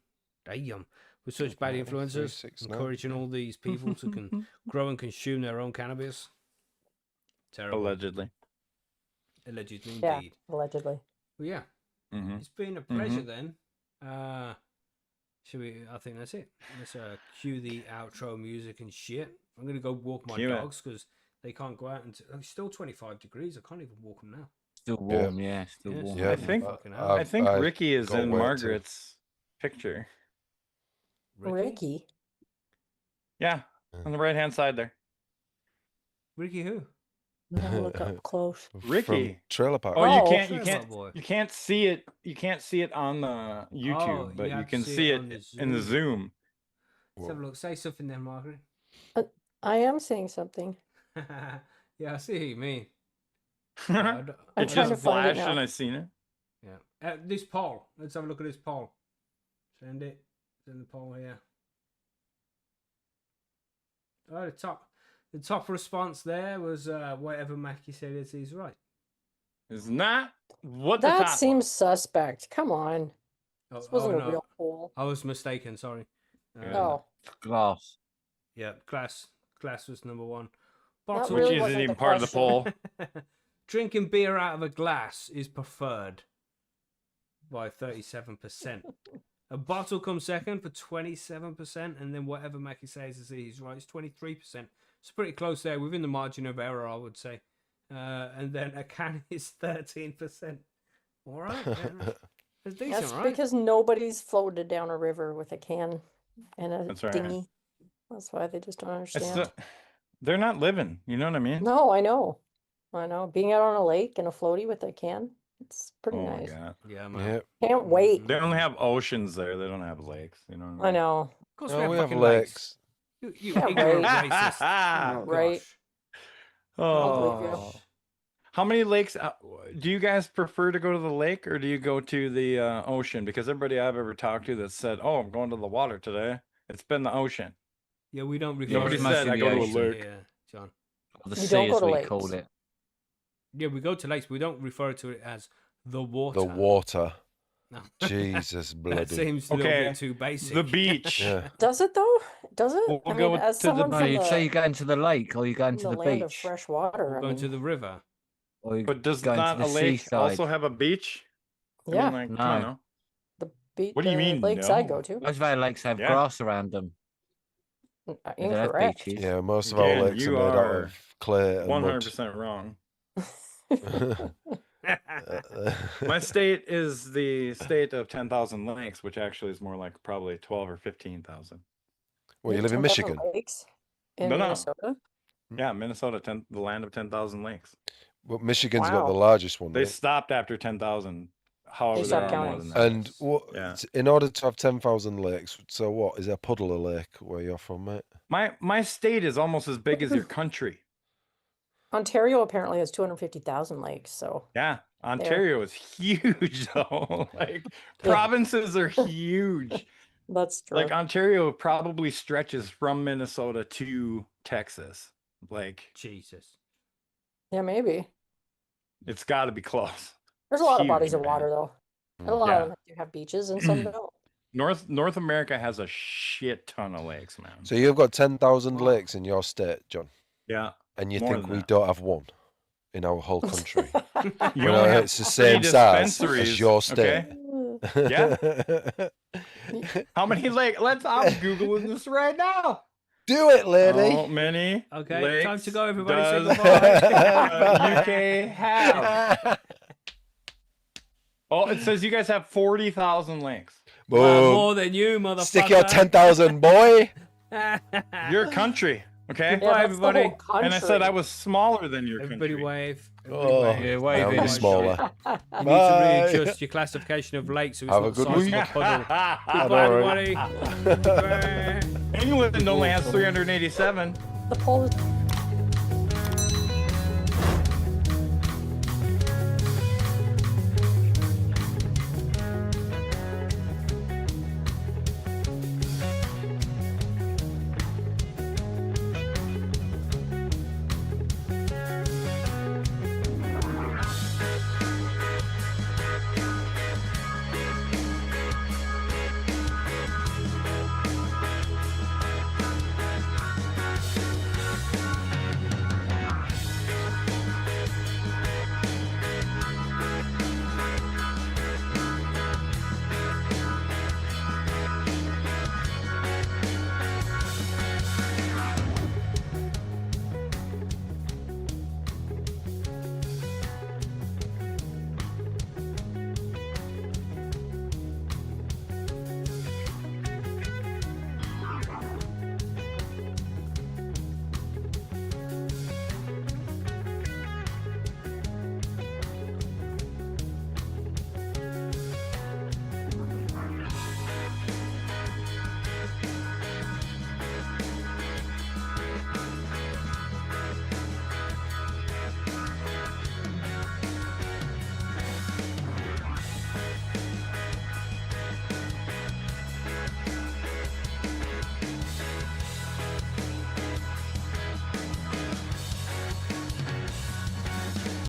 Damn. We're such bad Yeah, influencers, 36 now. encouraging all these people to grow and consume their own cannabis. Terrible. Allegedly. Allegedly, Yeah, indeed. allegedly. Well, yeah. Mm-hmm. It's been a pleasure then. Should we? I think that's it. Let's cue the outro music and shit. I'm gonna go walk my Cue it. dogs because they can't go out until it's still 25 degrees. I can't even walk them now. Still warm, yeah. Still Yeah, warm. still I warm. think- Fucking hell. I think Ricky is got in wet too. Margaret's picture. Ricky. Yeah, on the right hand side there. Ricky who? Now look up close. Ricky. From Trailer Park. Oh, you Oh. can't, Trailer Boy. you can't see it. You can't see it on the YouTube, Oh, but you you have to can see see it it on the in the Zoom. Let's have a look. Say something then, Margaret. I am saying something. Yeah, I see what you mean. It I'm trying just to find it flashed now. and I seen it. Yeah. This poll. Let's have a look at this poll. Send it. Send the poll here. Oh, the top response there was whatever Mackie said is right. It's not what the That top seems was. suspect. Come on. Oh, This wasn't oh, a no. real poll. I was mistaken. Sorry. Oh, Glass. Yeah, glass was number one. that Bottle. Which really isn't wasn't even the part of the question. poll. Drinking beer out of a glass is preferred by 37%. A bottle comes second for 27%, and then whatever Mackie says is he's right, it's 23%. It's pretty close there, within the margin of error, I would say. And then a can is 13%. All right, yeah, that's decent, That's right? because nobody's floated down a river with a can and a That's right. dinghy. That's why they just don't It's understand. they're not living. You know what I mean? No, I know. I know. Being out on a lake in a floaty with a can. It's pretty Oh my nice. god. Yeah, man. Yep. Can't wait. They only have oceans there. They don't have lakes. You know what I know. Of course, Oh, we we have have fucking lakes. lakes. You Yeah, ignorant right. racist. Oh, Right. gosh. I'll believe you. Oh. How many lakes do you guys prefer to go to the lake or do you go to the ocean? Because everybody I've ever talked to that said, "Oh, I'm going to the water today," it's been the ocean. Yeah, we don't refer Nobody to said, it "I go to a as lake." here, John. The You sea, don't go as to we lakes. call it. Yeah, we go to lakes. But we don't refer to it as the water. The water. No. Jesus That bloody. seems a little Okay, bit too basic. The beach. Yeah. Does it though? Does it? We'll I go mean, as to the someone No, from you'd say the, you're going to the lake or you're going from to the the land of beach. fresh water, We're I going to mean, the river. Or you're But does going not to a the lake seaside. also have a beach? I mean, yeah, like, come on No. now. the beach. What do you mean, Lakes I no? go to. Most of our lakes have Yeah. grass around them. They don't have Incorrect. beaches. Yeah, most of our Again, lakes are you made out are of clay and mud. 100% wrong. My state is the state of 10,000 lakes, which actually is more like probably 12 or 15,000. Well, you There's live in 10,000 Michigan. Lakes in No. Minnesota. Yeah, Minnesota, the land of 10,000 lakes. Well, Michigan's got the Wow. largest one. They Right? stopped after 10,000. However, there stopped are more counting. than that. And what? Yeah. In order to have 10,000 lakes, so what is a puddle a lake where you're from, mate? My state is almost as big as your country. Ontario apparently has 250,000 lakes. So Yeah, Ontario is huge though. Like provinces are huge. that's true. Like Ontario probably stretches from Minnesota to Texas. Like Jesus. Yeah, maybe. it's got to be close. There's a lot of Huge, bodies of man. water though. And a lot Yeah. of them do have beaches and some don't. North America has a shit ton of lakes, man. So you've got 10,000 lakes in your state, John, Yeah, and you More think than we that. don't have one in our whole country? you You know, only have it's the 3 same size dispensaries, as your state. Okay? Yeah. How many lakes? I'm googling this right now. Do it, lady. How many? Okay, lakes time to go, everybody. Say does goodbye. UK have? Oh, it says you guys have 40,000 lakes. Wow, Boom. more than you, motherfucker. Stick your 10,000, boy. Your country, okay? Goodbye, Yeah, that's the everybody. whole country. And I said I was smaller than your Everybody country. wave. Everybody Oh, wave. Yeah, I'll wave be it. smaller. You need to Bye. readjust your classification of lakes so it's Have not a the good size week. of a puddle. I Goodbye, know, right? everybody. Goodbye. England only has 387. The poll is